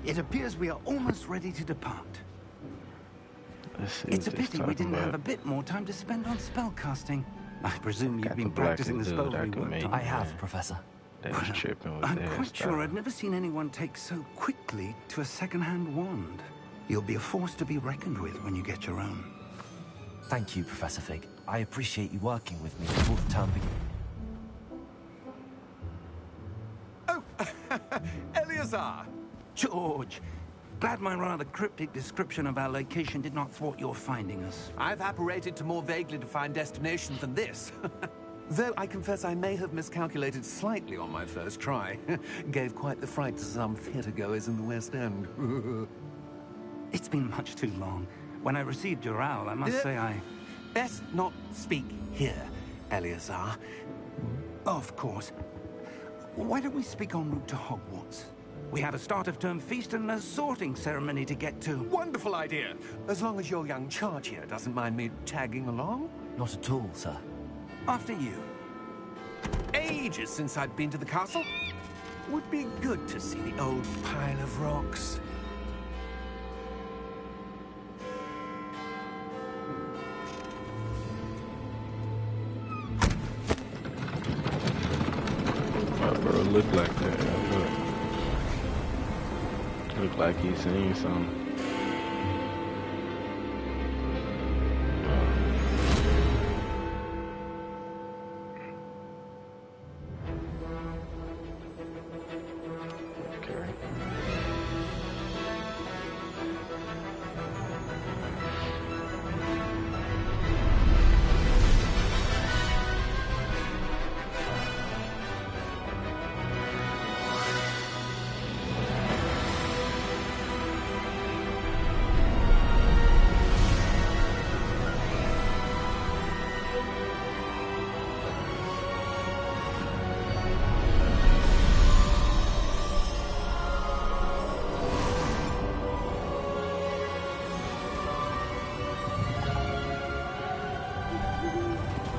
It appears we are almost ready to depart. Let's see It's a what this pity we talking didn't have a about. bit more time to spend on spellcasting. I presume you've Got been the black practicing the dude spells I we could worked make. on. I have, Professor. They was tripping with I'm their quite style. sure I've never seen anyone take so quickly to a second-hand wand. You'll be a force to be reckoned with when you get your own. Thank you, Professor Fig. I appreciate you working with me before the term begins. Oh, Eleazar! George, glad my rather cryptic description of our location did not thwart your finding us. I've apparated to more vaguely defined destinations than this. Though I confess I may have miscalculated slightly on my first try. Gave quite the fright to some theatre-goers in the West End. It's been much too long. When I received your owl, I must say I... Best not speak here, Eleazar. Of course. Why don't we speak en route to Hogwarts? We have a start-of-term feast and a sorting ceremony to get to. Wonderful idea! As long as your young charge here doesn't mind me tagging along. Not at all, sir. After you. Ages since I'd been to the castle. Would be good to see the old pile of rocks. My bro look like that. Look like he's saying something. Okay.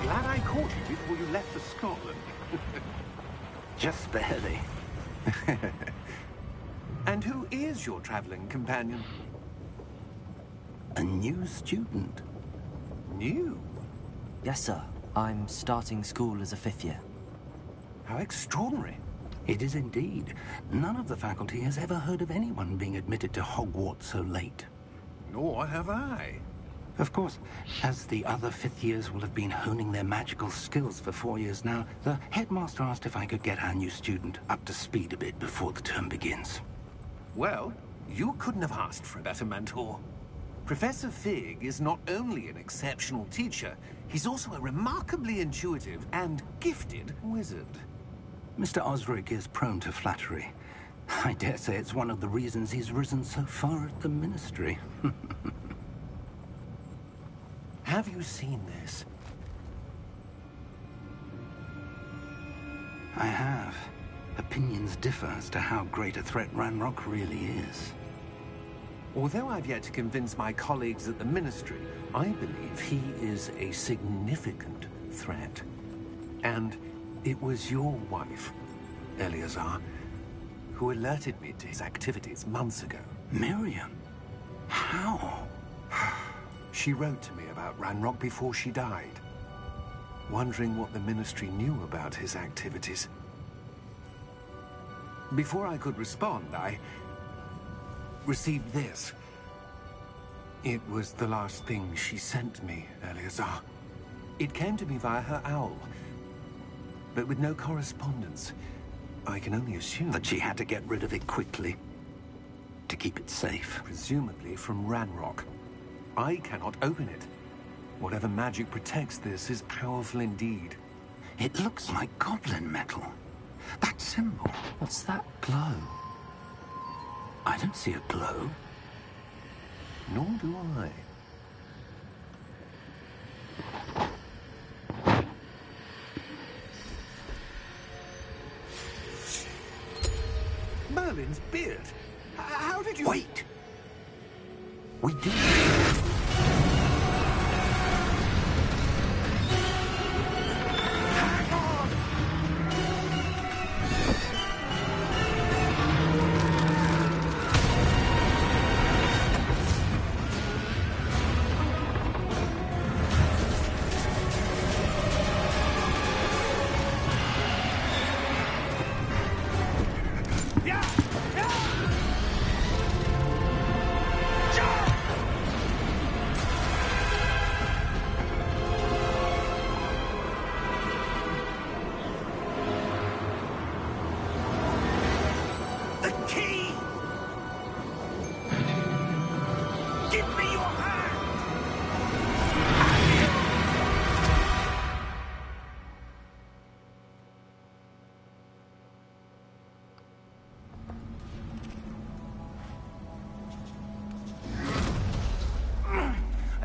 Glad I caught you before you left for Scotland. Just barely. And who is your traveling companion? A new student. New? Yes, sir. I'm starting school as a 5th year. How extraordinary. It is indeed. None of the faculty has ever heard of anyone being admitted to Hogwarts so late. Nor have I. Of course, as the other 5th years will have been honing their magical skills for 4 years now, the headmaster asked if I could get our new student up to speed a bit before the term begins. Well, you couldn't have asked for a better mentor. Professor Fig is not only an exceptional teacher, he's also a remarkably intuitive and gifted wizard. Mr. Osric is prone to flattery. I dare say it's one of the reasons he's risen so far at the Ministry. Have you seen this? I have. Opinions differ as to how great a threat Ranrock really is. Although I've yet to convince my colleagues at the Ministry, I believe he is a significant threat. And it was your wife, Eleazar, who alerted me to his activities months ago. Miriam? How? She wrote to me about Ranrock before she died, wondering what the Ministry knew about his activities. Before I could respond, I received this. It was the last thing she sent me, Eleazar. It came to me via her owl, but with no correspondence. I can only assume That she had to get rid of it quickly to keep it safe. presumably from Ranrock. I cannot open it. Whatever magic protects this is powerful indeed. It looks like goblin metal. That symbol. What's that glow? I don't see a glow. Nor do I. Merlin's beard. How did you... Wait! We do. Hang on!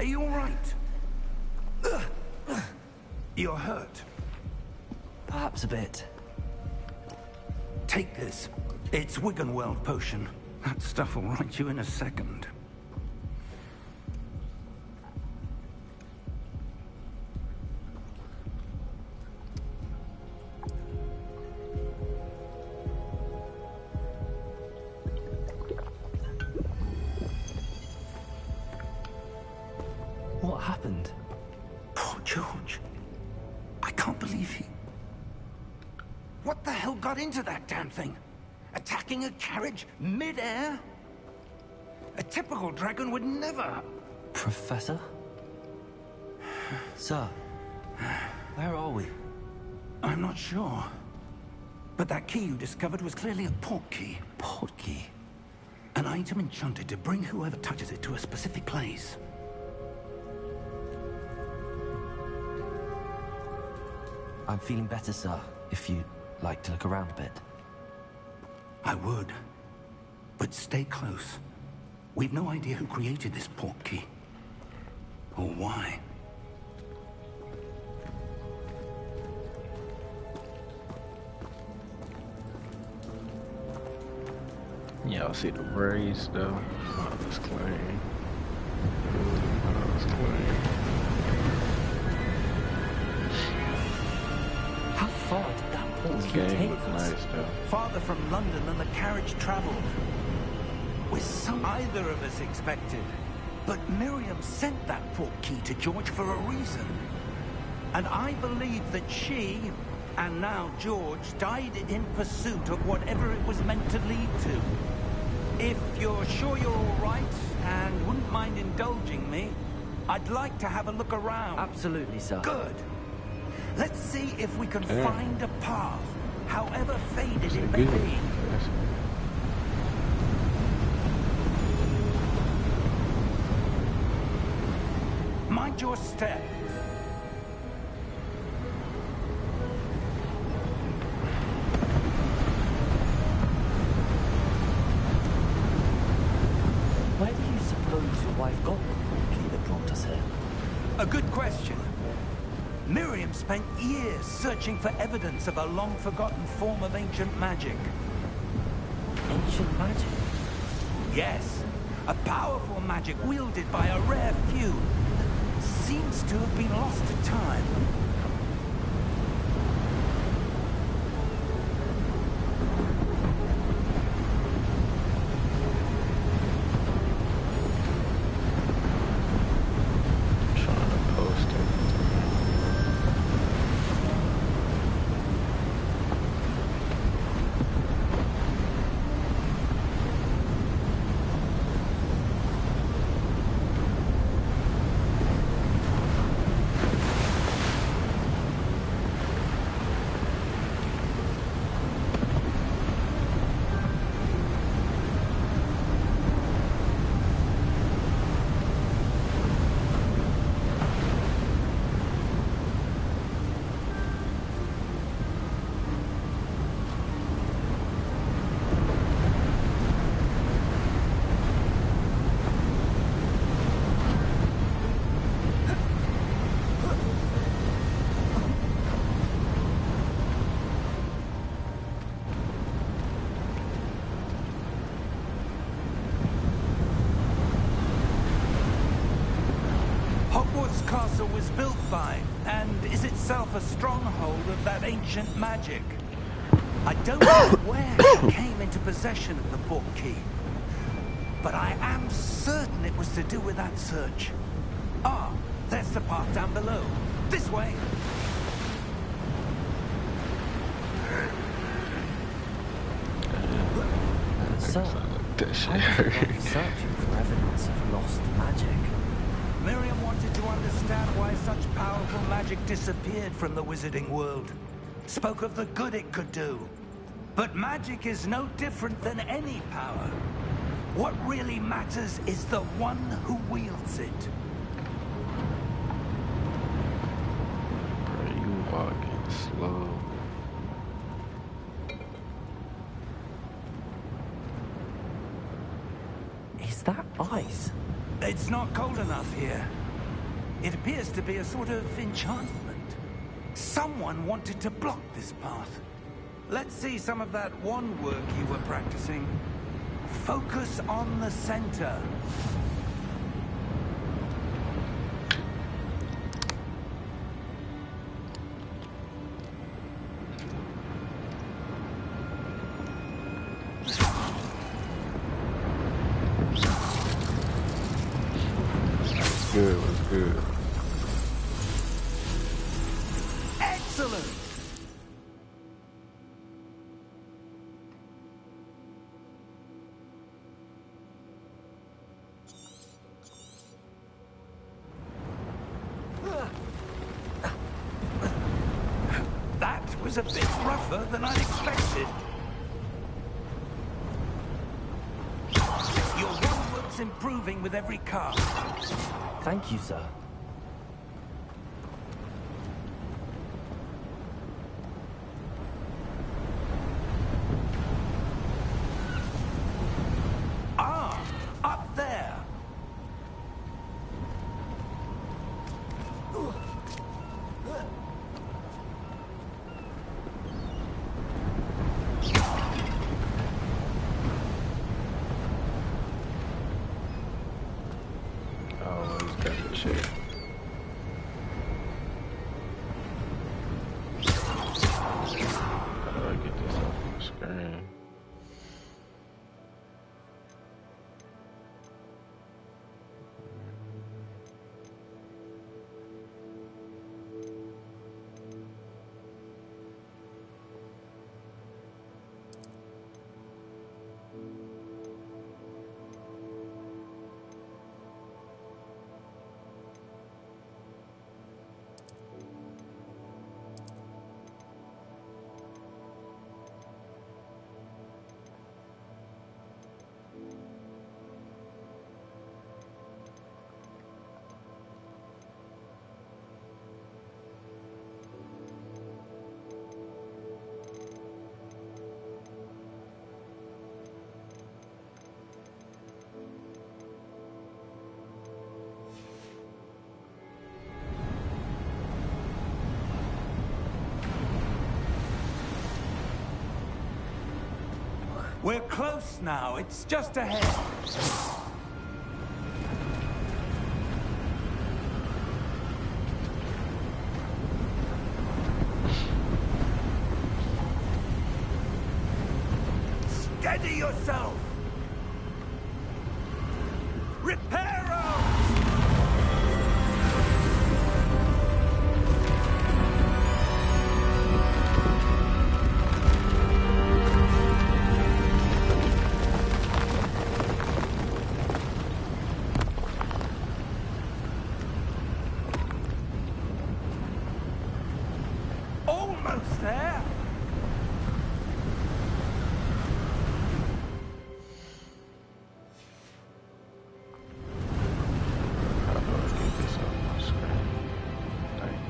you all right? You're hurt. Perhaps a bit. Take this. It's Wiggenweld potion. That stuff will right you in a second. What happened? Poor George. I can't believe he... What the hell got into that damn thing? Attacking a carriage mid-air? A typical dragon would never... Professor? Sir, where are we? I'm not sure. But that key you discovered was clearly a port key. Port key? An item enchanted to bring whoever touches it to a specific place. I'm feeling better, sir, if you'd like to look around a bit. I would. But stay close. We've no idea who created this port key. Or why. Y'all see the rays though? Oh, that's clean. Oh, that's clean. How far did that port This key game take looks us? nice though. Farther from London than the carriage traveled. With some either of us expected. But Miriam sent that port key to George for a reason. And I believe that she, and now George, died in pursuit of whatever it was meant to lead to. If you're sure you're all right, and wouldn't mind indulging me, I'd like to have a look around. Absolutely, sir. Good. Let's see if we can Yeah. find a path, however faded Is it it may good? be. Yes. Mind your step. Where do you suppose your wife got the port key that brought us here? A good question. Miriam spent years searching for evidence of a long-forgotten form of ancient magic. Ancient magic? Yes, a powerful magic wielded by a rare few that seems to have been lost to time. Trying to post it. Hogwarts Castle was built by, and is itself a stronghold of that ancient magic. I don't know where it came into possession of the port key, but I am certain it was to do with that search. Ah, there's the path down below. This way. Sir, That shit I hurt. was searching for evidence of lost magic. Miriam wanted to understand why such powerful magic disappeared from the wizarding world. Spoke of the good it could do. But magic is no different than any power. What really matters is the one who wields it. Bro, you walking slow. Is that ice? It's not cold enough here. It appears to be a sort of enchantment. Someone wanted to block this path. Let's see some of that wand work you were practicing. Focus on the center. Good, was good. Excellent. That was a bit rougher than I'd expected. Your wand work's improving with every cast. Thank you, sir. Ah, up there. Always got the check. How do I get this off the screen? We're close now. It's just ahead. Steady yourself. Reparo! Almost there. How do I get this off my screen? Thank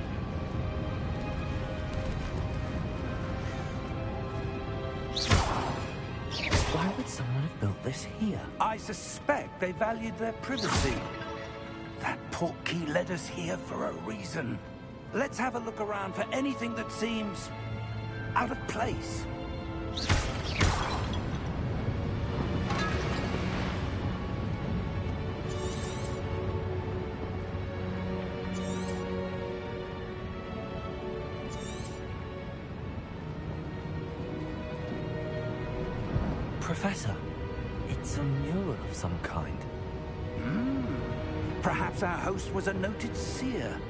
Why would someone have built this here? I suspect they valued their privacy. That portkey led us here for a reason. Let's have a look around for anything that seems out of place. Professor, it's a mural of some kind. Perhaps our host was a noted seer.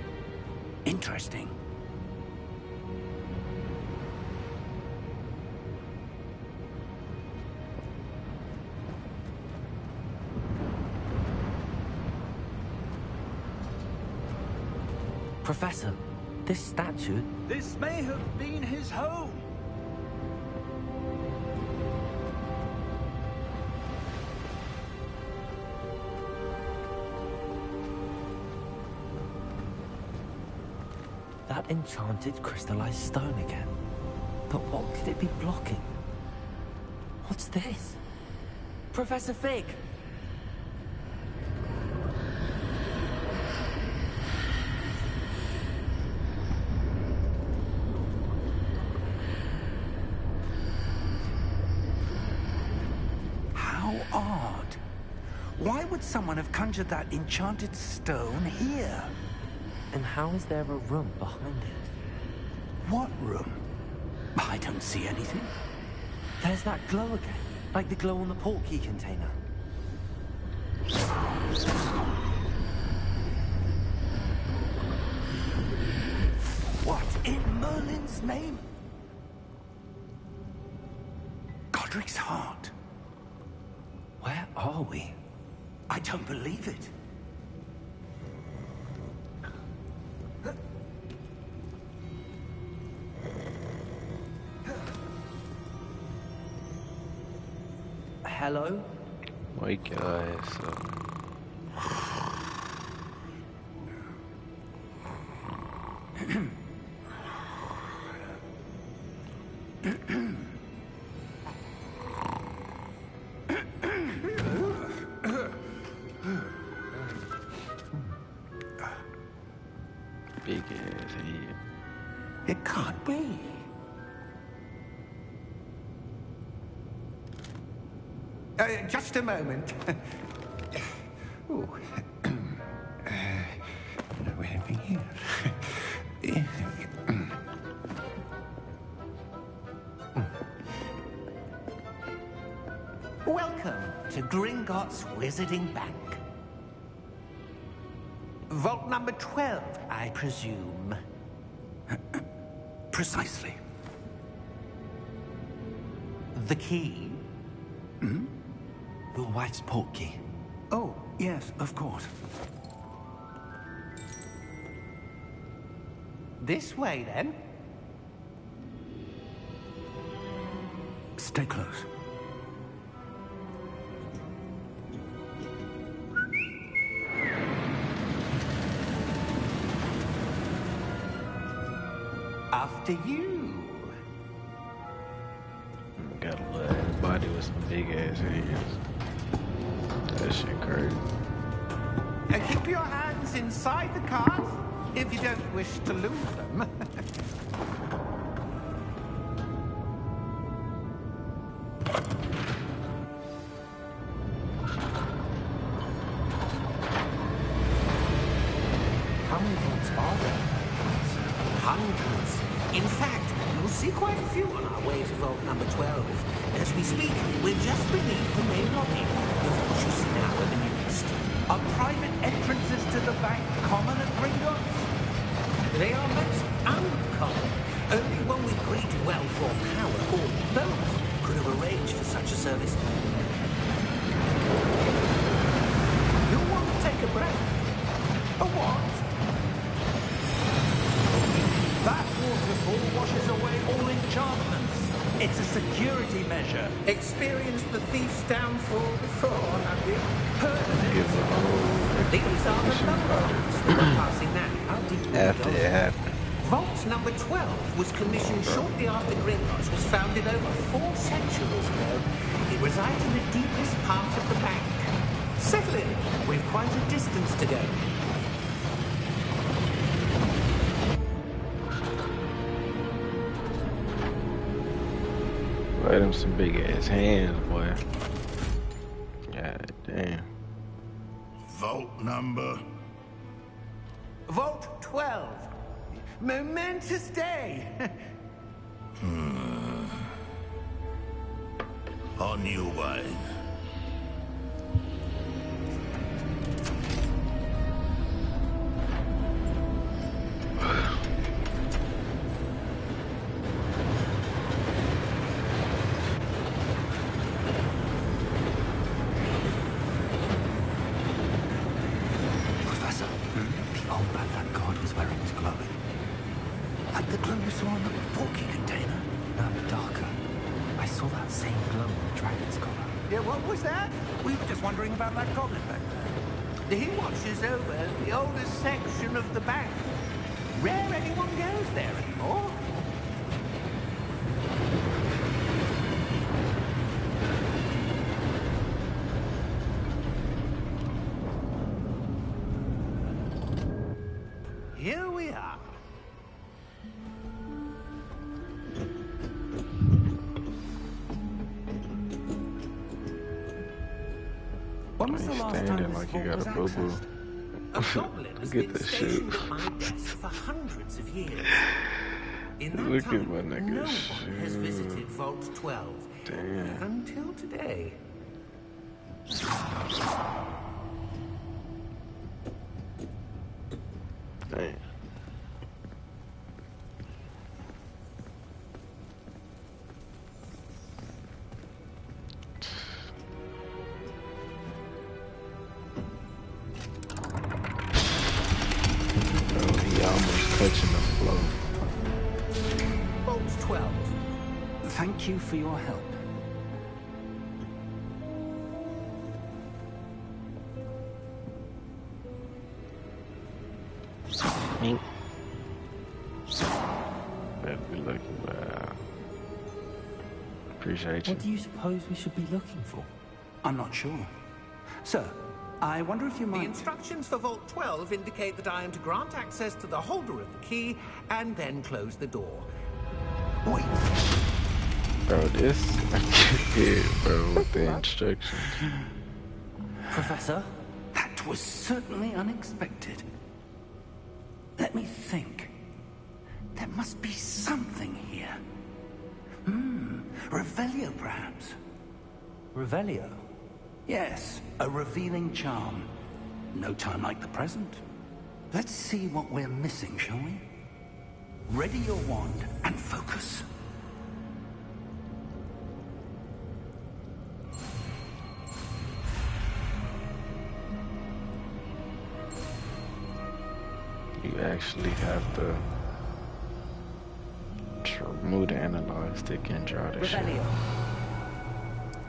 Interesting. Professor, this statue... This may have been his home. That enchanted crystallized stone again. But what could it be blocking? What's this? Professor Fig! would someone have conjured that enchanted stone here? And how is there a room behind it? What room? I don't see anything. There's that glow again, like the glow on the portkey container. What in Merlin's name? Godric's heart. Where are we? I don't believe it. Hello? Wake your ass up. Big ass head. It can't be. Just a moment. Ooh. Anything here? Welcome to Gringotts Wizarding Bank. Vault number 12, I presume. Precisely. The key? Hmm? Your wife's portkey. Oh, yes, of course. This way, then. Stay close. After you. Gotta love everybody with some big ass hands. That shit crazy. Keep your hands inside the cars if you don't wish to lose them. How many vaults are there? Hundreds. In fact, you'll see quite a few on our way to vault number 12. As we speak, we're just beneath the main lobby. The vaults you see now are the newest. Are private entrances to the bank common at Gringotts? They are most uncommon. Only one with great wealth or power, or both, could have arranged for such a service. You want to take a breath? A what? That waterfall washes away all enchantments. It's a security measure. Experienced the thief's downfall before, have you? Heard of it? Give a whole These are the numbers that we're passing now. How deep will after we it go? happened. Vault number 12 was commissioned shortly after Gringotts was founded over 4 centuries ago. It resides in the deepest part of the bank. Settle in. We've quite a distance to go. Boy, them some big ass hands, boy. God damn. Vault number. Vault 12. Momentous day. On your way. Professor, the old bag that god was wearing was glowing. Like the glow you saw on the portkey container. No, darker. I saw that same glow on the dragon's collar. Yeah, what was that? We were just wondering about that goblin back there. He watches over the oldest section of the bank. Rare anyone goes there anymore. Here we are. When was the last time standing this like you vault got was a boo boo. accessed? A goblin has Look at been this stationed shit. at my desk for hundreds of years. In that Look at time, my nigga no one has shoe. visited Vault 12. Damn. Until today. Damn. Bro, he almost touching the floor. Vault 12. Thank you for your help. Mink. Better be looking, but appreciate you. What do you suppose we should be looking for? I'm not sure. Sir, I wonder if you The might... instructions for Vault 12 indicate that I am to grant access to the holder of the key and then close the door. Wait, Bro, this yeah, bro, with the instructions. Professor? that was certainly unexpected. Let me think. There must be something here. Revelio, perhaps? Revelio? Yes, a revealing charm. No time like the present. Let's see what we're missing, shall we? Ready your wand and focus. You actually have to move the analog stick and draw this shit. Revelio.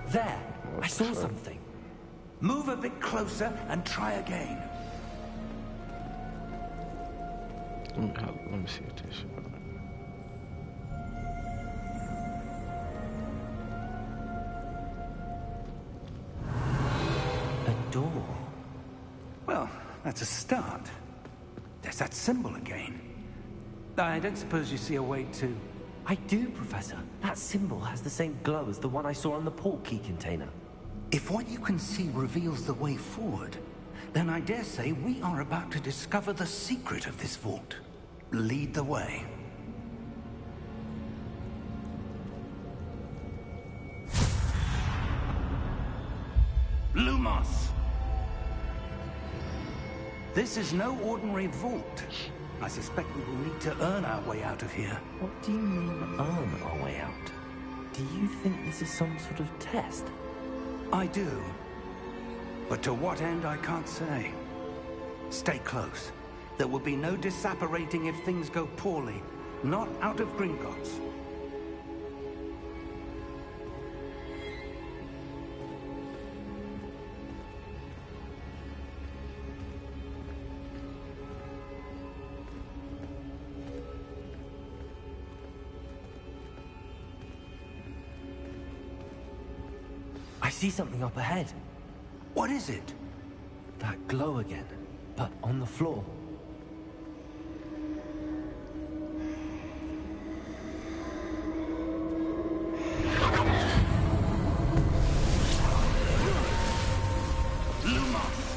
There! What I the saw fuck? something. Move a bit closer and try again. Let me see what this shit is. A door. Well, that's a start. There's that symbol again. I don't suppose you see a way to... I do, Professor. That symbol has the same glow as the one I saw on the port key container. If what you can see reveals the way forward, then I dare say we are about to discover the secret of this vault. Lead the way. Lumos! This is no ordinary vault. I suspect we will need to earn our way out of here. What do you mean, earn our way out? Do you think this is some sort of test? I do. But to what end, I can't say. Stay close. There will be no disapparating if things go poorly. Not out of Gringotts. I see something up ahead. What is it? That glow again, but on the floor. Lumos!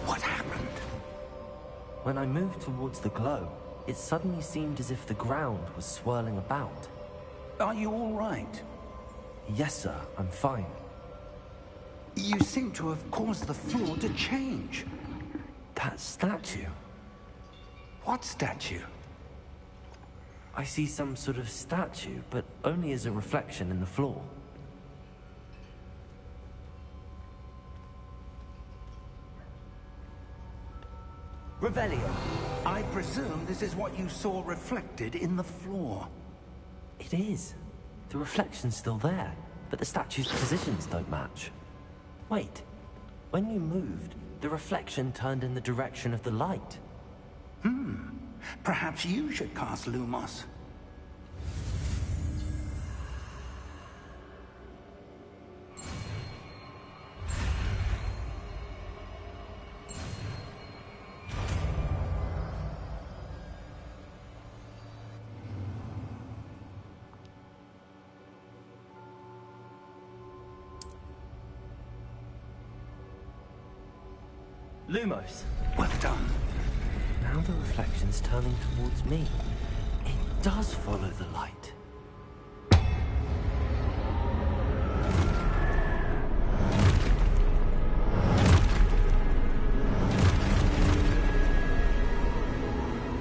What happened? When I moved towards the glow, it suddenly seemed as if the ground was swirling about. Are you all right? Yes, sir, I'm fine. You seem to have caused the floor to change. That statue. What statue? I see some sort of statue, but only as a reflection in the floor. Revelio. I presume this is what you saw reflected in the floor. It is. The reflection's still there, but the statue's positions don't match. Wait. When you moved, the reflection turned in the direction of the light. Perhaps you should cast Lumos. Lumos. Well done. Now the reflection's turning towards me. It does follow the light.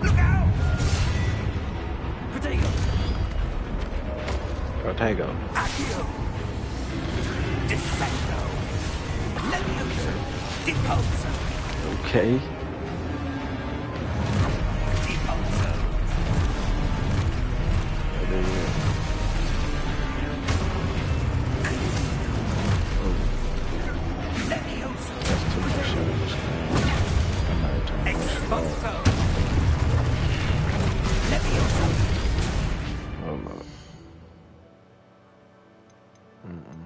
Look out! Protego! Protego. Accio! Defendo! Levioso! Depulso! Okay. Depulso! Levioso! That's too much shit on the screen. I might turn this shit off. Expulso! Levioso! Oh no. Mm-mm.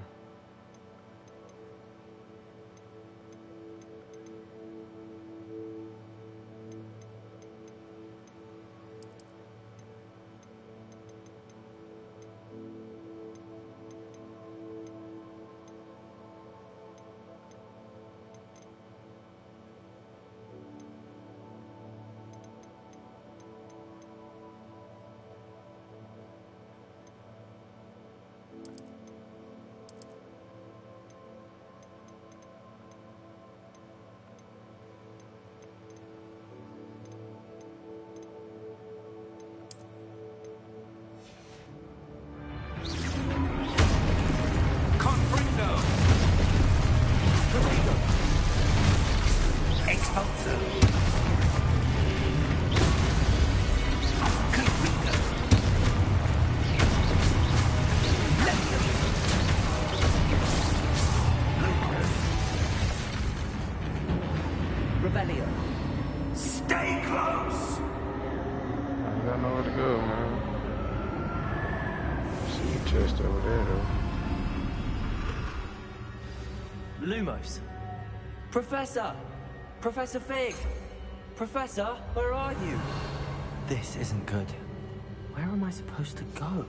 Confringo! Protego! Expulso! Confringo! Levioso! Revelio. Stay close! I ain't got nowhere to go, man. See your chest over there, though. Lumos. Professor! Professor Fig! Professor, where are you? This isn't good. Where am I supposed to go?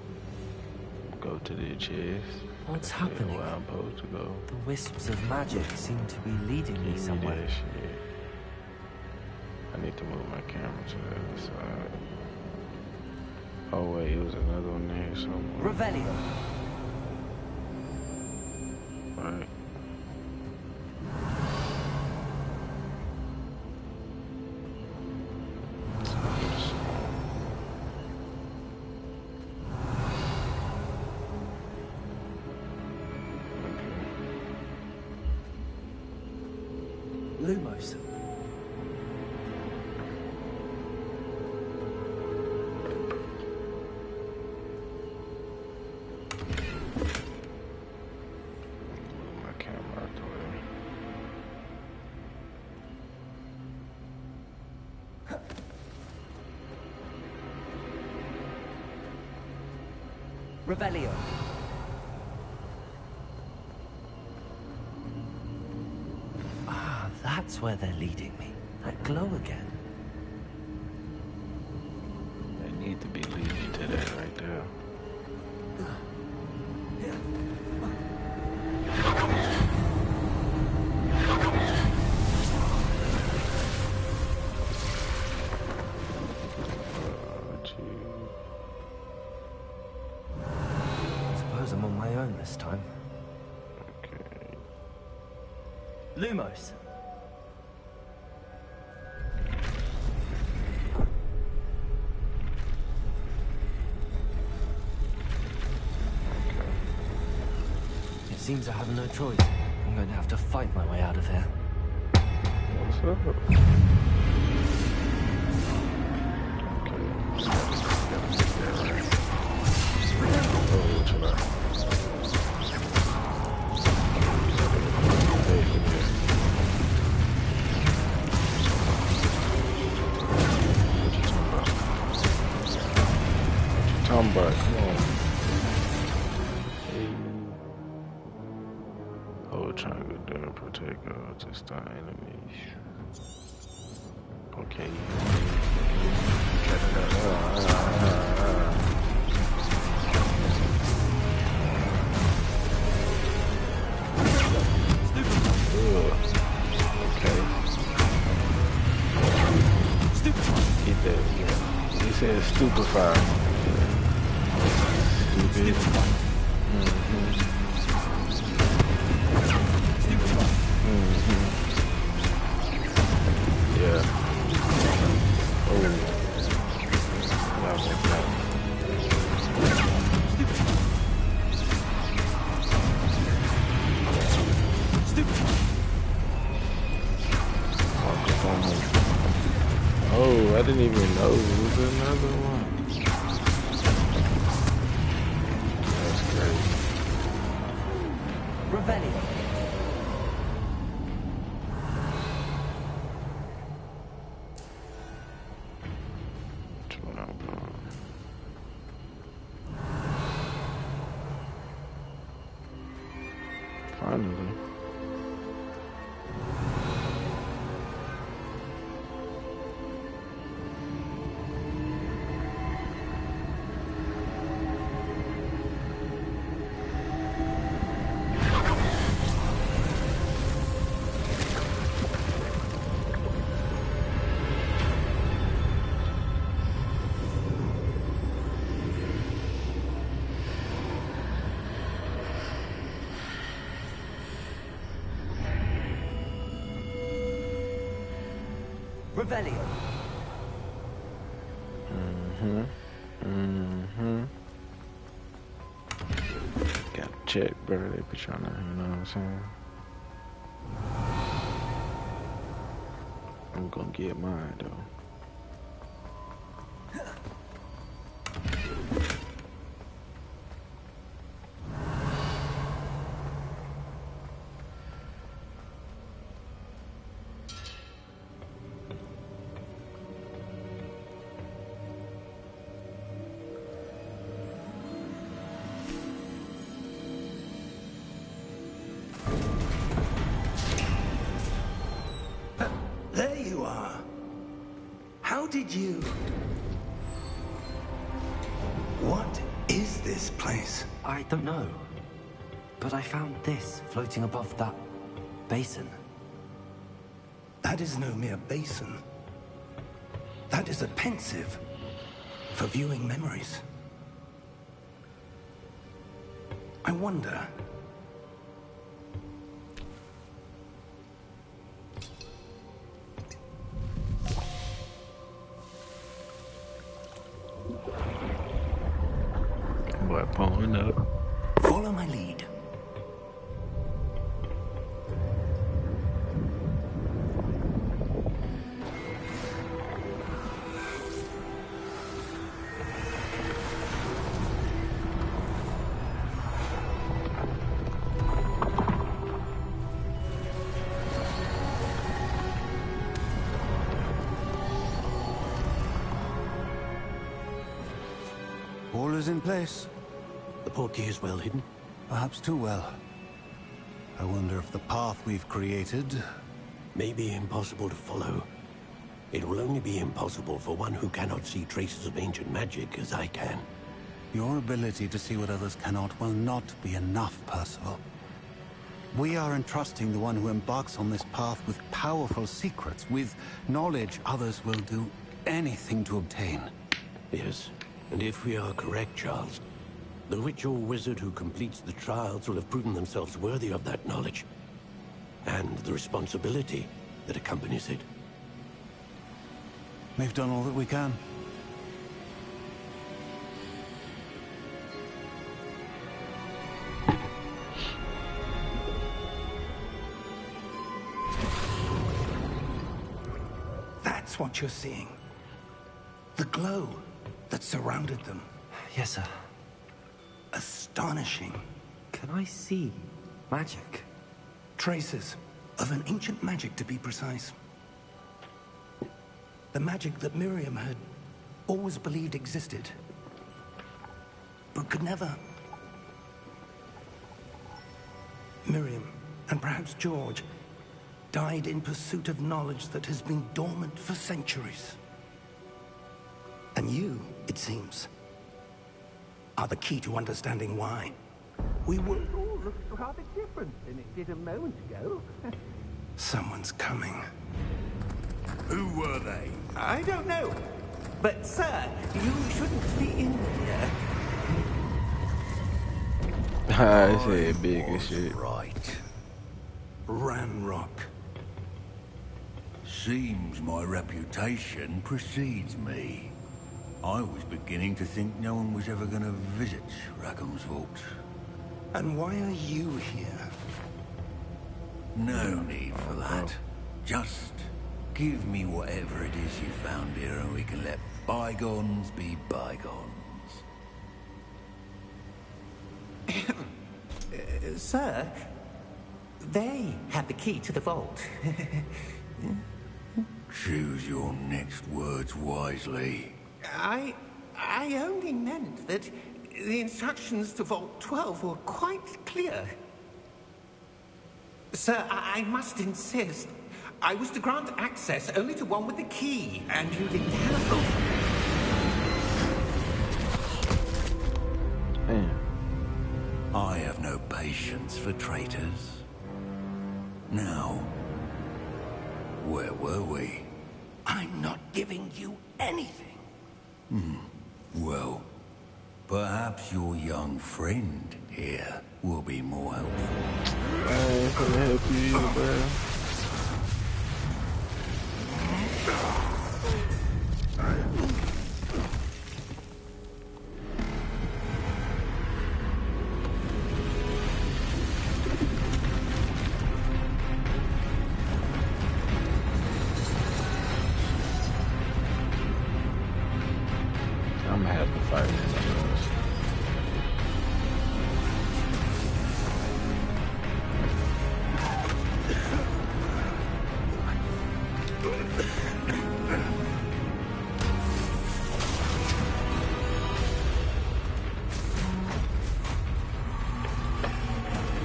Go to the chest. What's Yeah, happening? where I'm supposed to go. The wisps of magic seem to be leading me Give me somewhere. that shit. I need to move my camera to the other side. Oh wait, it was another one there somewhere. Revelio. Right. Lumos. Move my camera out the way. Revelio. Ah, that's where they're leading me. That glow again. They need to be leading to that right there. Gee. I suppose I'm on my own this time. Okay. Lumos. It seems I have no choice. I'm going to have to fight my way out of here. What's up? Okay. Oh, chill out. Hey, look here. What you talking about? Come on. Hey. Hold triangle during protect to stun enemies. Okay. Okay. He said stupefied. Stupid. Yeah. Oh. That was that. Oh, I didn't even know it was another one. That's crazy. Revelio. Finally. Revelio. Gotta check, bro. They be trying to, you know what I'm saying? I'm gonna get mine, though. There you are. How did you... What is this place? I don't know. But I found this floating above that basin. That is no mere basin. That is a pensive for viewing memories. I wonder... Boy, pulling up. Follow my lead. All is in place. The portkey is well hidden. Perhaps too well. I wonder if the path we've created... May be impossible to follow. It will only be impossible for one who cannot see traces of ancient magic as I can. Your ability to see what others cannot will not be enough, Percival. We are entrusting the one who embarks on this path with powerful secrets, with knowledge others will do anything to obtain. Yes, and if we are correct, Charles, the witch or wizard who completes the trials will have proven themselves worthy of that knowledge, and the responsibility that accompanies it. We've done all that we can. That's what you're seeing. The glow that surrounded them. Yes, sir. Astonishing. Can I see magic? Traces of an ancient magic, to be precise. The magic that Miriam had always believed existed, but could never. Miriam, and perhaps George, died in pursuit of knowledge that has been dormant for centuries. And you, it seems, are the key to understanding why. We were... It all looks rather different than it did a moment ago. Someone's coming. Who were they? I don't know. But, sir, you shouldn't be in here. I said big as shit. Right. Ranrock. Seems my reputation precedes me. I was beginning to think no one was ever going to visit Rackham's vault. And why are you here? No need for that. Just give me whatever it is you found here and we can let bygones be bygones. Sir, they have the key to the vault. Choose your next words wisely. I only meant that the instructions to Vault 12 were quite clear. Sir, I must insist. I was to grant access only to one with the key, and you didn't have it. I have no patience for traitors. Now, where were we? I'm not giving you anything. Well, perhaps your young friend here will be more helpful. I ain't gonna help you either, bro. I'm gonna have to fight someone else.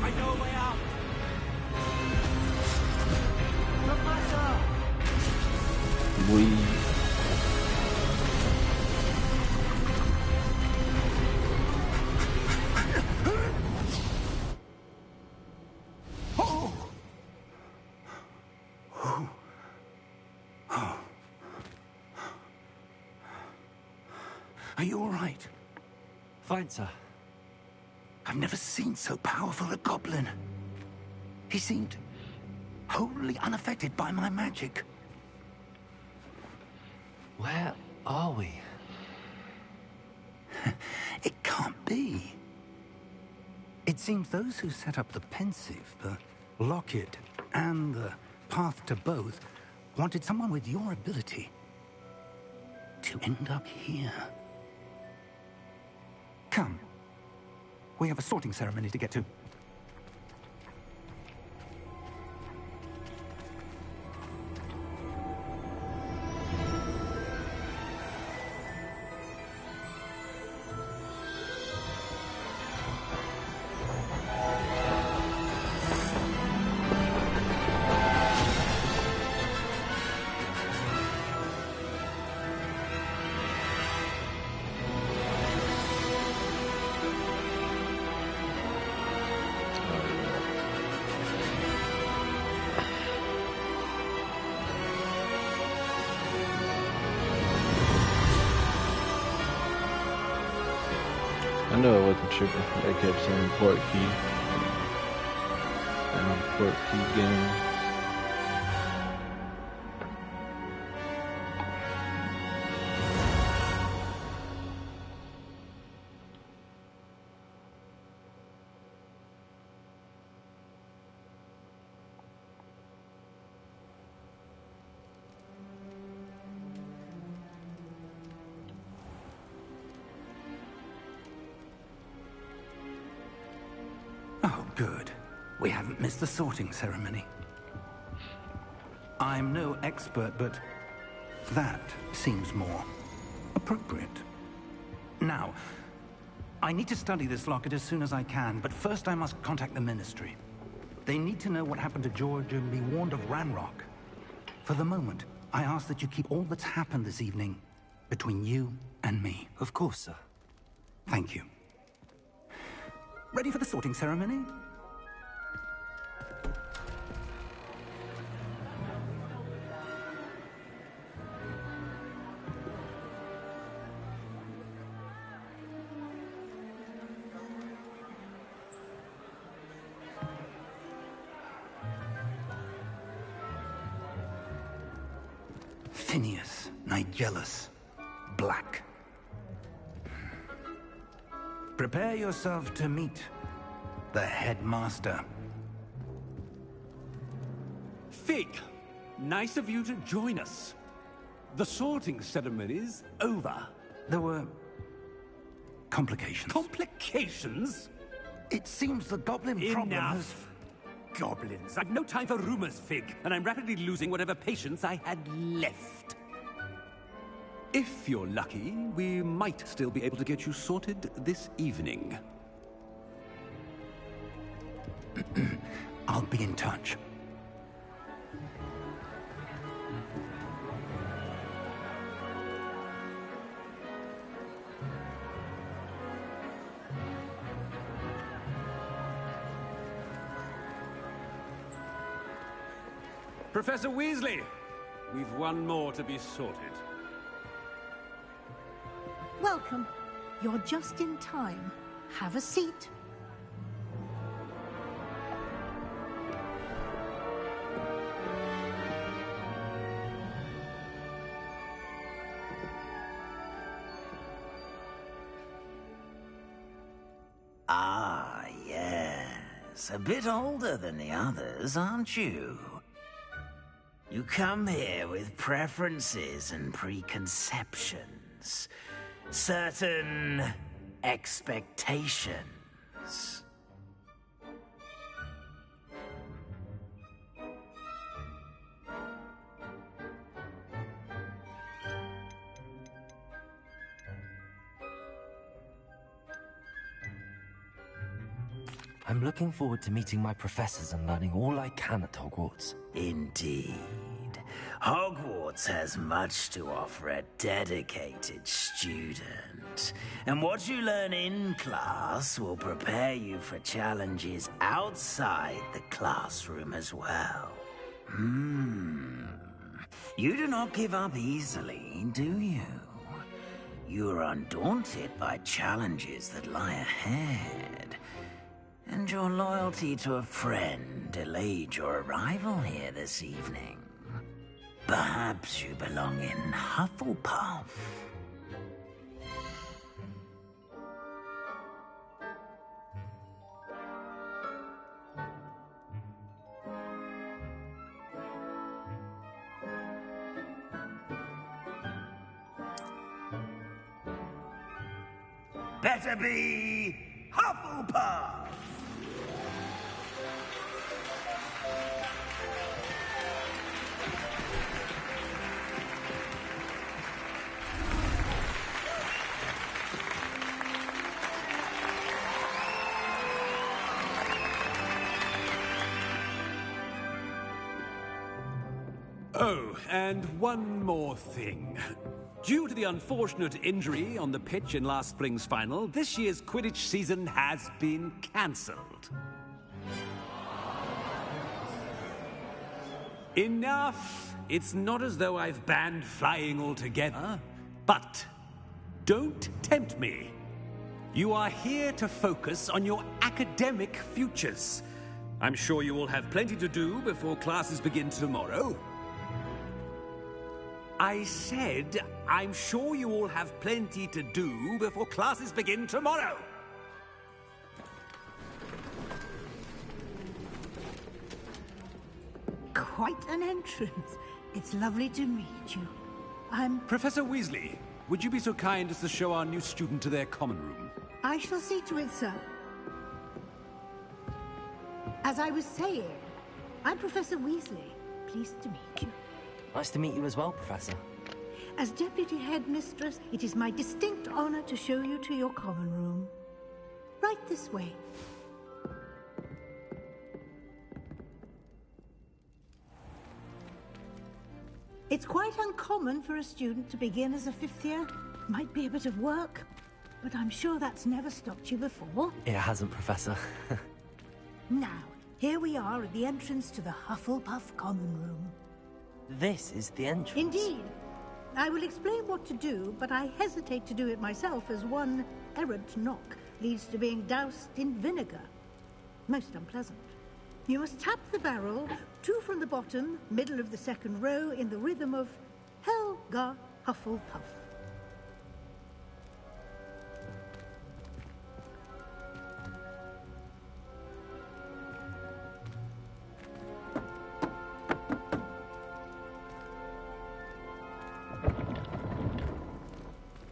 I know a way out. Professor! We Are you all right? Fine, sir. I've never seen so powerful a goblin. He seemed wholly unaffected by my magic. Where are we? It can't be. It seems those who set up the pensive, the locket, and the path to both wanted someone with your ability to end up here. Come. We have a sorting ceremony to get to. I know I wasn't tripping. They kept saying port key. Port key game. Oh, good. We haven't missed the sorting ceremony. I'm no expert, but that seems more appropriate. Now, I need to study this locket as soon as I can, but first I must contact the Ministry. They need to know what happened to George and be warned of Ranrock. For the moment, I ask that you keep all that's happened this evening between you and me. Of course, sir. Thank you. Ready for the sorting ceremony? Tinius, Nigellus, Black. Prepare yourself to meet the headmaster. Fig, nice of you to join us. The sorting ceremony's over. There were complications. Complications? It seems the goblin problem has... Enough! Goblins. I've no time for rumors, Fig, and I'm rapidly losing whatever patience I had left. If you're lucky, we might still be able to get you sorted this evening. I'll be in touch. Professor Weasley, we've one more to be sorted. Welcome. You're just in time. Have a seat. Ah, yes. A bit older than the others, aren't you? You come here with preferences and preconceptions. Certain expectations. I'm looking forward to meeting my professors and learning all I can at Hogwarts. Indeed. Hogwarts has much to offer a dedicated student. And what you learn in class will prepare you for challenges outside the classroom as well. You do not give up easily, do you? You are undaunted by challenges that lie ahead. And your loyalty to a friend delayed your arrival here this evening. Perhaps you belong in Hufflepuff. Better be Hufflepuff! Oh, and one more thing. Due to the unfortunate injury on the pitch in last spring's final, this year's Quidditch season has been cancelled. Enough! It's not as though I've banned flying altogether. But don't tempt me. You are here to focus on your academic futures. I'm sure you will have plenty to do before classes begin tomorrow. I said, I'm sure you all have plenty to do before classes begin tomorrow. Quite an entrance. It's lovely to meet you. I'm... Professor Weasley, would you be so kind as to show our new student to their common room? I shall see to it, sir. As I was saying, I'm Professor Weasley. Pleased to meet you. Nice to meet you as well, Professor. As Deputy Headmistress, it is my distinct honor to show you to your common room. Right this way. It's quite uncommon for a student to begin as a fifth year. Might be a bit of work, but I'm sure that's never stopped you before. It hasn't, Professor. Now, here we are at the entrance to the Hufflepuff common room. This is the entrance. Indeed. I will explain what to do, but I hesitate to do it myself as one errant knock leads to being doused in vinegar. Most unpleasant. You must tap the barrel, 2 from the bottom, middle of the second row, in the rhythm of Hell Gar Hufflepuff.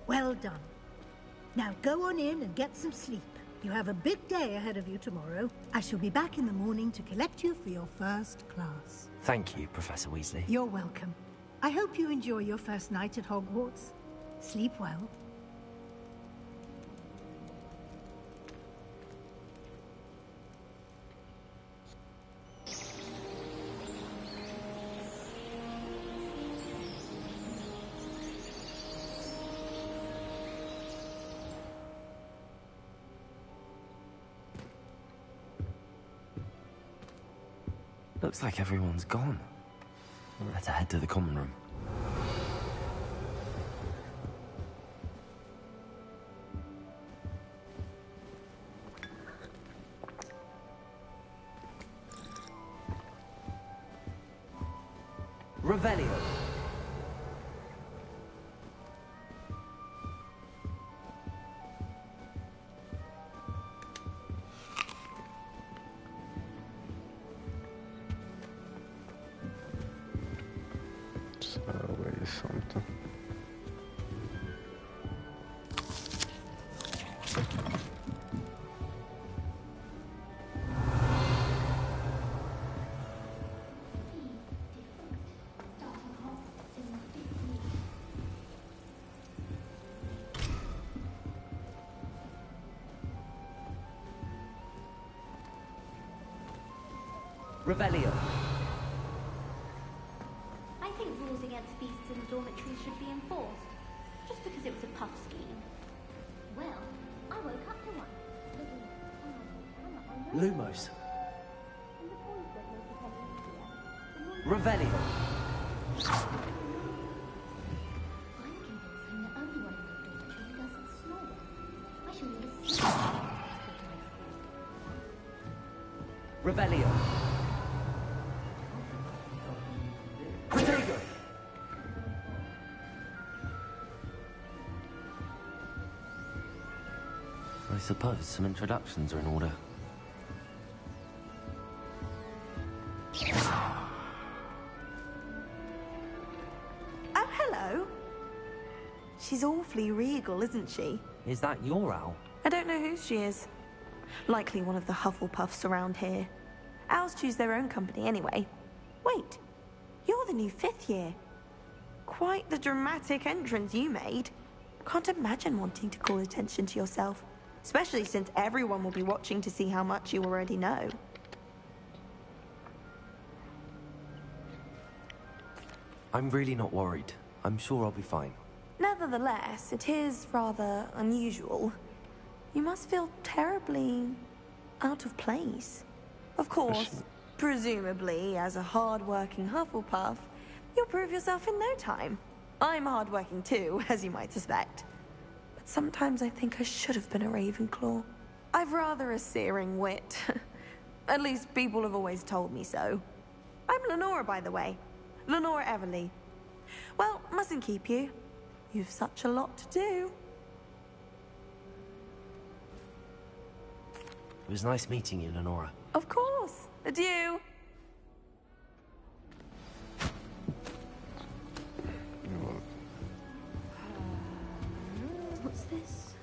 Well done. Now go on in and get some sleep. You have a big day ahead of you tomorrow. I shall be back in the morning to collect you for your first class. Thank you, Professor Weasley. You're welcome. I hope you enjoy your first night at Hogwarts. Sleep well. Looks like everyone's gone. Better head to the common room. Revelio. Always something. Revelio. I think rules against beasts in the dormitories should be enforced, just because it was a puff scheme. Well, I woke up to one. Lumos. Revelio. I'm convinced I'm the only one in the dormitory who doesn't snore. I shall never see Revelio. Protego. I suppose some introductions are in order. Oh, hello. She's awfully regal, isn't she? Is that your owl? I don't know who she is. Likely one of the Hufflepuffs around here. Owls choose their own company anyway. Wait, you're the new 5th year. Quite the dramatic entrance you made. Can't imagine wanting to call attention to yourself, especially since everyone will be watching to see how much you already know. I'm really not worried. I'm sure I'll be fine. Nevertheless, it is rather unusual. You must feel terribly out of place. Of course, presumably, as a hard-working Hufflepuff, you'll prove yourself in no time. I'm hard-working too, as you might suspect. But sometimes I think I should have been a Ravenclaw. I've rather a searing wit. At least people have always told me so. I'm Lenora, by the way. Lenora Everly. Well, mustn't keep you. You've such a lot to do. It was nice meeting you, Lenora. Of course. Adieu. What's this?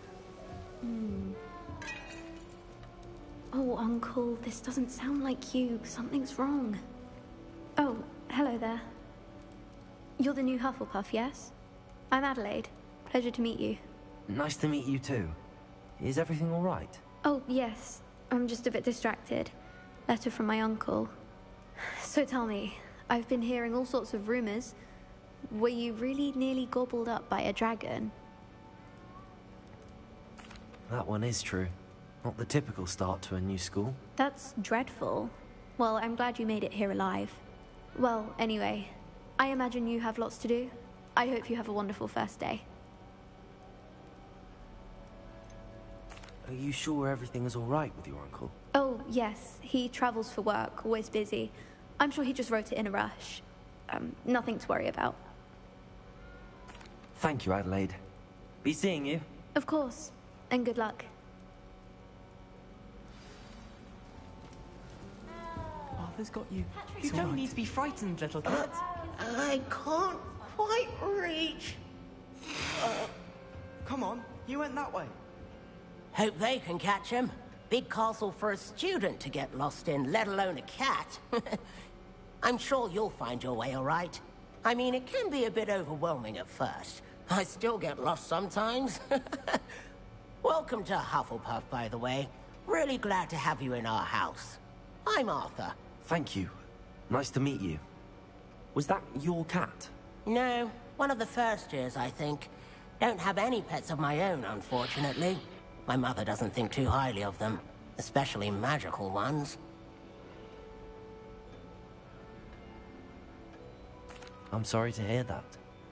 Oh, Uncle, this doesn't sound like you. Something's wrong. Oh, hello there. You're the new Hufflepuff, yes? I'm Adelaide. Pleasure to meet you. Nice to meet you too. Is everything all right? Oh, yes. I'm just a bit distracted. Letter from my uncle. So tell me, I've been hearing all sorts of rumors. Were you really nearly gobbled up by a dragon? That one is true. Not the typical start to a new school. That's dreadful. Well, I'm glad you made it here alive. Well, anyway, I imagine you have lots to do. I hope you have a wonderful first day. Are you sure everything is all right with your uncle? Oh, yes. He travels for work, always busy. I'm sure he just wrote it in a rush. Nothing to worry about. Thank you, Adelaide. Be seeing you. Of course. And good luck. Arthur's got you. You don't need to be frightened, little kid. I can't quite reach. Come on, you went that way. Hope they can catch him. Big castle for a student to get lost in, let alone a cat. I'm sure you'll find your way all right. I mean, it can be a bit overwhelming at first. I still get lost sometimes. Welcome to Hufflepuff, by the way. Really glad to have you in our house. I'm Arthur. Thank you. Nice to meet you. Was that your cat? No, one of the first years, I think. Don't have any pets of my own, unfortunately. My mother doesn't think too highly of them, especially magical ones. I'm sorry to hear that.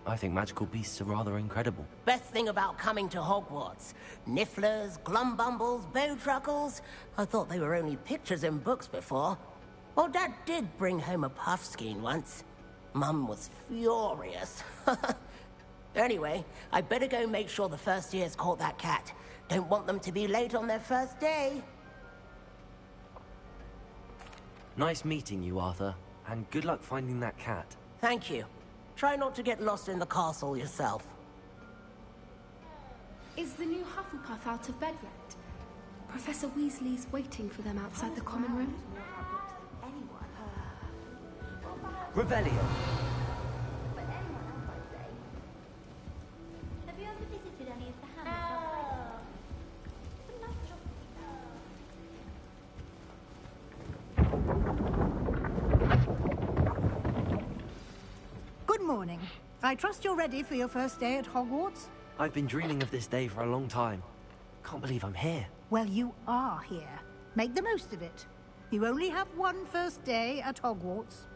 I think magical beasts are rather incredible. Best thing about coming to Hogwarts. Nifflers, glumbumbles, bowtruckles. I thought they were only pictures in books before. Well, Dad did bring home a puffskein once. Mum was furious. Anyway, I better go make sure the first years caught that cat. Don't want them to be late on their first day. Nice meeting you, Arthur. And good luck finding that cat. Thank you. Try not to get lost in the castle yourself. Is the new Hufflepuff out of bed yet? Professor Weasley's waiting for them outside the common room. Revelio. Have you ever visited any of the hamlets? Good morning. I trust you're ready for your first day at Hogwarts? I've been dreaming of this day for a long time. Can't believe I'm here. Well, you are here. Make the most of it. You only have one first day at Hogwarts.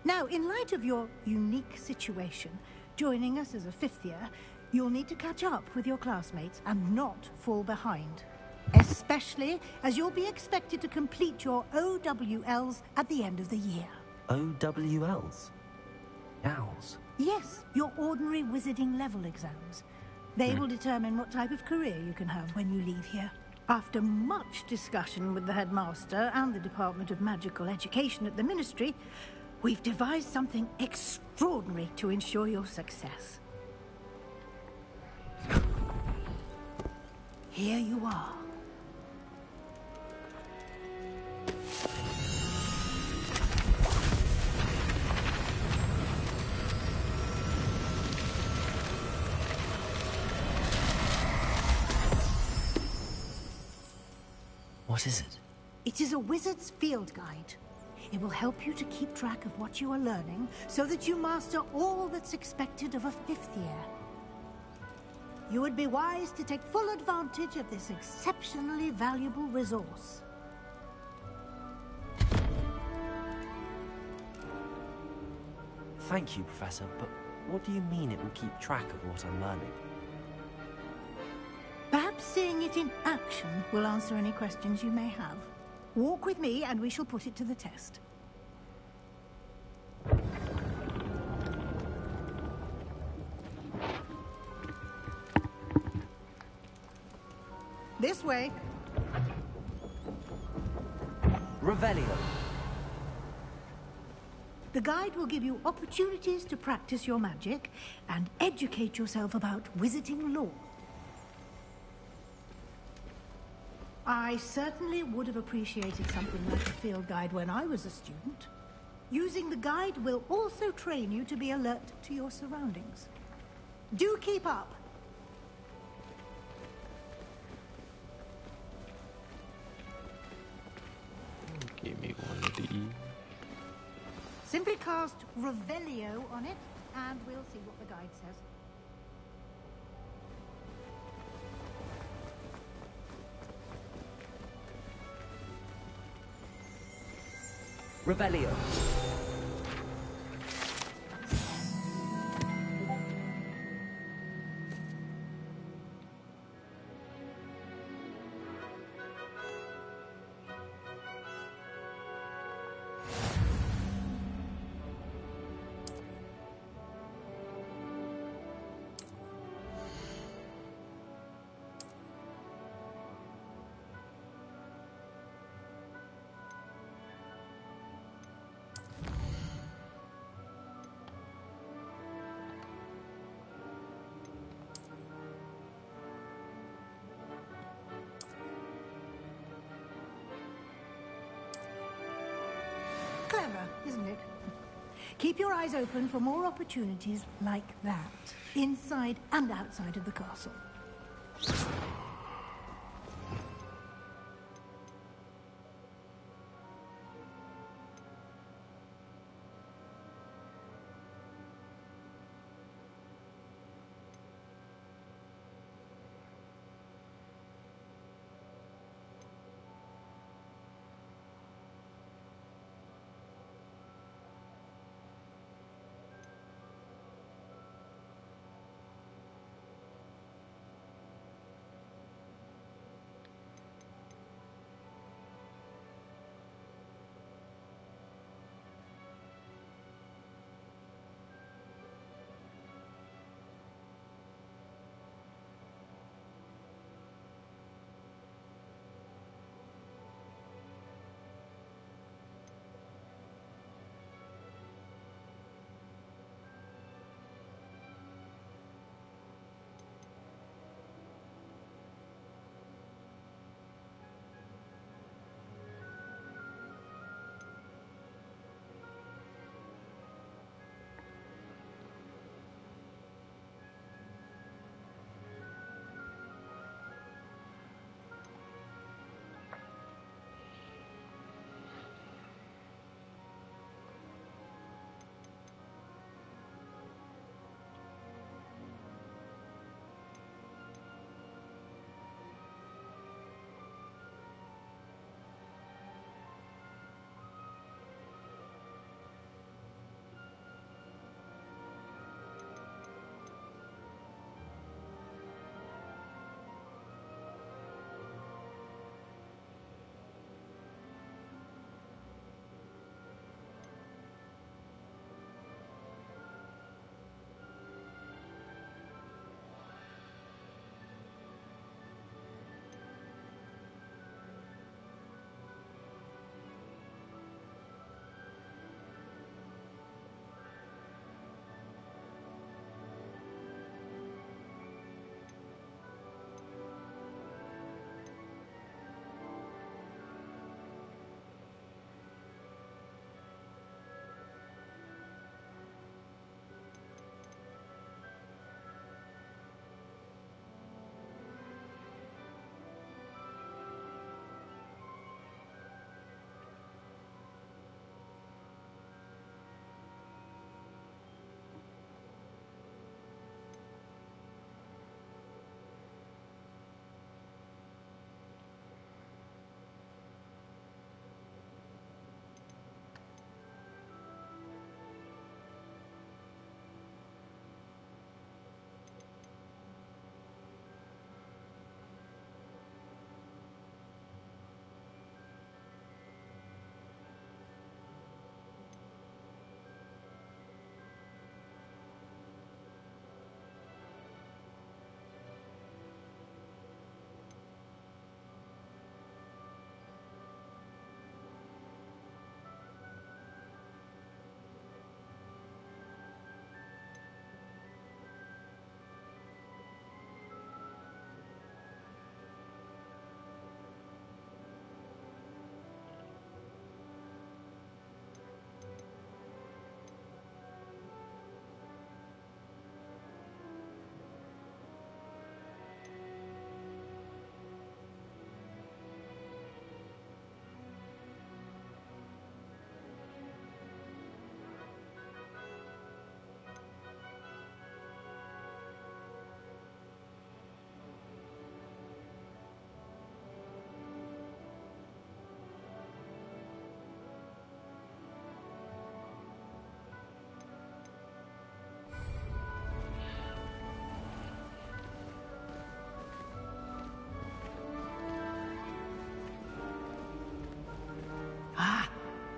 Now, in light of your unique situation, joining us as a fifth year, you'll need to catch up with your classmates and not fall behind. Especially as you'll be expected to complete your OWLs at the end of the year. OWLs? Owls? Yes, your ordinary wizarding level exams. They will determine what type of career you can have when you leave here. After much discussion with the headmaster and the Department of Magical Education at the Ministry, we've devised something extraordinary to ensure your success. Here you are. What is it? It is a wizard's field guide. It will help you to keep track of what you are learning so that you master all that's expected of a fifth year. You would be wise to take full advantage of this exceptionally valuable resource. Thank you, Professor, but what do you mean it will keep track of what I'm learning? Perhaps seeing it in action will answer any questions you may have. Walk with me and we shall put it to the test. This way. Revelio. The guide will give you opportunities to practice your magic and educate yourself about wizarding lore. I certainly would have appreciated something like a field guide when I was a student. Using the guide will also train you to be alert to your surroundings. Do keep up. Give me one of these. Simply cast Revelio on it, and we'll see what the guide says. Revelio. Keep your eyes open for more opportunities like that, inside and outside of the castle.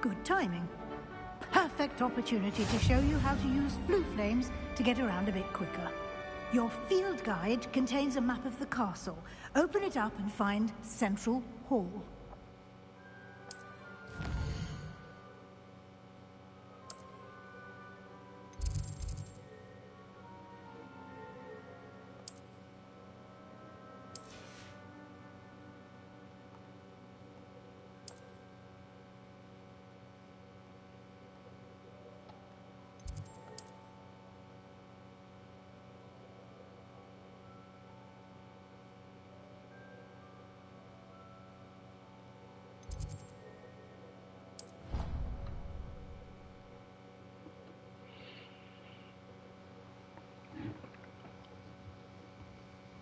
Good timing. Perfect opportunity to show you how to use blue flames to get around a bit quicker. Your field guide contains a map of the castle. Open it up and find Central Hall.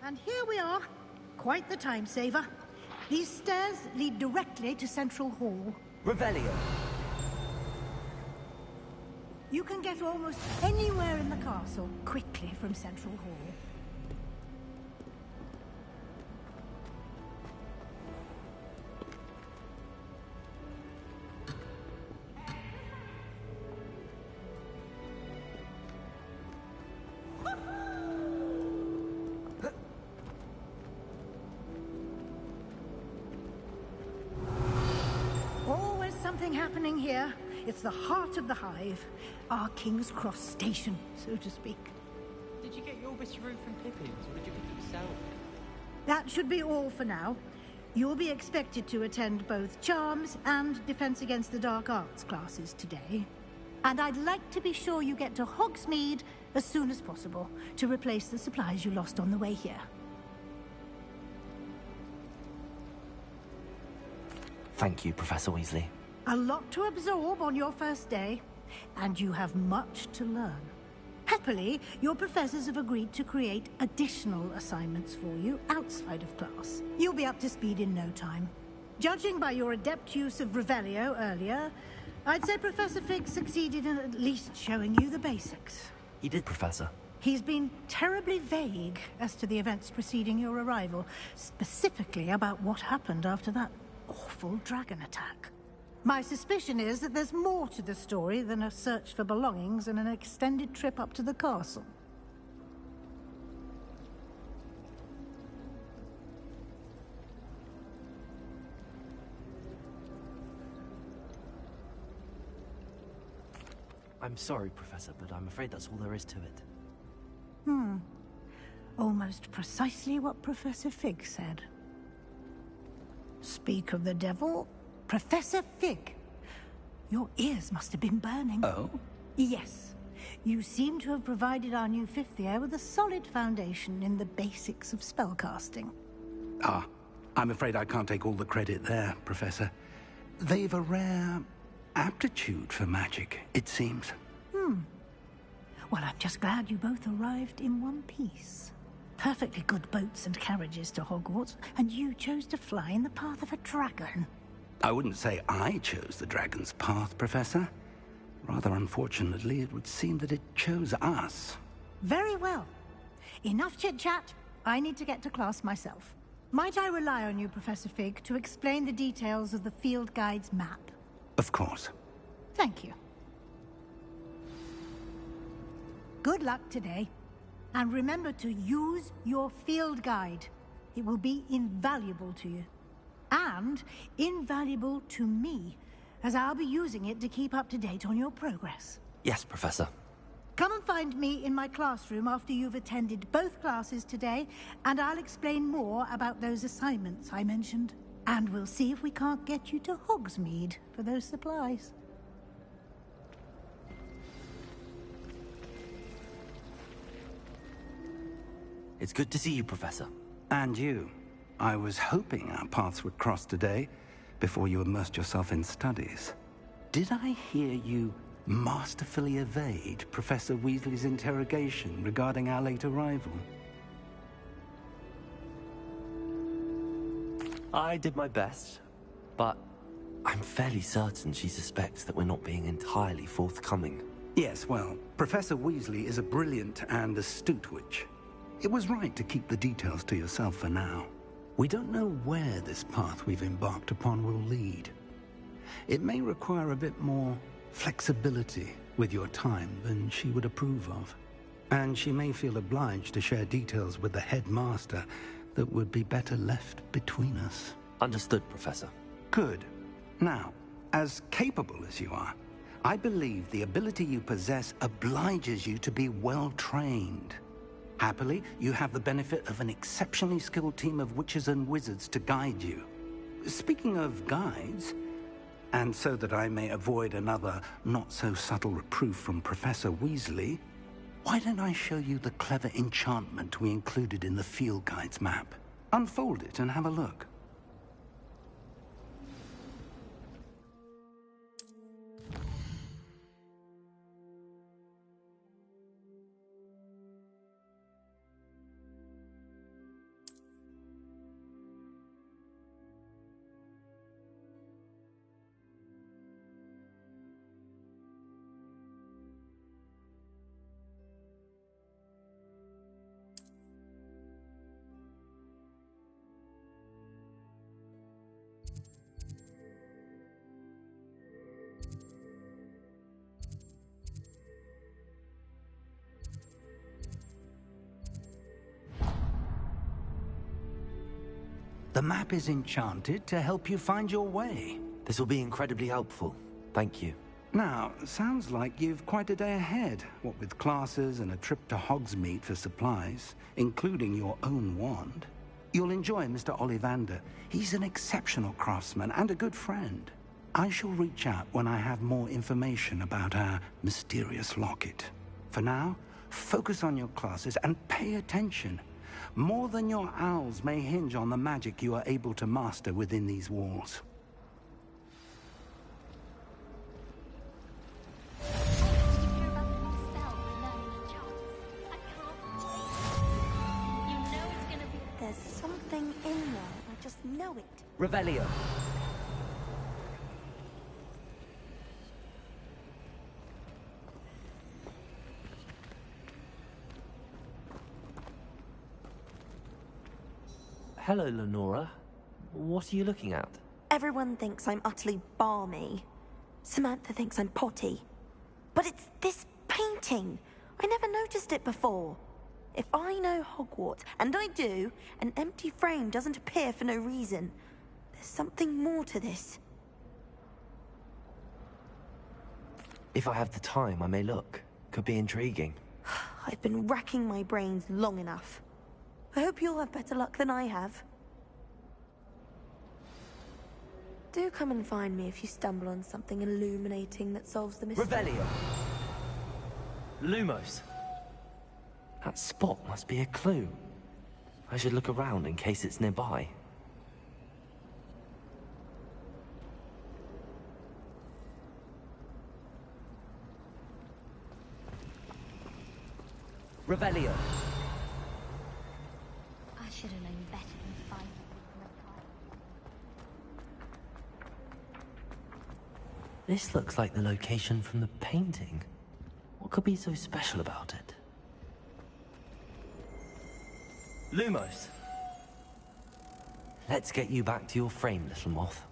And here we are. Quite the time saver. These stairs lead directly to Central Hall. Revelio. You can get almost anywhere in the castle quickly from Central Hall. Always something happening here. It's the heart of the hive. Our King's Cross station, so to speak. Did you get your Whiskeroo from Pippin's, or did you pick it yourself? That should be all for now. You'll be expected to attend both Charms and Defense Against the Dark Arts classes today. And I'd like to be sure you get to Hogsmeade as soon as possible to replace the supplies you lost on the way here. Thank you, Professor Weasley. A lot to absorb on your first day, and you have much to learn. Happily, your professors have agreed to create additional assignments for you outside of class. You'll be up to speed in no time. Judging by your adept use of Revelio earlier, I'd say Professor Fig succeeded in at least showing you the basics. He did, Professor. He's been terribly vague as to the events preceding your arrival, specifically about what happened after that awful dragon attack. My suspicion is that there's more to the story than a search for belongings and an extended trip up to the castle. I'm sorry, Professor, but I'm afraid that's all there is to it. Almost precisely what Professor Fig said. Speak of the devil, Professor Fig. Your ears must have been burning. Oh? Yes. You seem to have provided our new fifth year with a solid foundation in the basics of spellcasting. Ah, I'm afraid I can't take all the credit there, Professor. They've a rare aptitude for magic, it seems. Well, I'm just glad you both arrived in one piece. Perfectly good boats and carriages to Hogwarts, and you chose to fly in the path of a dragon. I wouldn't say I chose the dragon's path, Professor. Rather unfortunately, it would seem that it chose us. Very well. Enough chit-chat. I need to get to class myself. Might I rely on you, Professor Fig, to explain the details of the field guide's map? Of course. Thank you. Good luck today. And remember to use your field guide. It will be invaluable to you. And invaluable to me, as I'll be using it to keep up to date on your progress. Yes, Professor. Come and find me in my classroom after you've attended both classes today, and I'll explain more about those assignments I mentioned. And we'll see if we can't get you to Hogsmeade for those supplies. It's good to see you, Professor. And you. I was hoping our paths would cross today, before you immersed yourself in studies. Did I hear you masterfully evade Professor Weasley's interrogation regarding our late arrival? I did my best, but I'm fairly certain she suspects that we're not being entirely forthcoming. Yes, well, Professor Weasley is a brilliant and astute witch. It was right to keep the details to yourself for now. We don't know where this path we've embarked upon will lead. It may require a bit more flexibility with your time than she would approve of. And she may feel obliged to share details with the headmaster that would be better left between us. Understood, Professor. Good. Now, as capable as you are, I believe the ability you possess obliges you to be well trained. Happily, you have the benefit of an exceptionally skilled team of witches and wizards to guide you. Speaking of guides, and so that I may avoid another not-so-subtle reproof from Professor Weasley, why don't I show you the clever enchantment we included in the field guide's map? Unfold it and have a look. The map is enchanted to help you find your way. This will be incredibly helpful. Thank you. Now, sounds like you've quite a day ahead, what with classes and a trip to Hogsmeade for supplies, including your own wand. You'll enjoy Mr. Ollivander. He's an exceptional craftsman and a good friend. I shall reach out when I have more information about our mysterious locket. For now, focus on your classes and pay attention. More than your owls may hinge on the magic you are able to master within these walls. There's something in there. I just know it. Revelio. Hello, Lenora. What are you looking at? Everyone thinks I'm utterly balmy. Samantha thinks I'm potty. But it's this painting. I never noticed it before. If I know Hogwarts, and I do, an empty frame doesn't appear for no reason. There's something more to this. If I have the time, I may look. Could be intriguing. I've been racking my brains long enough. I hope you'll have better luck than I have. Do come and find me if you stumble on something illuminating that solves the mystery. Revelio. Lumos. That spot must be a clue. I should look around in case it's nearby. Revelio. I should have known better than fighting. This looks like the location from the painting. What could be so special about it? Lumos! Let's get you back to your frame, little moth.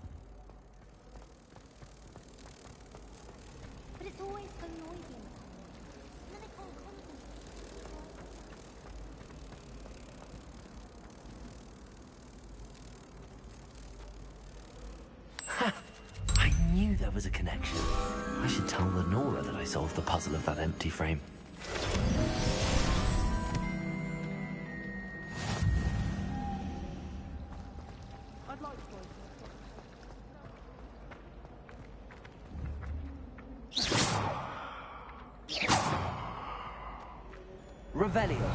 But it's always so noisy in the Hogwarts. And then they can't concentrate. I knew there was a connection. I should tell Lenora that I solved the puzzle of that empty frame. Revelio.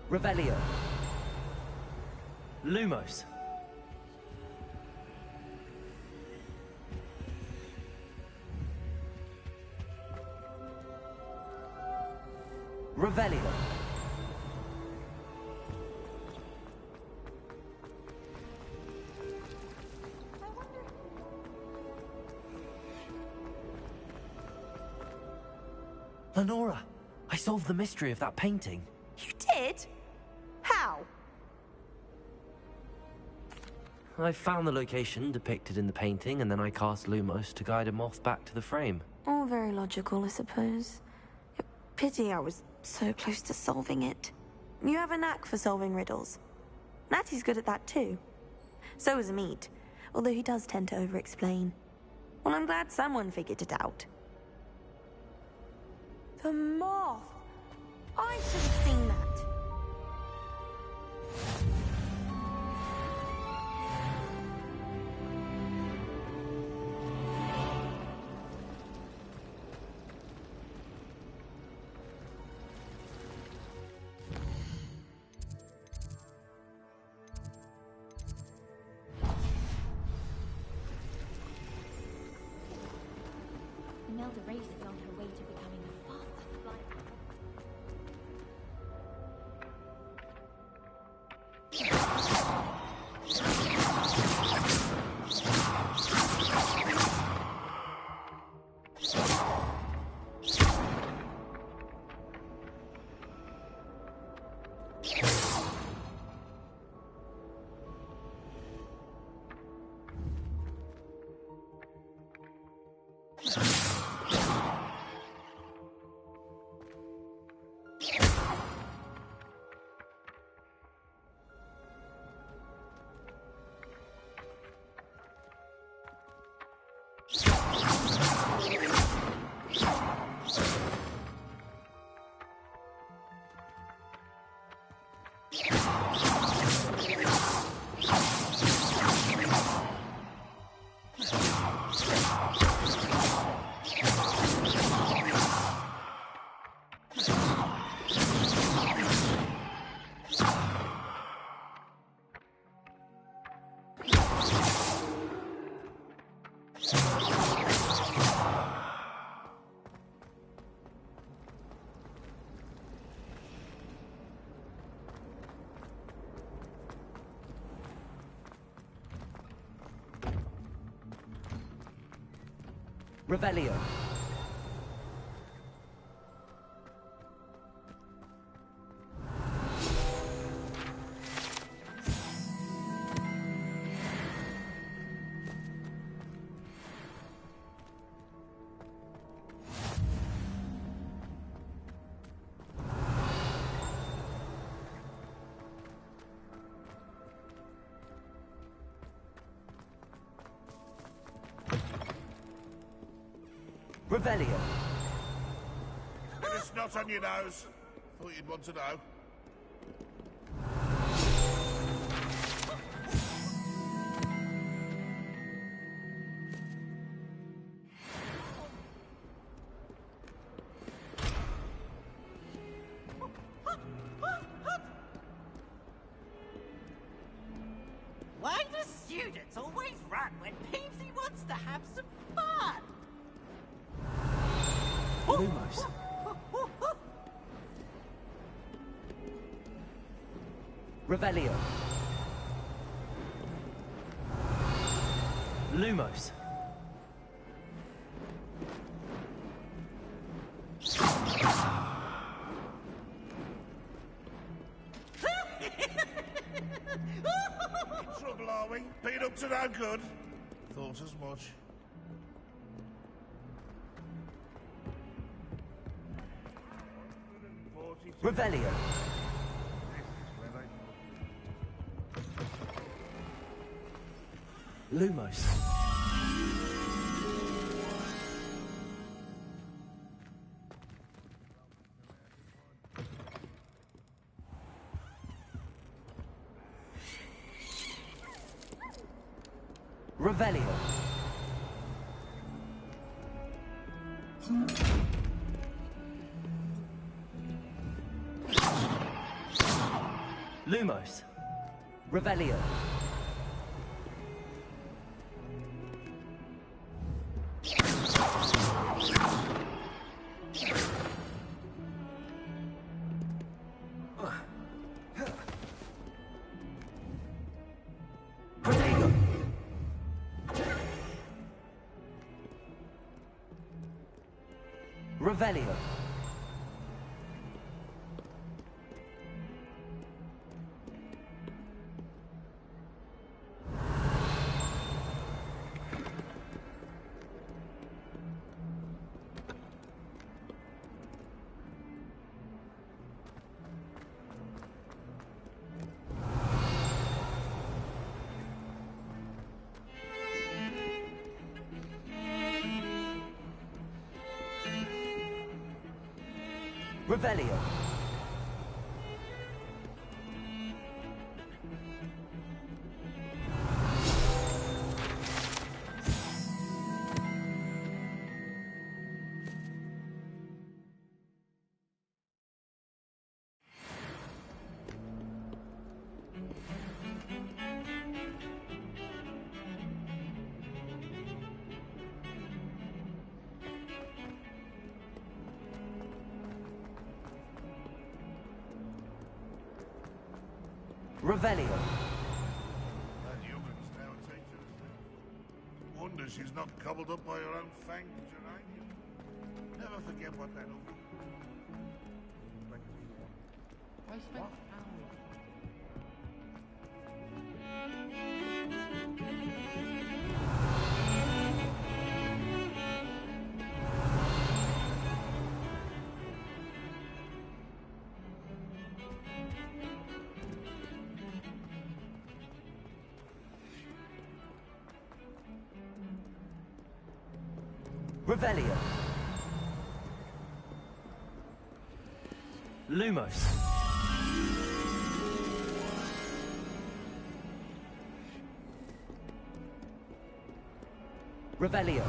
Revelio. Lumos. Revelio. Lenora, I solved the mystery of that painting. You did? How? I found the location depicted in the painting, and then I cast Lumos to guide a moth back to the frame. All very logical, I suppose. Pity I was so close to solving it. You have a knack for solving riddles. Natty's good at that too. So is Amit, although he does tend to over-explain. Well, I'm glad someone figured it out. The moth! I should have seen that. Imelda Race is on her way to becoming a faster flight. Revelio. Revelio. Bit of snot on your nose. Thought you'd want to know. Why do students always run when Peavesy wants to have some fun? Lumos. Revelio. Lumos. In trouble, are we? Been up to no good. Thought as much. Revelio. Lumos. Revelio. Lumos. Revelio. Protego. Revelio. Revelio. Revelio. That young'un's now a teacher. Wonder she's not cobbled up by her own fanged geranium. Never forget what that will be. What? Revelio. Lumos. Revelio.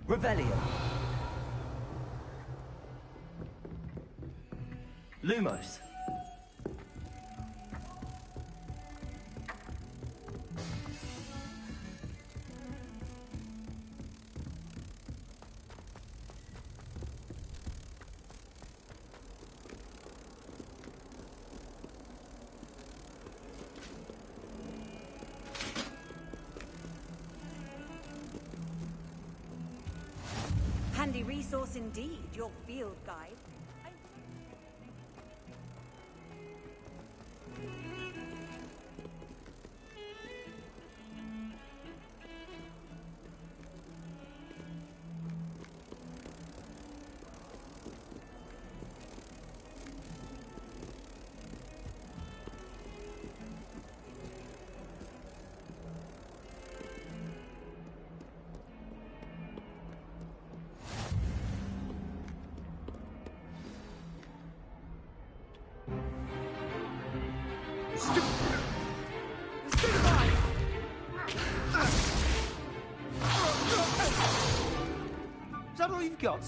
Revelio. Lumos. Handy resource indeed, your field guide. Is that all you've got?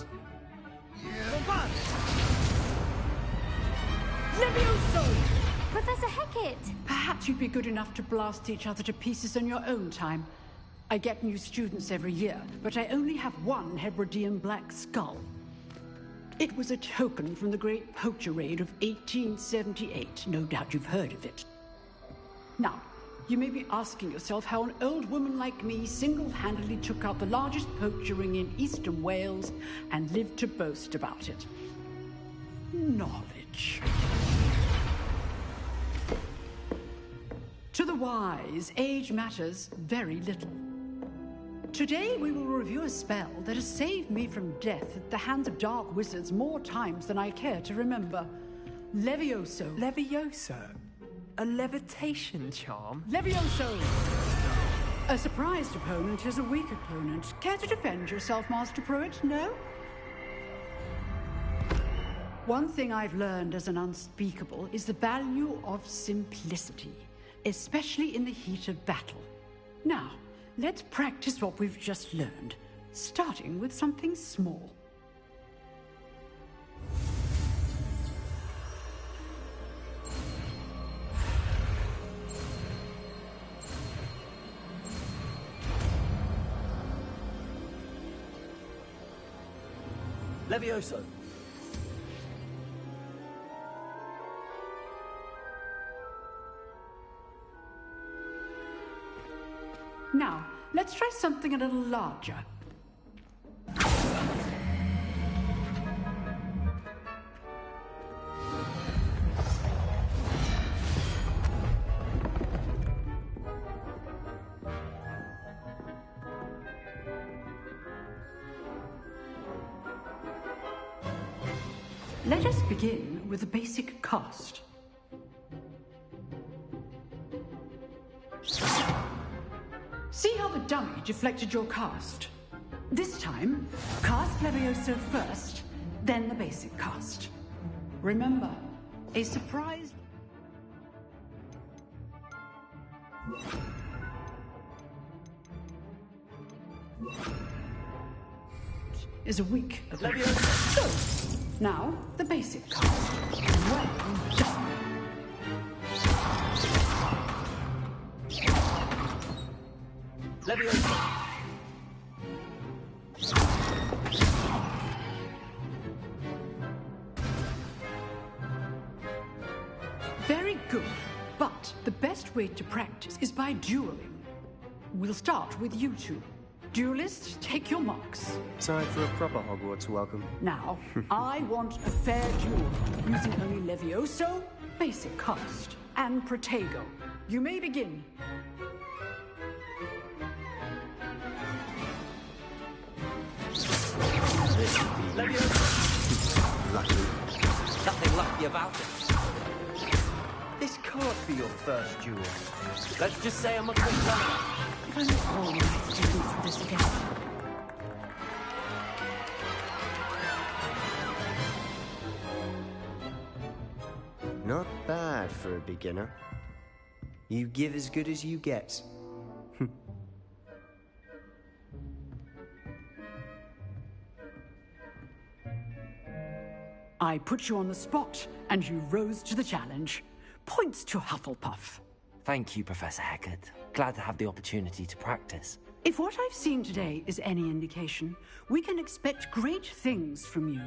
Levioso! Professor Hecat! Perhaps you'd be good enough to blast each other to pieces in your own time. I get new students every year, but I only have one Hebridean black skull. It was a token from the Great Poacher Raid of 1878. No doubt you've heard of it. Now, you may be asking yourself how an old woman like me single-handedly took out the largest poacher ring in eastern Wales and lived to boast about it. Knowledge. To the wise, age matters very little. Today we will review a spell that has saved me from death at the hands of dark wizards more times than I care to remember. Levioso. Levioso? A levitation charm? Levioso! A surprised opponent is a weak opponent. Care to defend yourself, Master Pruitt? No? One thing I've learned as an unspeakable is the value of simplicity, especially in the heat of battle. Now, let's practice what we've just learned, starting with something small. Levioso. Now, let's try something a little larger. Let us begin with the basic cast. See how the dummy deflected your cast? This time, cast Levioso first, then the basic cast. Remember, a surprise is a weak Levioso. So, now the basic cast. Well done. Levioso. Good. But the best way to practice is by dueling. We'll start with you two. Duelists, take your marks. Time for a proper Hogwarts welcome. Now, I want a fair duel, using only Levioso, basic cast, and Protego. You may begin. Lucky. Nothing lucky about it. This can't be your first duel. Let's just say I'm a quick runner. If only all my students for this again. Not bad for a beginner. You give as good as you get. I put you on the spot, and you rose to the challenge. Points to Hufflepuff. Thank you, Professor Hecat. Glad to have the opportunity to practice. If what I've seen today is any indication, we can expect great things from you.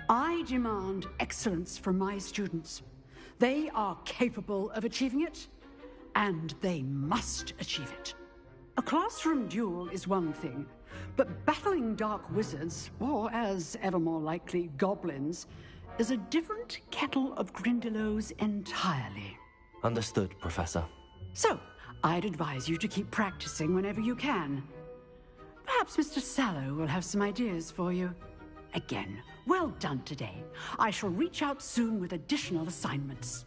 I demand excellence from my students. They are capable of achieving it, and they must achieve it. A classroom duel is one thing, but battling dark wizards, or as ever more likely, goblins, is a different kettle of Grindylows entirely. Understood, Professor. So, I'd advise you to keep practicing whenever you can. Perhaps Mr. Sallow will have some ideas for you. Again, well done today. I shall reach out soon with additional assignments.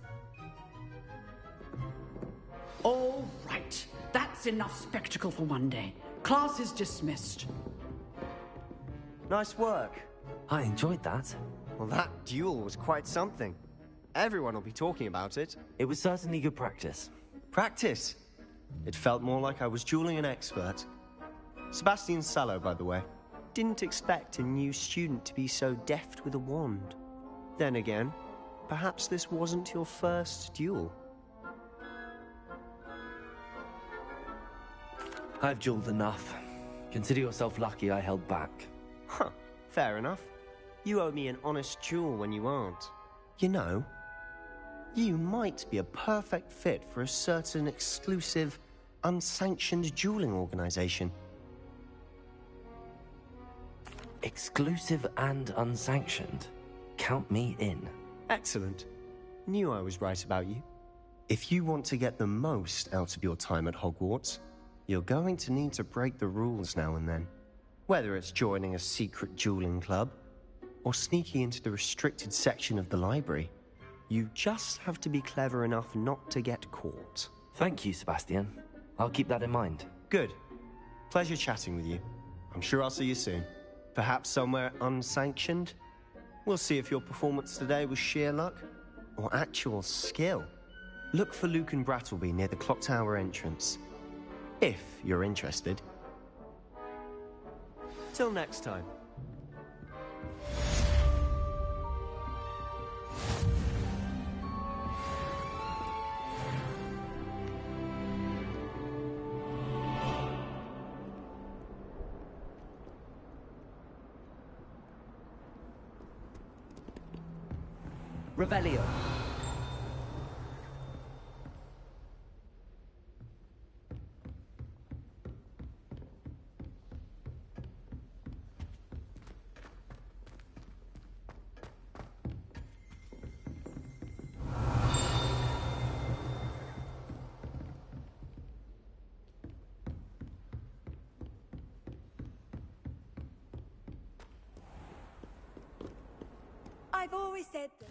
All right. That's enough spectacle for one day. Class is dismissed. Nice work. I enjoyed that. Well, that duel was quite something. Everyone will be talking about it. It was certainly good practice. Practice? It felt more like I was dueling an expert. Sebastian Sallow, by the way. Didn't expect a new student to be so deft with a wand. Then again, perhaps this wasn't your first duel. I've dueled enough. Consider yourself lucky I held back. Huh, fair enough. You owe me an honest duel when you aren't. You know, you might be a perfect fit for a certain exclusive, unsanctioned dueling organization. Exclusive and unsanctioned? Count me in. Excellent. Knew I was right about you. If you want to get the most out of your time at Hogwarts, you're going to need to break the rules now and then. Whether it's joining a secret dueling club, or sneaking into the restricted section of the library, you just have to be clever enough not to get caught. Thank you, Sebastian. I'll keep that in mind. Good. Pleasure chatting with you. I'm sure I'll see you soon. Perhaps somewhere unsanctioned? We'll see if your performance today was sheer luck, or actual skill. Look for Luke and Brattleby near the clock tower entrance. If you're interested. Till next time. Revelio. I've always said that.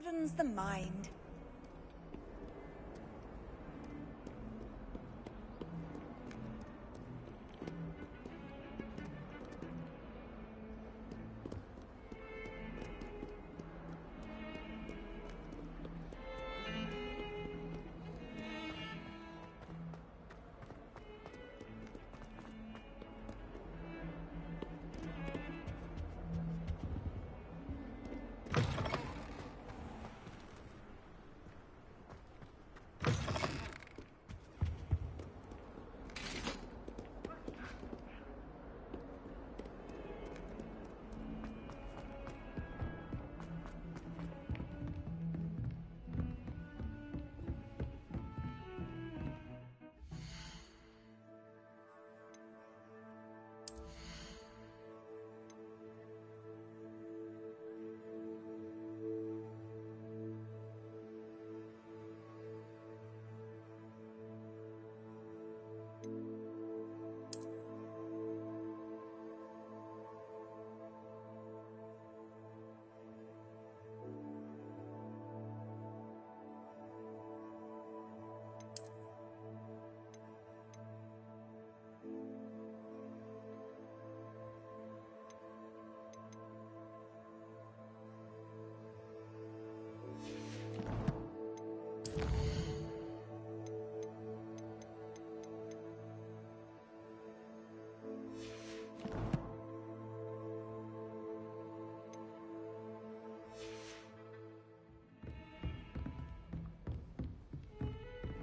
broadens the mind.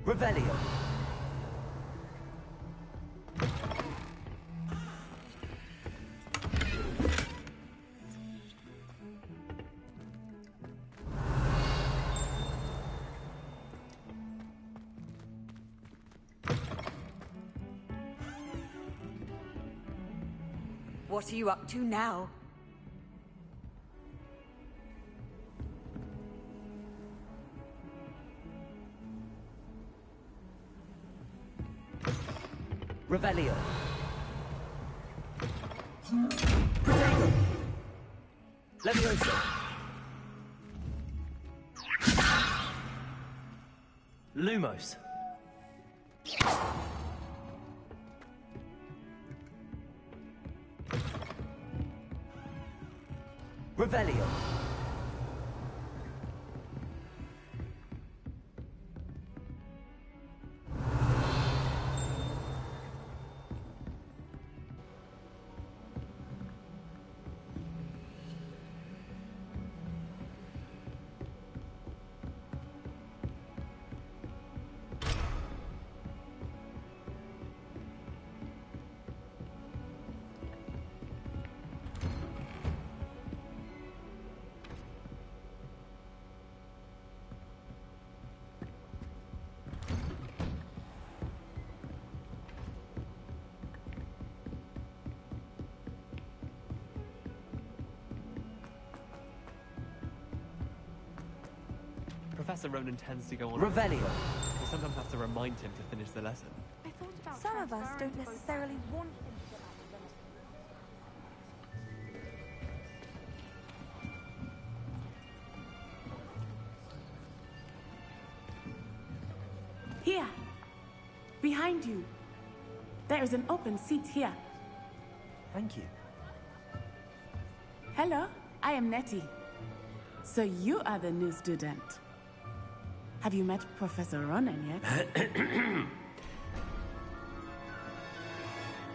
Revelio. What are you up to now? Revelio. Protego. Leviosa. Lumos. Revelio. Professor Ronan tends to go on. Revelio. We sometimes have to remind him to finish the lesson. Some of us don't necessarily want him to Here. Behind you. There is an open seat here. Thank you. Hello, I am Nettie. So you are the new student. Have you met Professor Ronan yet?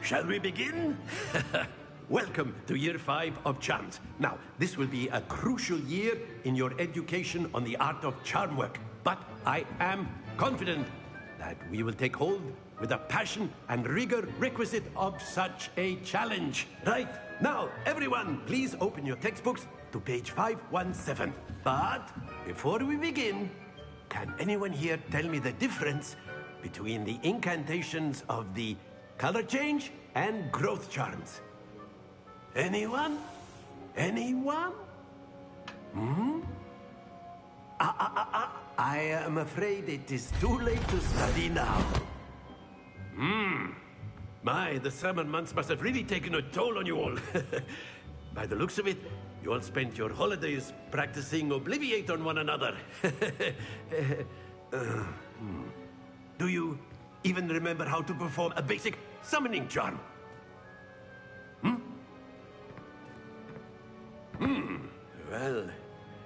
Shall we begin? Welcome to Year 5 of Charms. Now, this will be a crucial year in your education on the art of charm work. But I am confident that we will take hold with the passion and rigor requisite of such a challenge. Right, now, everyone, please open your textbooks to page 517. But before we begin, can anyone here tell me the difference between the incantations of the color change and growth charms? Anyone? Anyone? I am afraid it is too late to study now. My, the summer months must have really taken a toll on you all. By the looks of it, You all spent your holidays practicing Obliviate on one another. Do you even remember how to perform a basic summoning charm? Well,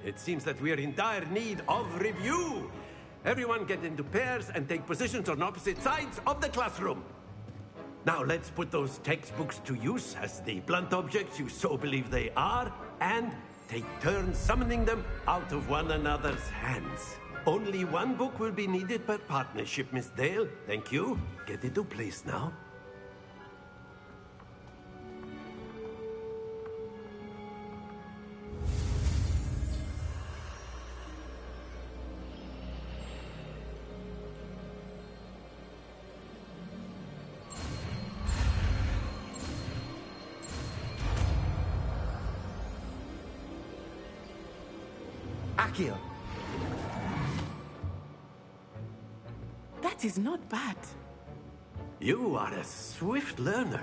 it seems that we are in dire need of review. Everyone get into pairs and take positions on opposite sides of the classroom. Now let's put those textbooks to use as the blunt objects you so believe they are, and take turns summoning them out of one another's hands. Only one book will be needed per partnership, Miss Dale. Thank you. Get into place now. Accio. That is not bad. You are a swift learner.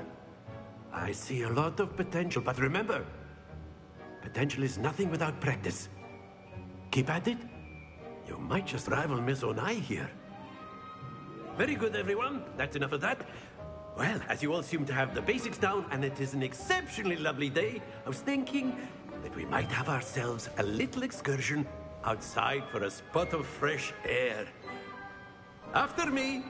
I see a lot of potential, but remember, potential is nothing without practice. Keep at it. You might just rival Miss Onai here. Very good, everyone. That's enough of that. Well, as you all seem to have the basics down, and it is an exceptionally lovely day, I was thinking that we might have ourselves a little excursion outside for a spot of fresh air. After me.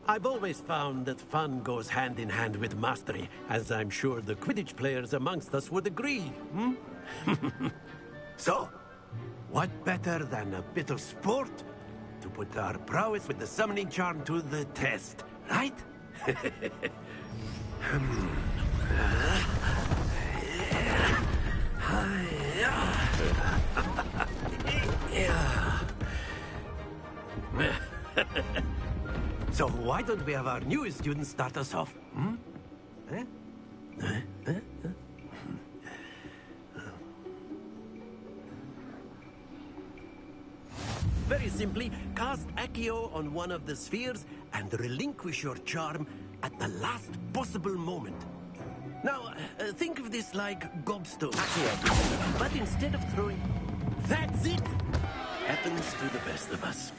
I've always found that fun goes hand in hand with mastery, as I'm sure the Quidditch players amongst us would agree, So, what better than a bit of sport to put our prowess with the summoning charm to the test, right? So why don't we have our newest student start us off? Very simply, cast Accio on one of the spheres and relinquish your charm at the last possible moment. Now, think of this like gobstone. Accio. But instead of throwing... That's it! Happens to the best of us.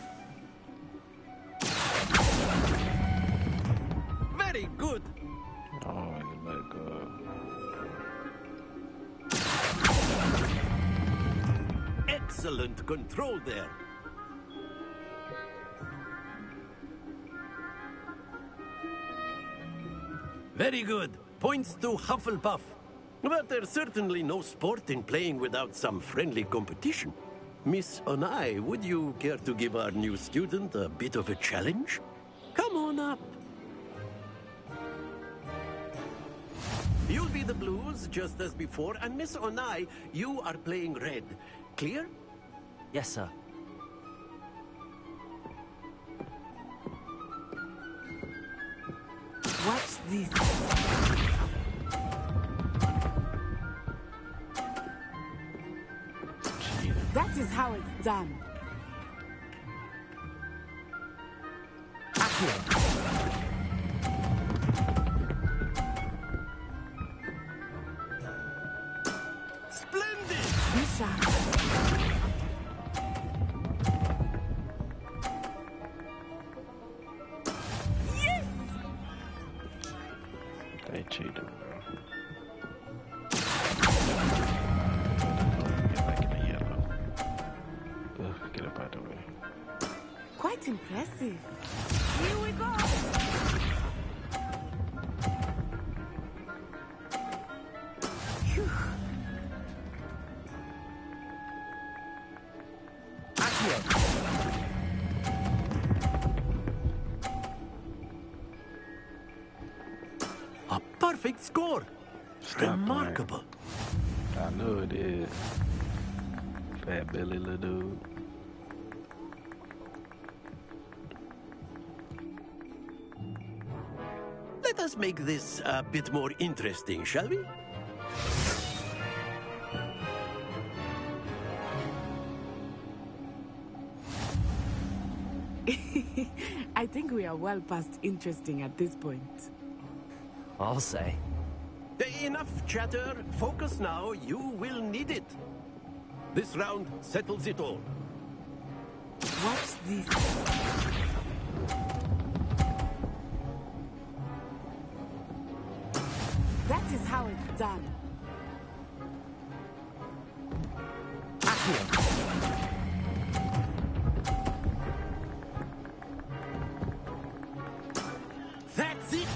Very good! Oh, you let go. Excellent control there. Very good. Points to Hufflepuff. But there's certainly no sport in playing without some friendly competition. Miss Onai, would you care to give our new student a bit of a challenge? Come on up. You'll be the blues, just as before, and Miss Onai, you are playing red. Clear? Yes, sir. Watch this. That is how it's done. Splendid! Misha. They cheated, bro. Get back in the yellow. Ugh, get up out the way. Quite impressive. Here we go. A perfect score. Remarkable. I know it is. Fat Billy little dude. Let us make this a bit more interesting, shall we? I think we are well past interesting at this point. I'll say. Enough chatter. Focus now. You will need it. This round settles it all. Watch this. That is how it's done. That's it.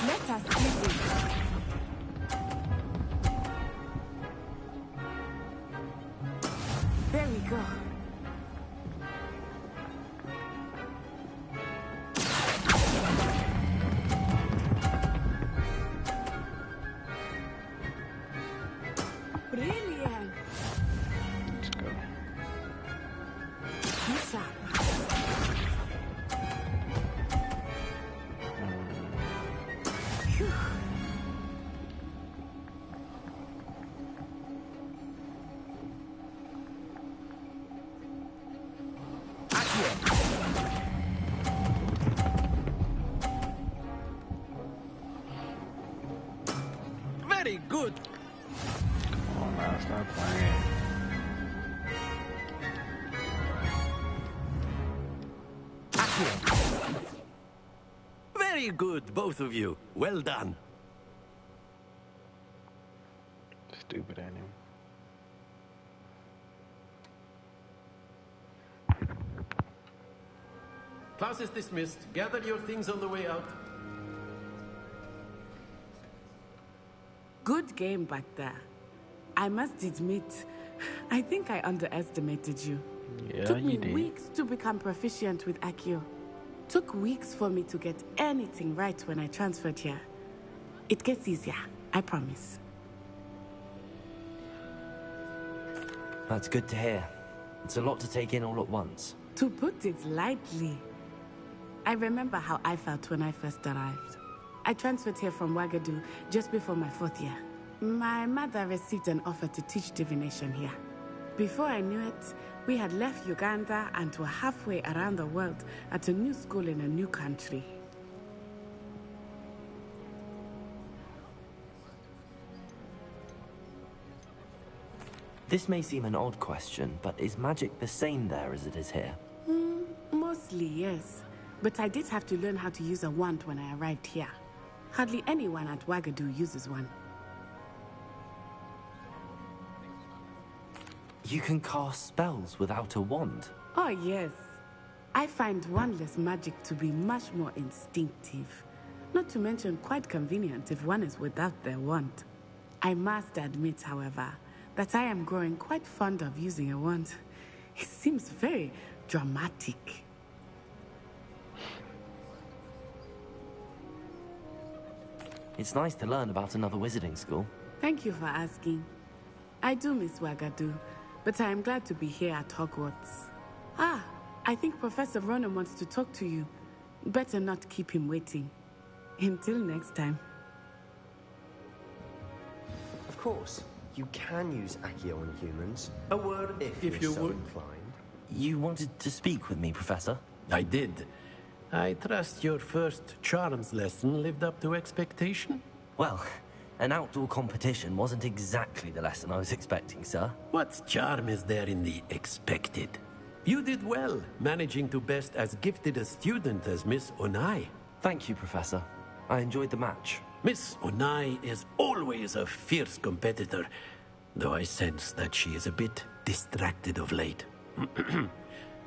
Let us see this. There we go. Brilliant. Let's go. Lisa. Phew. Very good. Come on now, stop playing. Very good, both of you. Well done. Stupid animal. Class is dismissed. Gather your things on the way out. Good game back there. I must admit, I think I underestimated you. Yeah, Took me you did. weeks to become proficient with Accio. Took weeks for me to get anything right when I transferred here. It gets easier, I promise. That's good to hear. It's a lot to take in all at once. To put it lightly, I remember how I felt when I first arrived. I transferred here from Wagadu just before my 4th year. My mother received an offer to teach divination here. Before I knew it, we had left Uganda and were halfway around the world at a new school in a new country. This may seem an odd question, but is magic the same there as it is here? Mostly, yes. But I did have to learn how to use a wand when I arrived here. Hardly anyone at Wagadu uses one. You can cast spells without a wand? Oh, yes. I find wandless magic to be much more instinctive. Not to mention quite convenient if one is without their wand. I must admit, however, that I am growing quite fond of using a wand. It seems very dramatic. It's nice to learn about another wizarding school. Thank you for asking. I do miss Wagadu, but I am glad to be here at Hogwarts. Ah, I think Professor Ronan wants to talk to you. Better not keep him waiting. Until next time. Of course, you can use Accio on humans. A word if you you're so would. inclined. You wanted to speak with me, Professor? I did. I trust your first charms lesson lived up to expectation? Well, an outdoor competition wasn't exactly the lesson I was expecting, sir. What charm is there in the expected? You did well, managing to best as gifted a student as Miss Onai. Thank you, Professor. I enjoyed the match. Miss Onai is always a fierce competitor, though I sense that she is a bit distracted of late.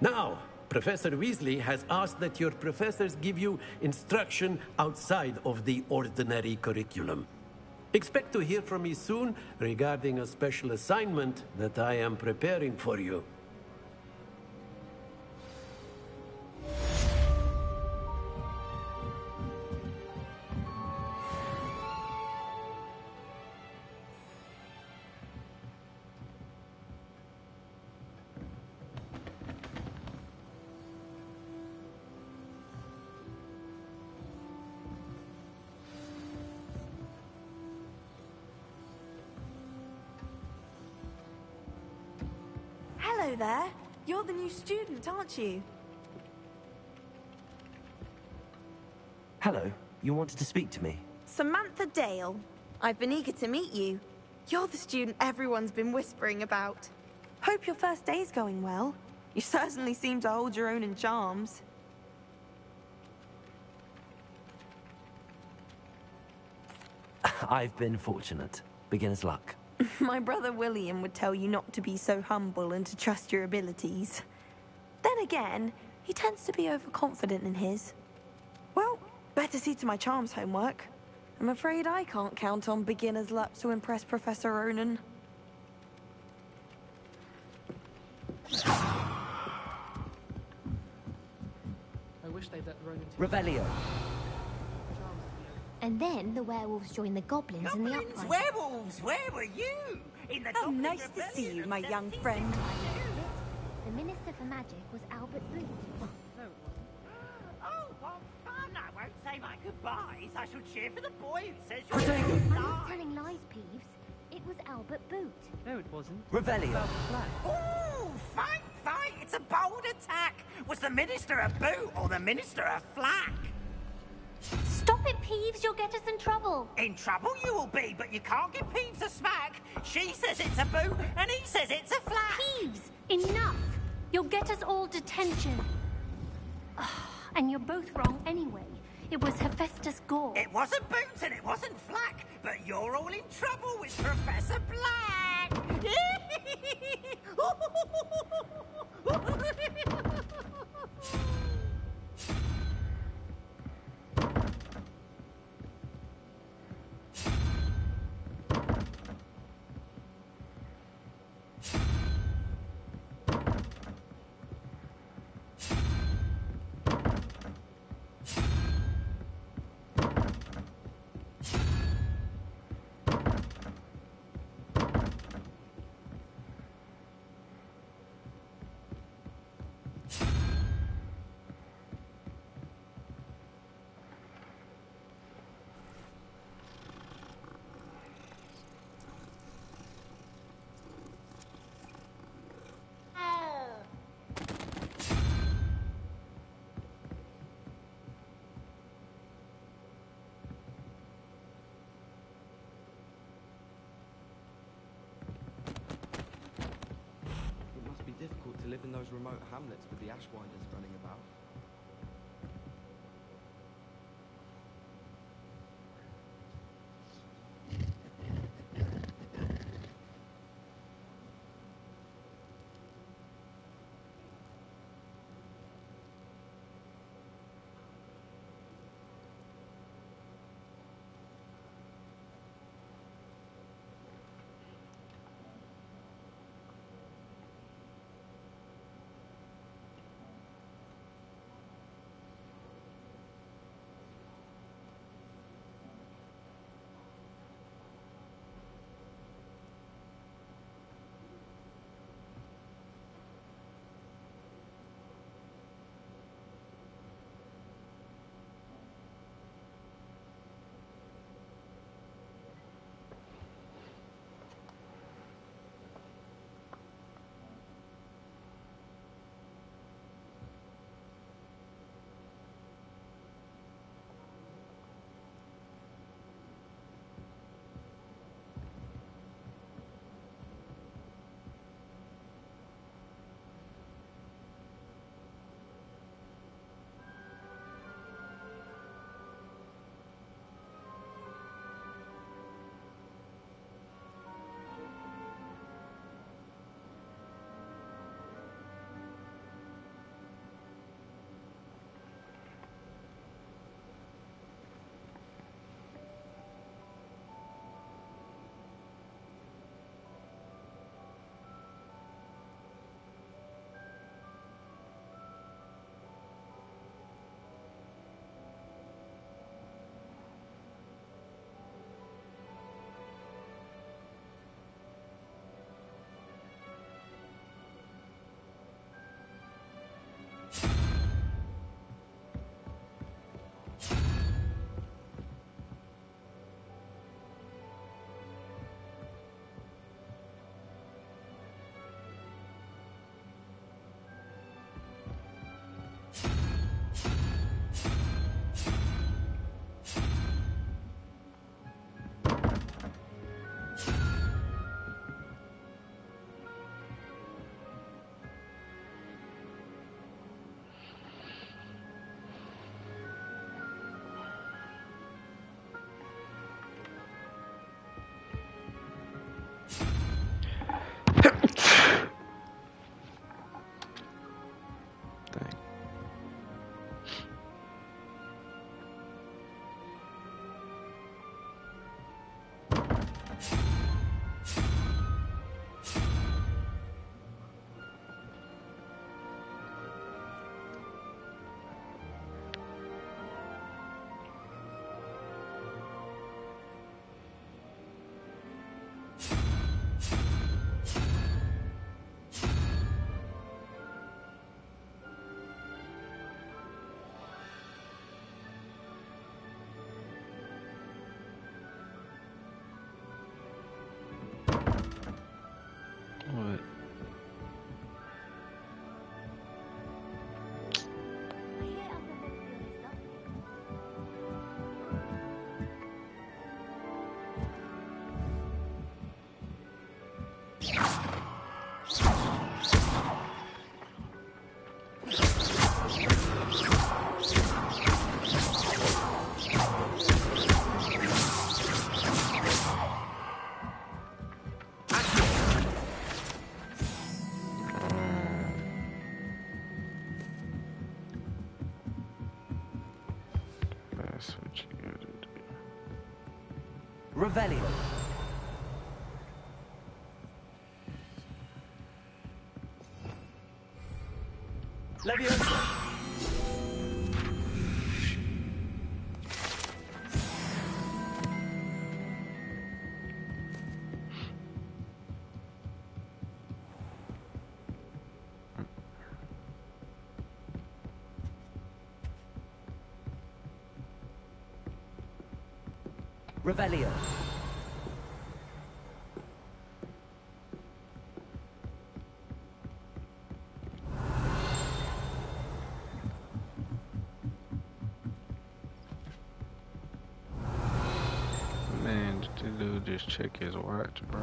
Now, Professor Weasley has asked that your professors give you instruction outside of the ordinary curriculum. Expect to hear from me soon regarding a special assignment that I am preparing for you. Hello there. You're the new student, aren't you? Hello, you wanted to speak to me? Samantha Dale. I've been eager to meet you. You're the student everyone's been whispering about. Hope your first day's going well. You certainly seem to hold your own in charms. I've been fortunate. Beginner's luck. My brother William would tell you not to be so humble and to trust your abilities. Then again, he tends to be overconfident in his. Well, better see to my charms homework. I'm afraid I can't count on beginner's luck to impress Professor Ronan. I wish they'd let Ronan... Revelio. And then the werewolves joined the goblins in the uprising. Werewolves, where were you? In the Oh, nice to see you, my young friend. The Minister for Magic was Albert Boot. Oh, what fun! I won't say my goodbyes. I shall cheer for the boy who says I'm not telling lies, Peeves. It was Albert Boot. No, it wasn't. Revelio. Ooh, fight, fight! It's a bold attack! Was the Minister a boot or the Minister a flack? Stop it, Peeves. You'll get us in trouble. In trouble you will be, but you can't give Peeves a smack. She says it's a boot, and he says it's a flack. Peeves, enough. You'll get us all detention. And you're both wrong anyway. It was Hephaestus Gore. It wasn't boot and it wasn't flack, but you're all in trouble with Professor Black. Difficult to live in those remote hamlets with the Ashwinders running about. That's what you gotta do. Revelio. Leviosa. Revelio. Man, did the dude just check his watch, bro?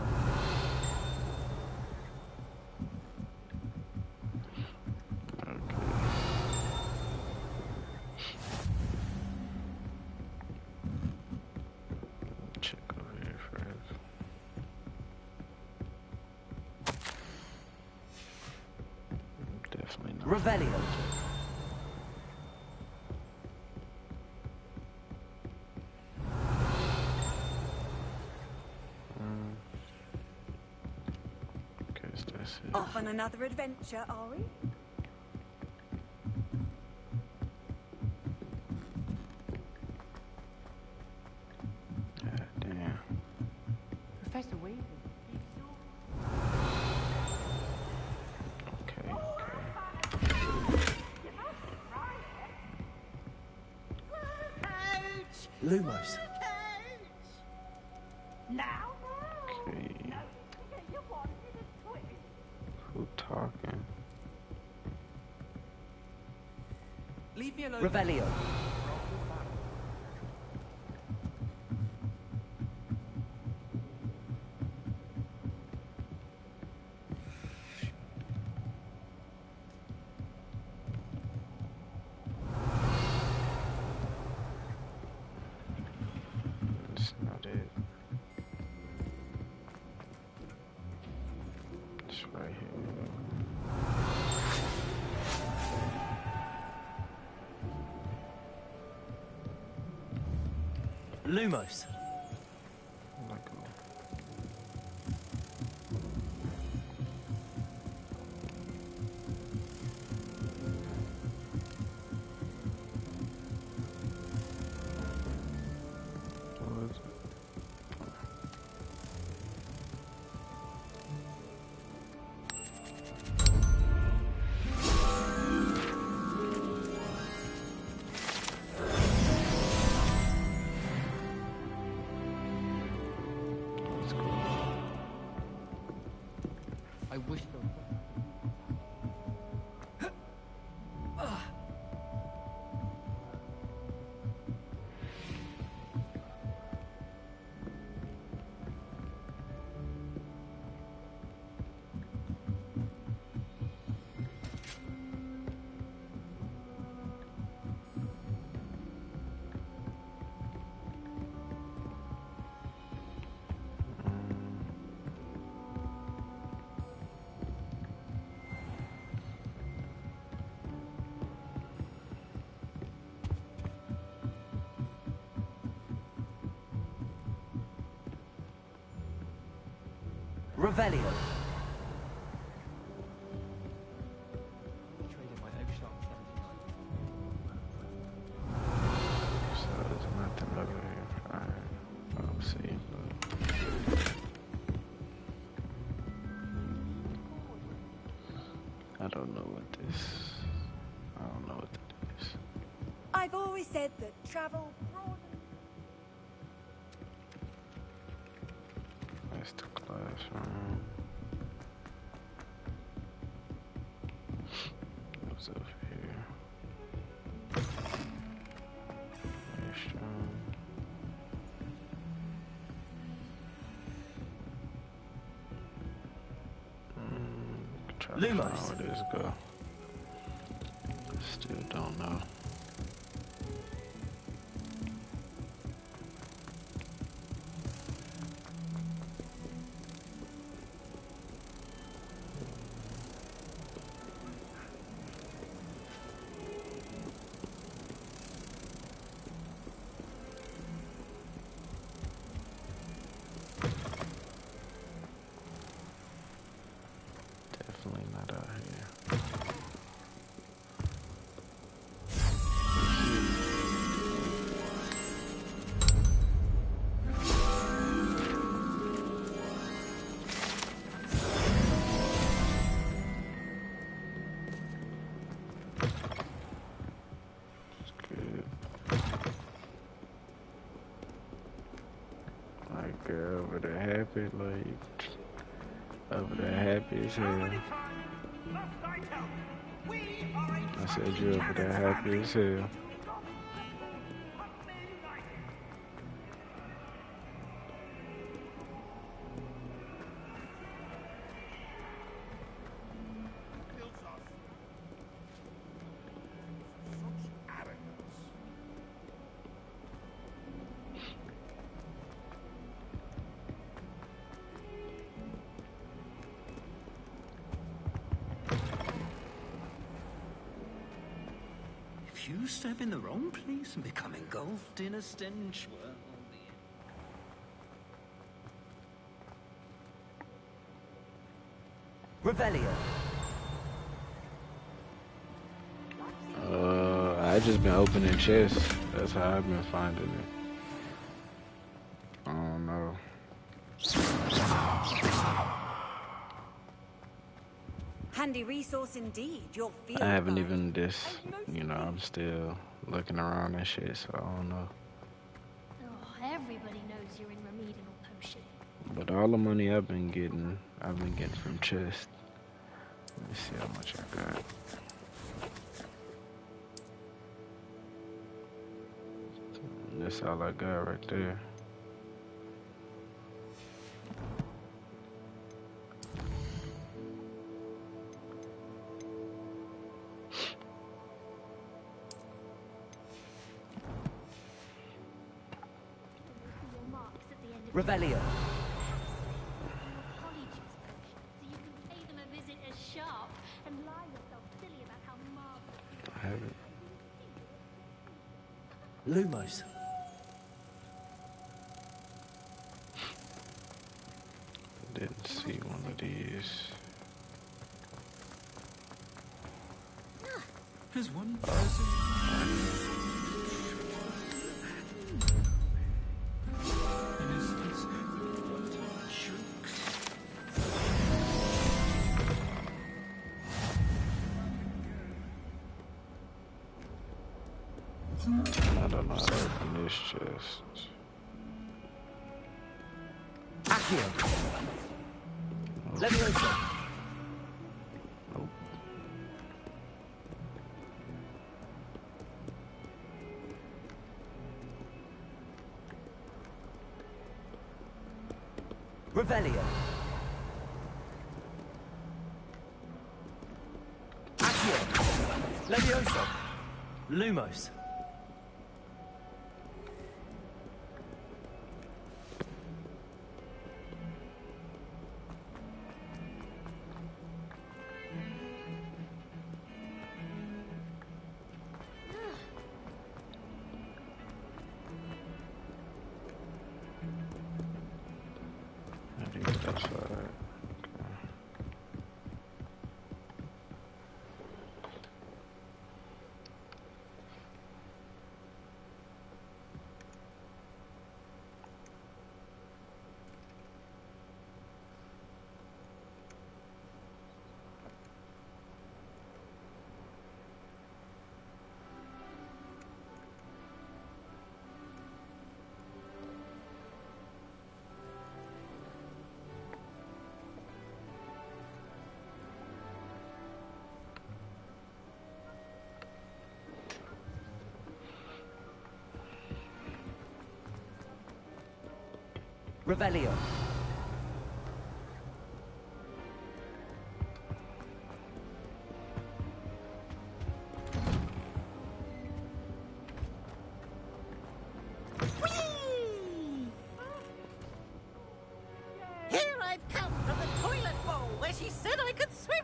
Check over here first. Definitely not. Revelio. Guess that's it. Off on another adventure, are we? God damn. Professor Weaver. Okay. Lumos. Now? Okay. Who talking? Leave me alone. Revelio. That's not it. It's right here. Lumos. Like what is it? Let's go. I wish there Revelio. traded my Oakshark 79. So there's nothing over here. Alright. I'll see. I don't know what this. I don't know what that is. I've always said that travel broadens. That's the classroom. What's over here? Restroom. Try to find where this go. Still don't know. Definitely not out here. Like over there happy, like over there happy as hell. I said you over there happy as hell. If you step in the wrong place and become engulfed in a stench, well, Revelio. I just been opening chests. That's how I've been finding it. I don't know. Handy resource indeed. Your field I haven't guide. even I'm still looking around and shit, so I don't know. Oh, everybody knows you're in remedial potion. But all the money I've been getting from chests. Let me see how much I got. That's all I got right there. Revelio. I haven't. Lumos. Didn't see one of these. There's one person. I don't know how to open this chest. Accio. Leviosa. Nope. Revelio. Accio. Leviosa. Lumos. I think that's right. Revelio.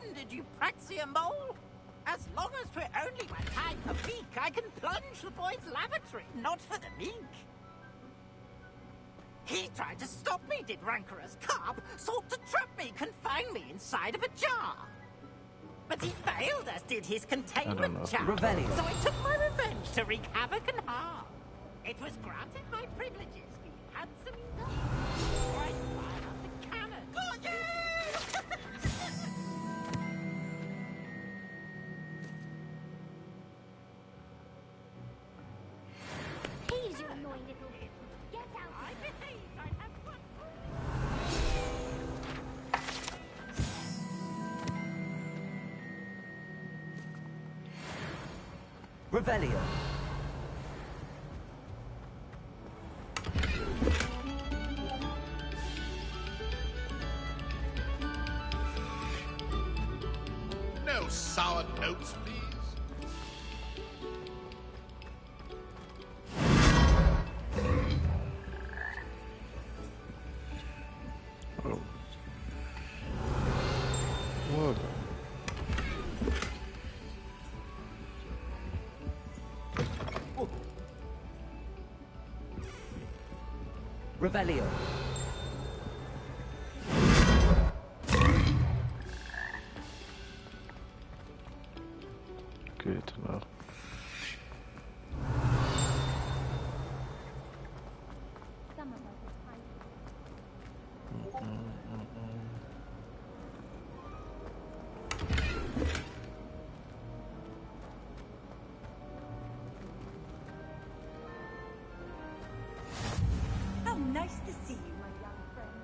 offended, you praxia mole? As long as 'twere only my time per week, I can plunge the boy's lavatory, not for the meek. He tried to stop me, did rancorous carp, sought to trap me, confine me inside of a jar. But he failed, as did his containment charm. Revelio. So I took my revenge to wreak havoc and harm. It was granted my privileges, being handsome enough. So I fired up the cannon. Please, you annoying little... Get out! I behaved. I have fun. Revelio. No sour notes, please. Oh. Well done. Revelio. Good to know. Some of us are tired. How nice to see you, my young friend.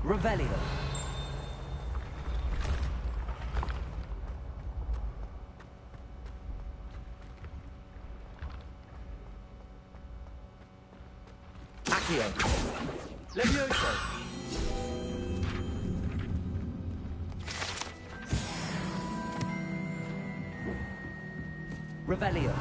Revelio. Accio. Levioso. Revelio.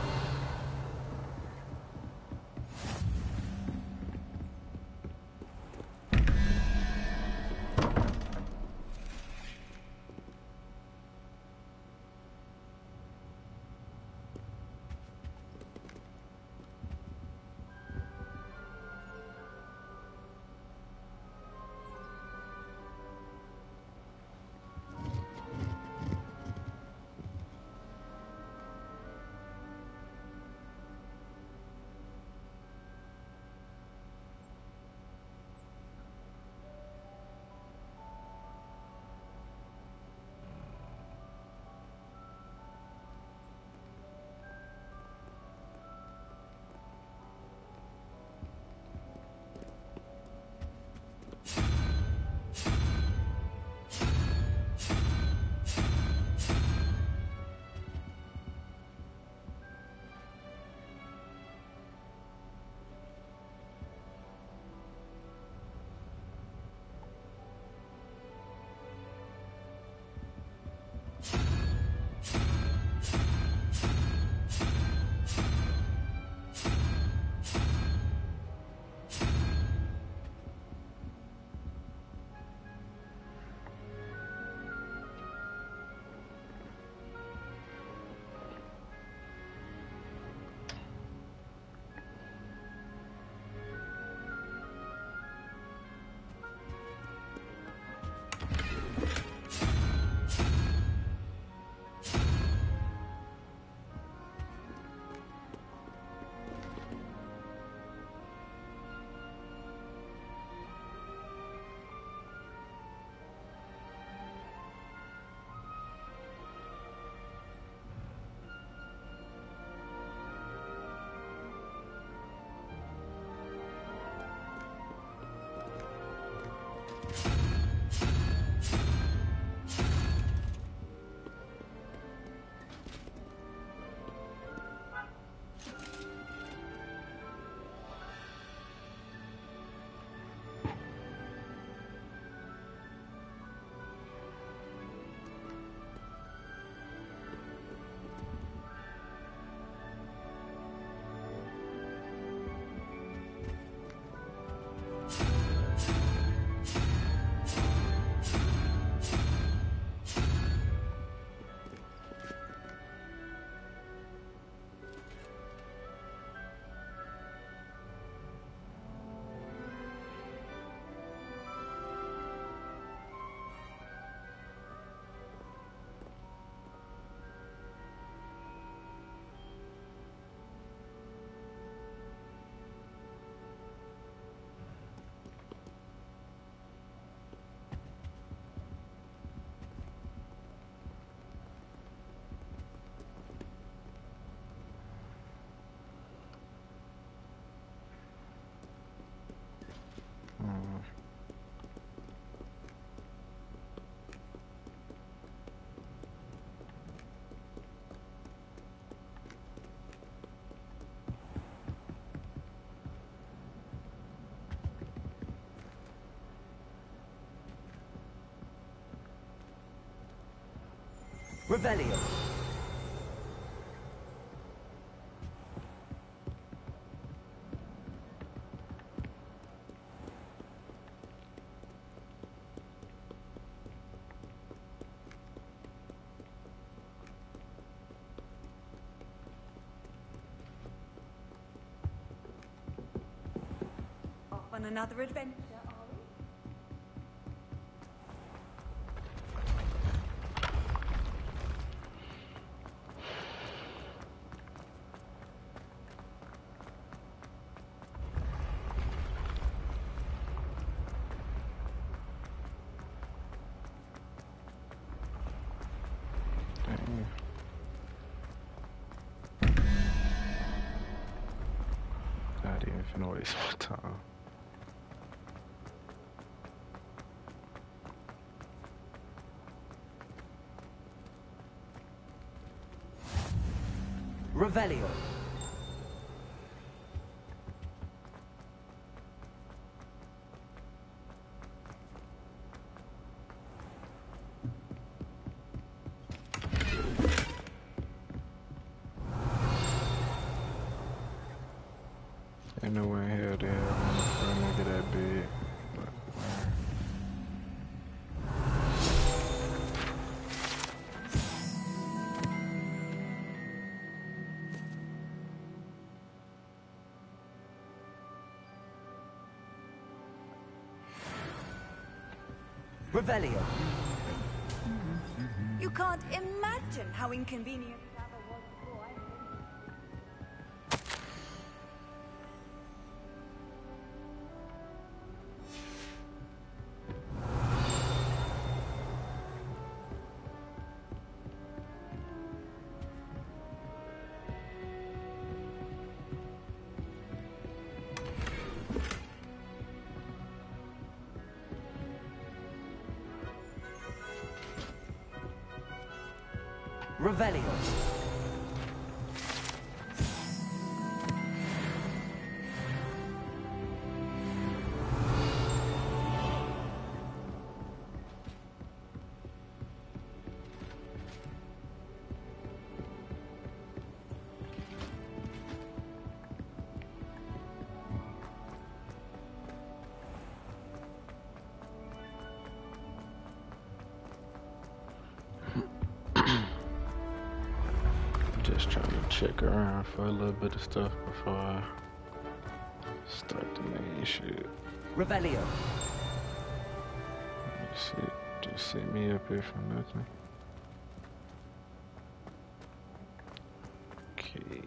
Revelio. Off on another adventure, are we? I didn't even waste my time. Revelio. Ain't no way in hell there for a nigga that big. But, Revelio. You can't imagine how inconvenient travel was before I came. Revelio. just trying to check around for a little bit of stuff before I start the main shit. Revelio. Shit, just set me up here for nothing. Okay.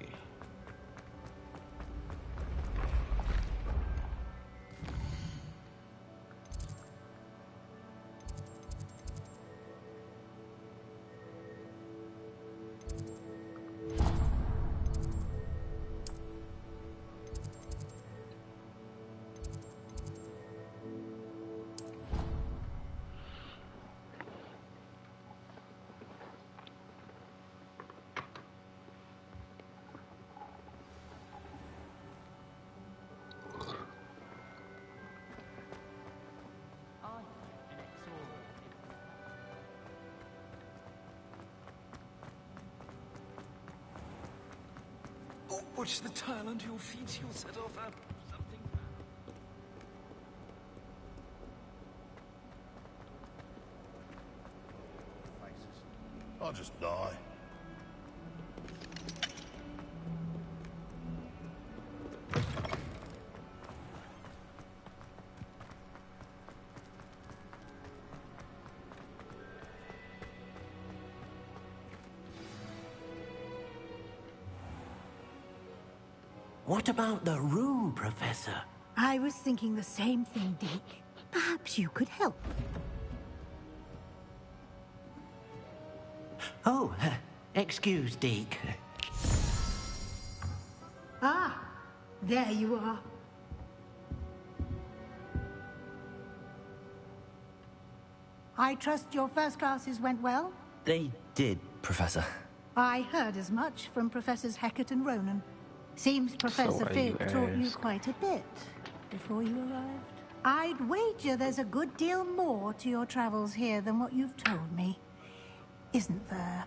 Oh, watch the tile under your feet. You'll set off something. I'll just die. What about the room, Professor? I was thinking the same thing, Deke. Perhaps you could help. Oh, excuse, Deke. Ah, there you are. I trust your first classes went well? They did, Professor. I heard as much from Professors Hecat and Ronan. Seems Professor Fig taught you quite a bit before you arrived. I'd wager there's a good deal more to your travels here than what you've told me. isn't there?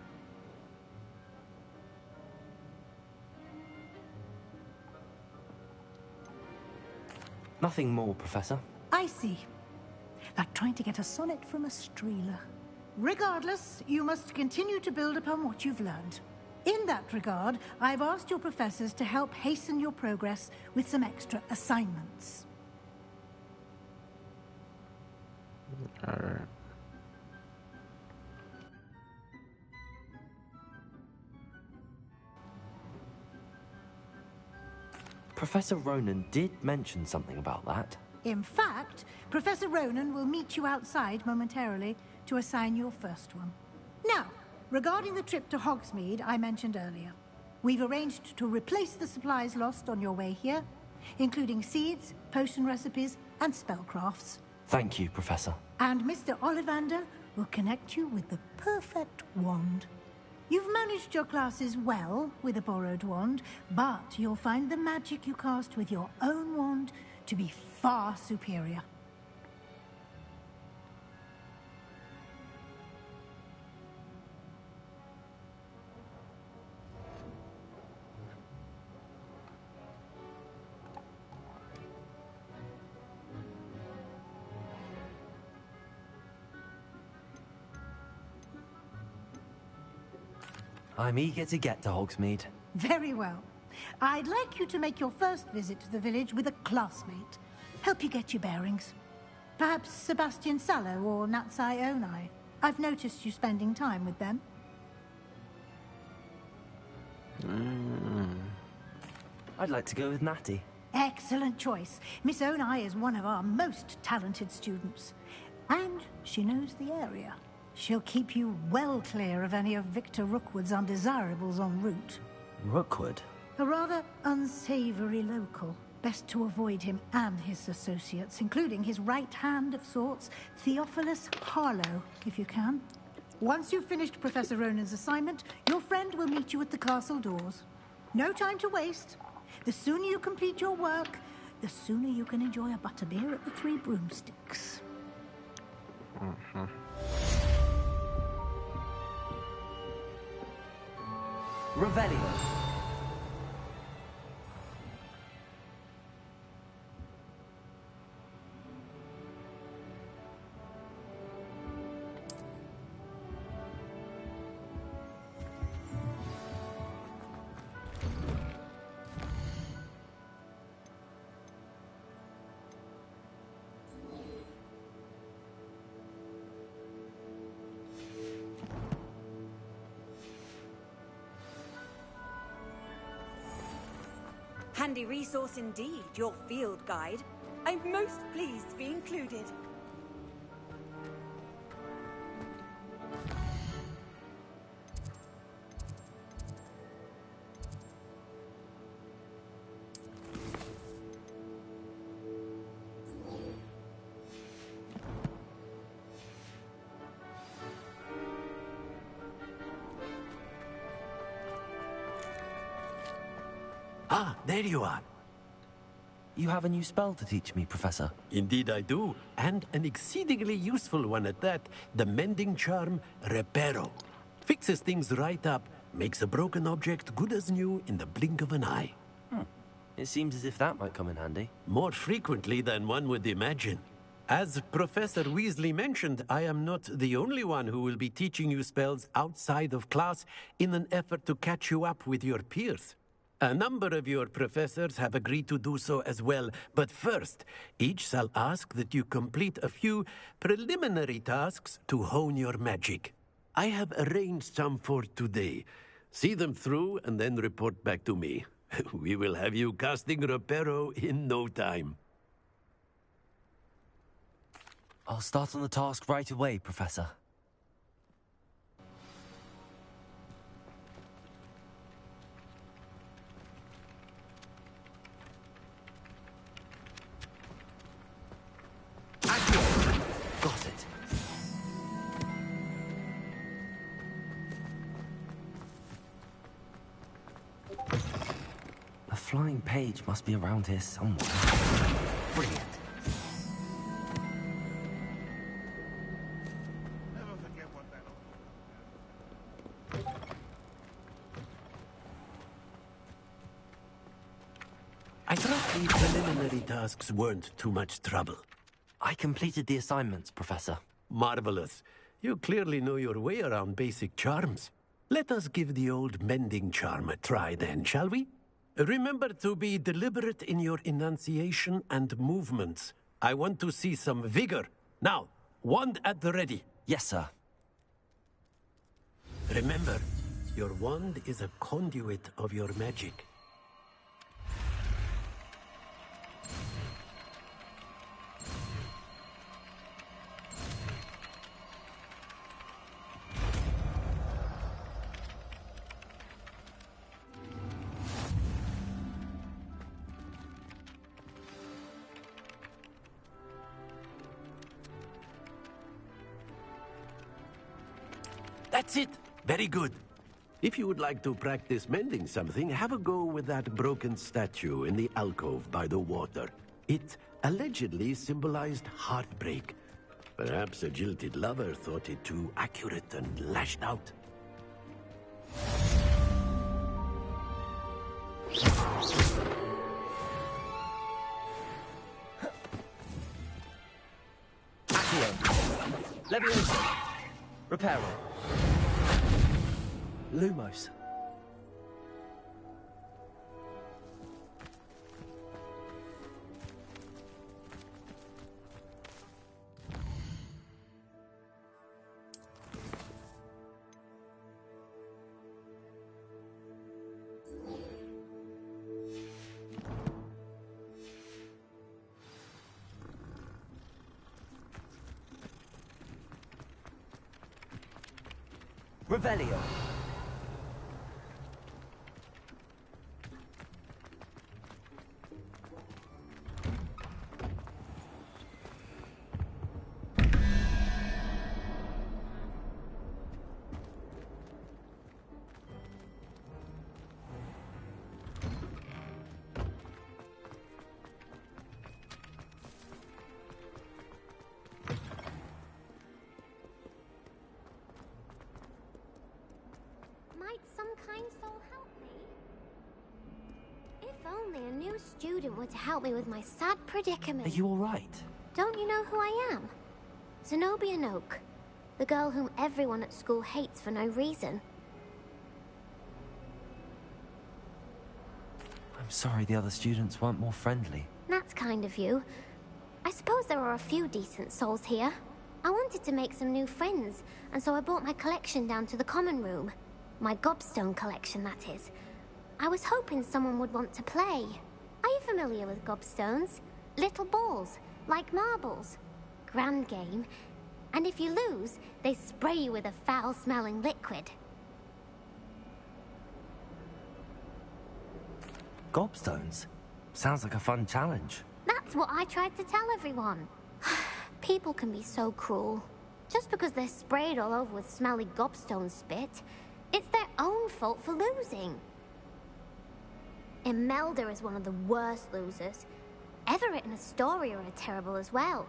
Nothing more, Professor. I see. Like trying to get a sonnet from a streeler. Regardless, you must continue to build upon what you've learned. In that regard, I've asked your professors to help hasten your progress with some extra assignments. All right. Professor Ronan did mention something about that. In fact, Professor Ronan will meet you outside momentarily to assign your first one. Now, regarding the trip to Hogsmeade I mentioned earlier, we've arranged to replace the supplies lost on your way here, including seeds, potion recipes, and spellcrafts. Thank you, Professor. And Mr. Ollivander will connect you with the perfect wand. You've managed your classes well with a borrowed wand, but you'll find the magic you cast with your own wand to be far superior. I'm eager to get to Hogsmeade. Very well. I'd like you to make your first visit to the village with a classmate. Help you get your bearings. Perhaps Sebastian Sallow or Natsai Onai. I've noticed you spending time with them. I'd like to go with Natty. Excellent choice. Miss Onai is one of our most talented students. And she knows the area. She'll keep you well clear of any of Victor Rookwood's undesirables en route. Rookwood? A rather unsavory local. Best to avoid him and his associates, including his right hand of sorts, Theophilus Harlow, if you can. Once you've finished Professor Ronan's assignment, your friend will meet you at the castle doors. No time to waste. The sooner you complete your work, the sooner you can enjoy a butterbeer at the Three Broomsticks. Revelio. Handy resource indeed, your field guide. I'm most pleased to be included. Ah, there you are. You have a new spell to teach me, Professor. Indeed I do, and an exceedingly useful one at that. The mending charm, Reparo. Fixes things right up, makes a broken object good as new in the blink of an eye. It seems as if that might come in handy. More frequently than one would imagine. As Professor Weasley mentioned, I am not the only one who will be teaching you spells outside of class in an effort to catch you up with your peers. A number of your professors have agreed to do so as well, but first, each shall ask that you complete a few preliminary tasks to hone your magic. I have arranged some for today. See them through and then report back to me. We will have you casting Reparo in no time. I'll start on the task right away, Professor. Got it. A flying page must be around here somewhere. Brilliant. Never forget what that old I trust the preliminary tasks weren't too much trouble. I completed the assignments, Professor. Marvelous. You clearly know your way around basic charms. Let us give the old mending charm a try then, shall we? Remember to be deliberate in your enunciation and movements. I want to see some vigor. Now, wand at the ready. Yes, sir. Remember, your wand is a conduit of your magic. That's it. Very good. If you would like to practice mending something, have a go with that broken statue in the alcove by the water. It allegedly symbolized heartbreak. Perhaps a jilted lover thought it too accurate and lashed out. Accio. Leviosa. Reparo. Lumos. Revelio. Might some kind soul help me? If only a new student were to help me with my sad predicament. Are you all right? Don't you know who I am? Zenobia Noak, the girl whom everyone at school hates for no reason. I'm sorry the other students weren't more friendly. That's kind of you. I suppose there are a few decent souls here. I wanted to make some new friends, and so I brought my collection down to the common room. My gobstone collection, that is. I was hoping someone would want to play. Are you familiar with gobstones? Little balls, like marbles. Grand game. And if you lose, they spray you with a foul-smelling liquid. Gobstones? Sounds like a fun challenge. That's what I tried to tell everyone. People can be so cruel. Just because they're sprayed all over with smelly gobstone spit, it's their own fault for losing. Imelda is one of the worst losers. Everett and Astoria are terrible as well.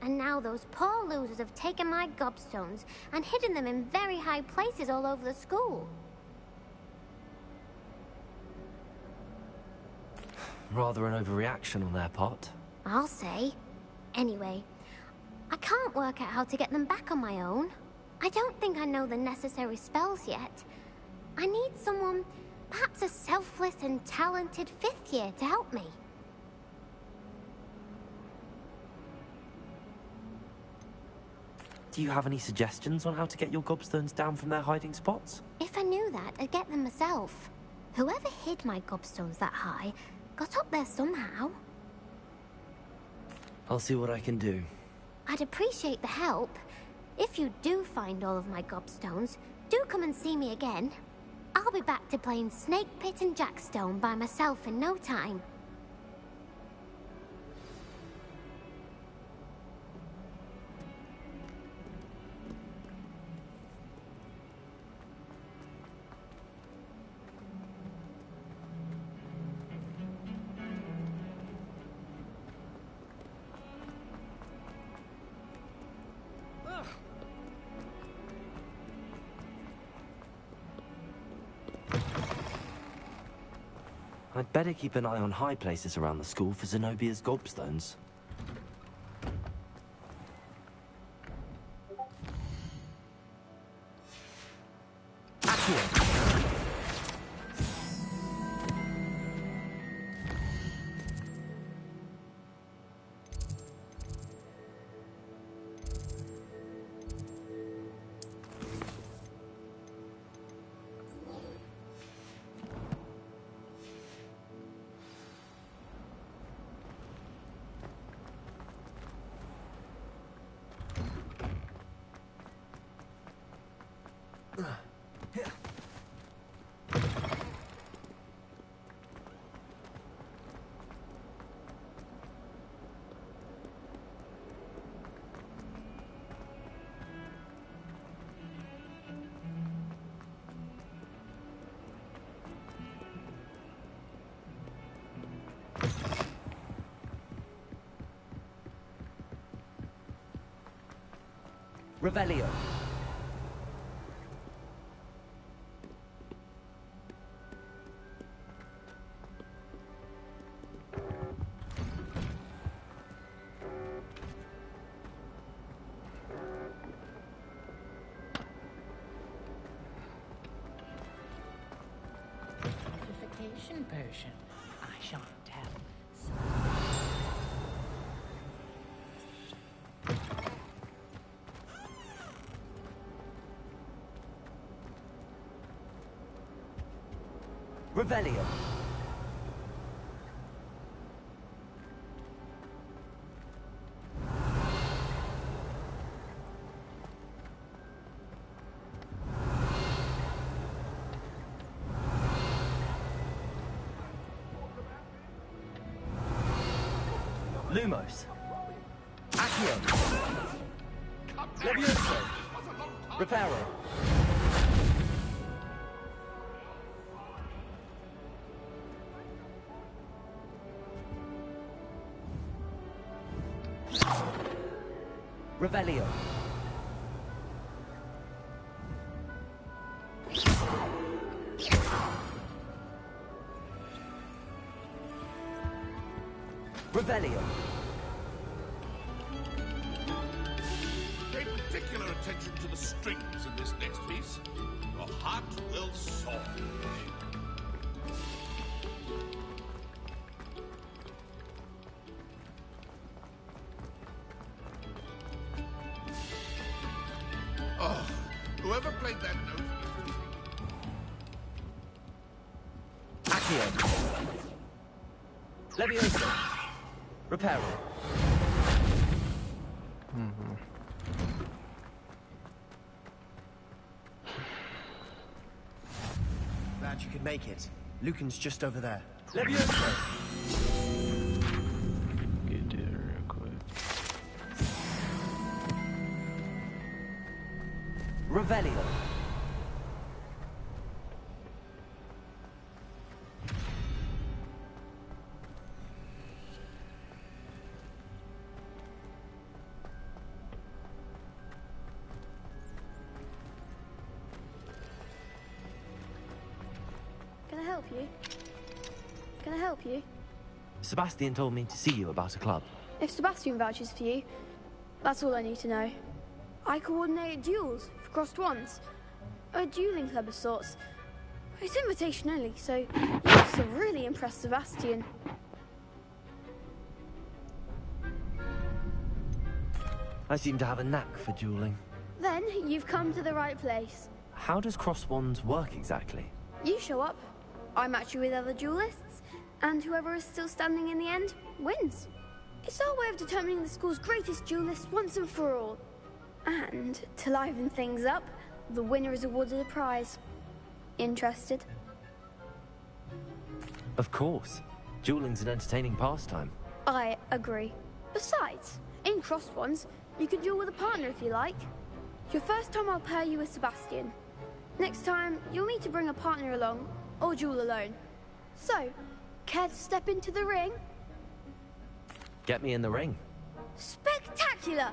And now those poor losers have taken my gobstones and hidden them in very high places all over the school. Rather an overreaction on their part. I'll say. Anyway, I can't work out how to get them back on my own. I don't think I know the necessary spells yet. I need someone, perhaps a selfless and talented 5th year to help me. Do you have any suggestions on how to get your gobstones down from their hiding spots? If I knew that, I'd get them myself. Whoever hid my gobstones that high got up there somehow. I'll see what I can do. I'd appreciate the help. If you do find all of my gobstones, do come and see me again. I'll be back to playing Snake Pit and Jackstone by myself in no time. I I'd better keep an eye on high places around the school for Zenobia's gobstones. Revelio. Fortification potion. I shan't tell. Revelio. Lumos. Accio. Levioso. Reparo. Revelio. Revelio. Pay particular attention to the strings in this next piece. Your heart will soar. Oh, whoever played that note. Accio. Levioso. Reparo. Glad you could make it. Lucan's just over there. Levioso. Get there real quick. Revelio. Can I help you? Can I help you? Sebastian told me to see you about a club. If Sebastian vouches for you, that's all I need to know. I coordinate duels for crossed ones. A dueling club of sorts. It's invitation only, so you must have really impressed Sebastian. I seem to have a knack for dueling. Then you've come to the right place. How does cross wands work exactly? You show up, I match you with other duelists, and whoever is still standing in the end wins. It's our way of determining the school's greatest duelist once and for all. And to liven things up, the winner is awarded a prize. Interested? Of course. Dueling's an entertaining pastime. I agree. Besides, in crossed ones, you can duel with a partner if you like. Your first time I'll pair you with Sebastian. Next time, you'll need to bring a partner along, or duel alone. So, care to step into the ring? Get me in the ring. Spectacular!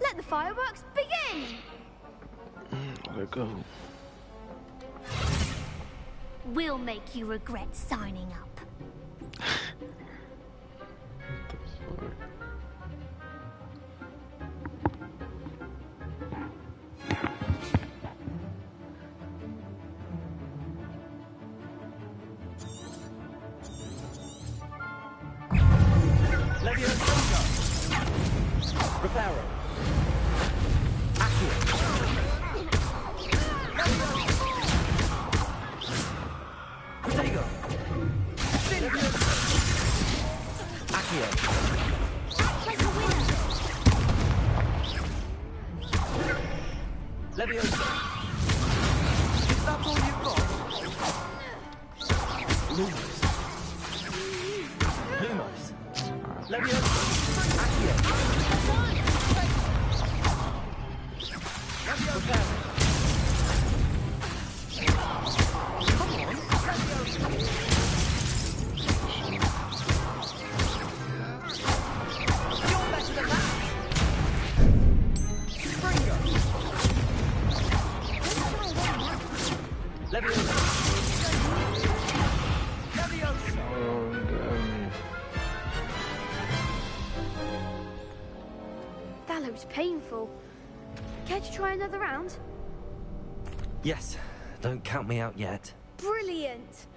Let the fireworks begin! Let go. We'll make you regret signing up. Reparo. Protego. Accio. Leviosa. Is that all you've got? Lumos. Lumos. Leviosa. Accio. Leviosa. That looks painful. Care to try another round? Yes, don't count me out yet. Brilliant!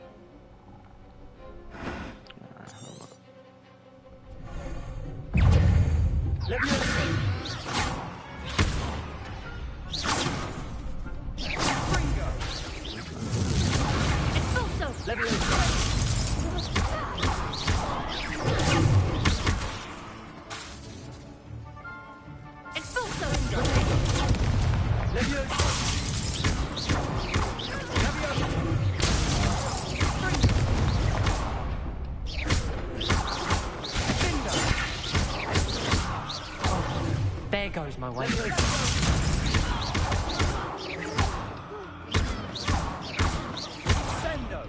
There goes my way. Sendo.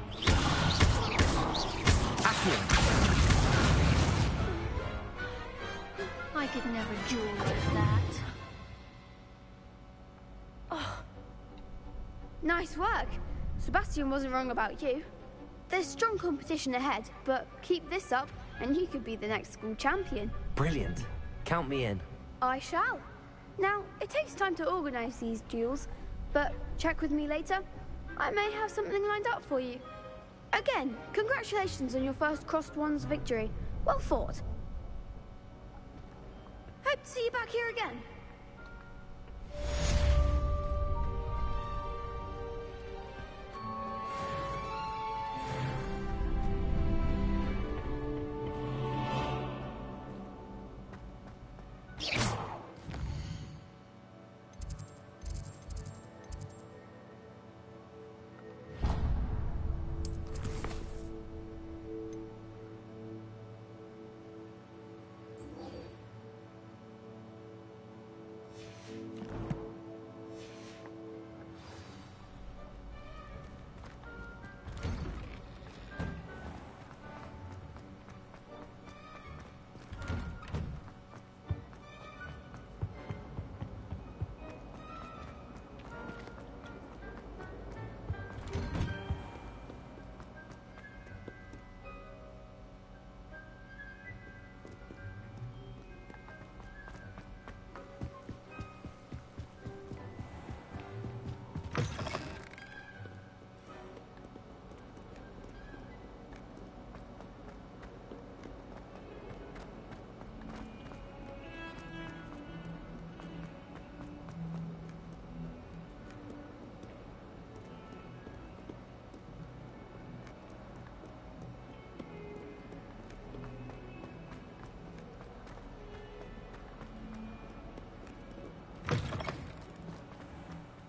I could never duel like that. Oh. Nice work. Sebastian wasn't wrong about you. There's strong competition ahead, but keep this up and you could be the next school champion. Brilliant. Count me in. I shall. Now, it takes time to organize these duels, but check with me later. I may have something lined up for you. Again, congratulations on your first Crossed Wands victory. Well fought. Hope to see you back here again.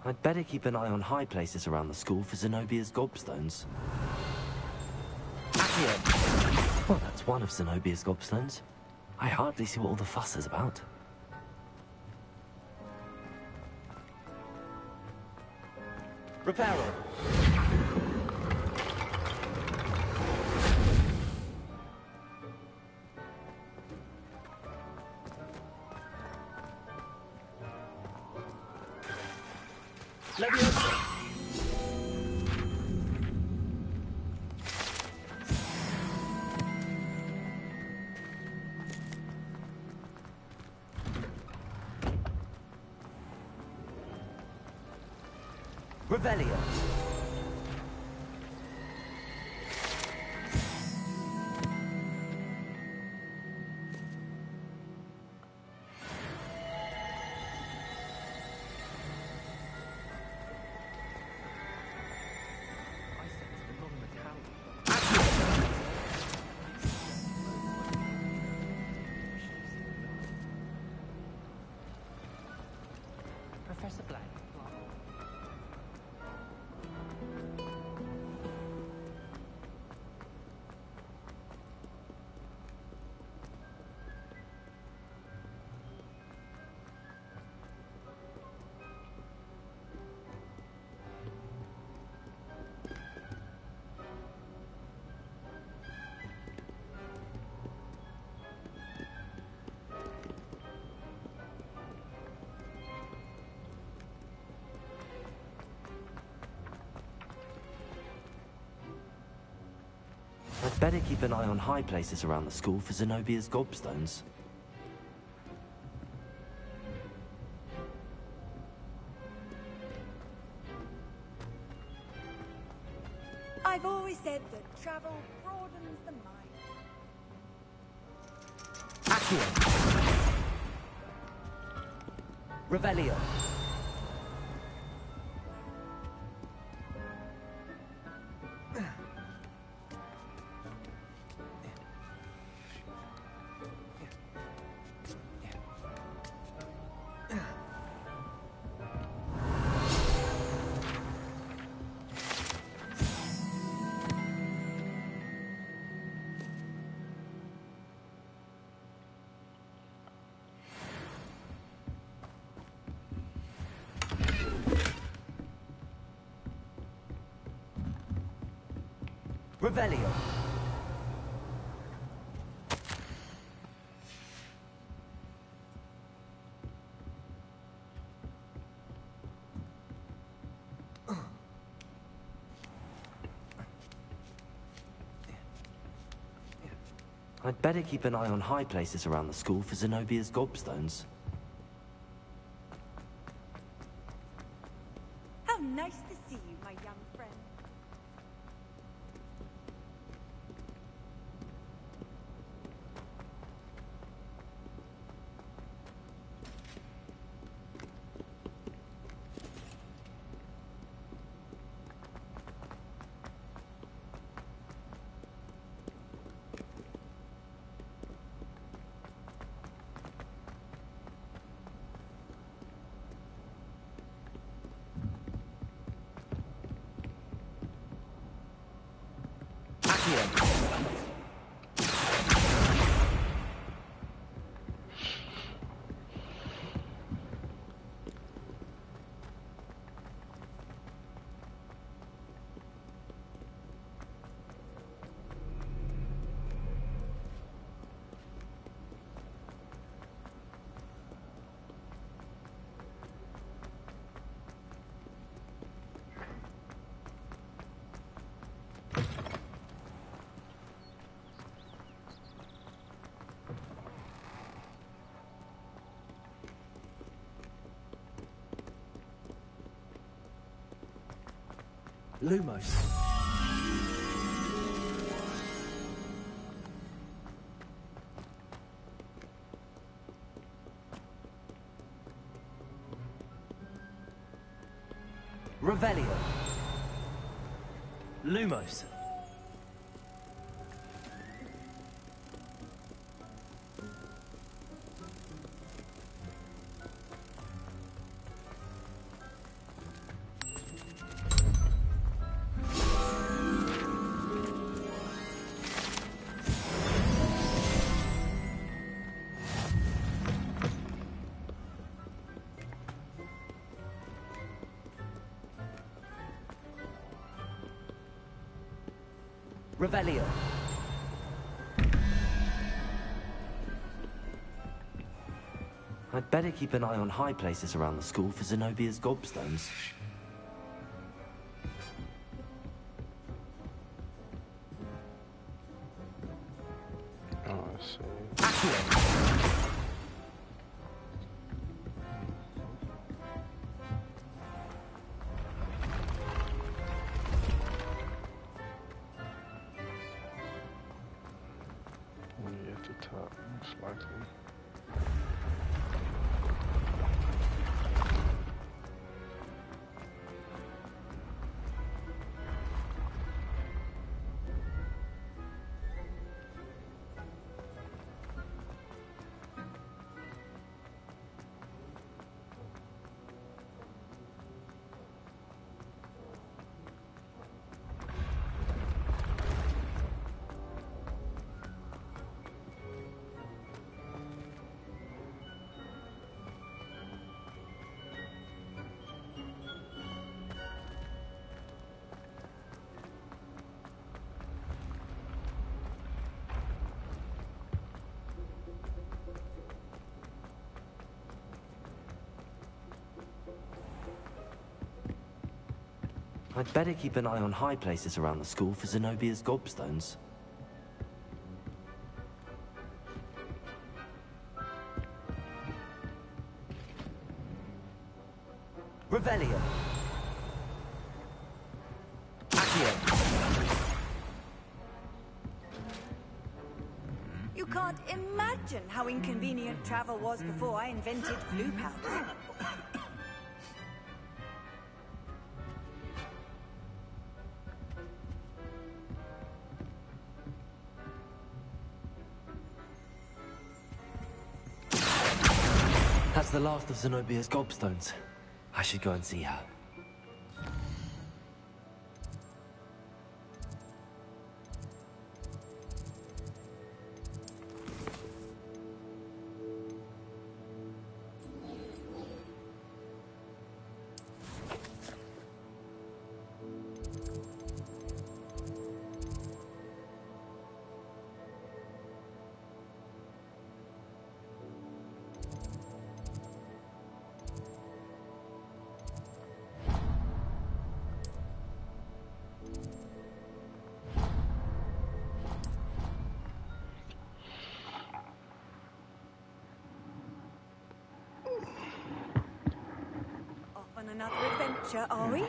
I'd better keep an eye on high places around the school for Zenobia's gobstones. Accio! Well, that's one of Zenobia's gobstones. I hardly see what all the fuss is about. Reparo. Leviosa. Revelio. Professor Black. I'd better keep an eye on high places around the school for Zenobia's gobstones. I've always said that travel broadens the mind. Accio. Revelio. Revelio. I'd better keep an eye on high places around the school for Zenobia's gobstones. How nice to see you, my young friend. Lumos. Revelio. Lumos. Revelio. I'd better keep an eye on high places around the school for Zenobia's gobstones. Oh, I see. I'd better keep an eye on high places around the school for Zenobia's gobstones. Revelio. Accio. You can't imagine how inconvenient travel was before I invented blue powder. That's the last of Zenobia's gobstones. I should go and see her. On another adventure, are we?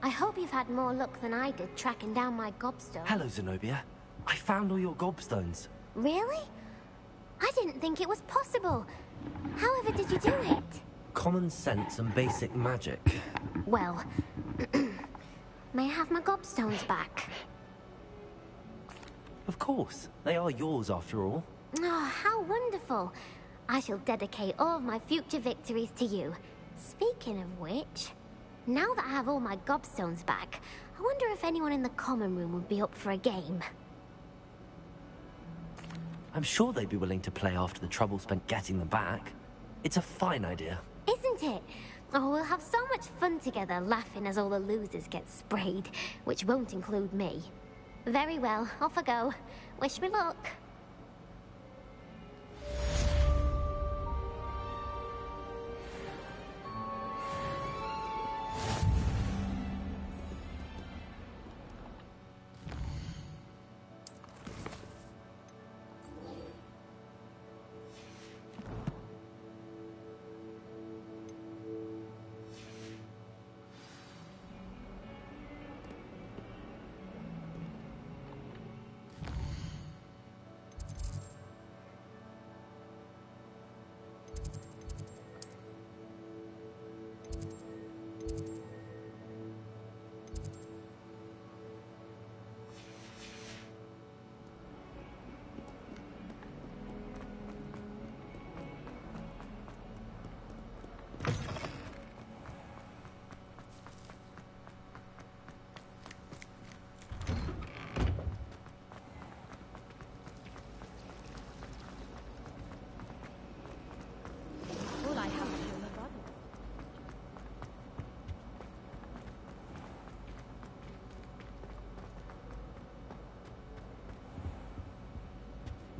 I hope you've had more luck than I did tracking down my gobstone. Hello, Zenobia. I found all your gobstones. Really? I didn't think it was possible. However did you do it? Common sense and basic magic. Well, may I have my gobstones back? Of course. They are yours after all. Oh, how wonderful. I shall dedicate all of my future victories to you. Speaking of which, now that I have all my gobstones back, I wonder if anyone in the common room would be up for a game. I'm sure they'd be willing to play after the trouble spent getting them back. It's a fine idea. Isn't it? Oh, we'll have so much fun together, laughing as all the losers get sprayed, which won't include me. Very well, off I go. Wish me luck.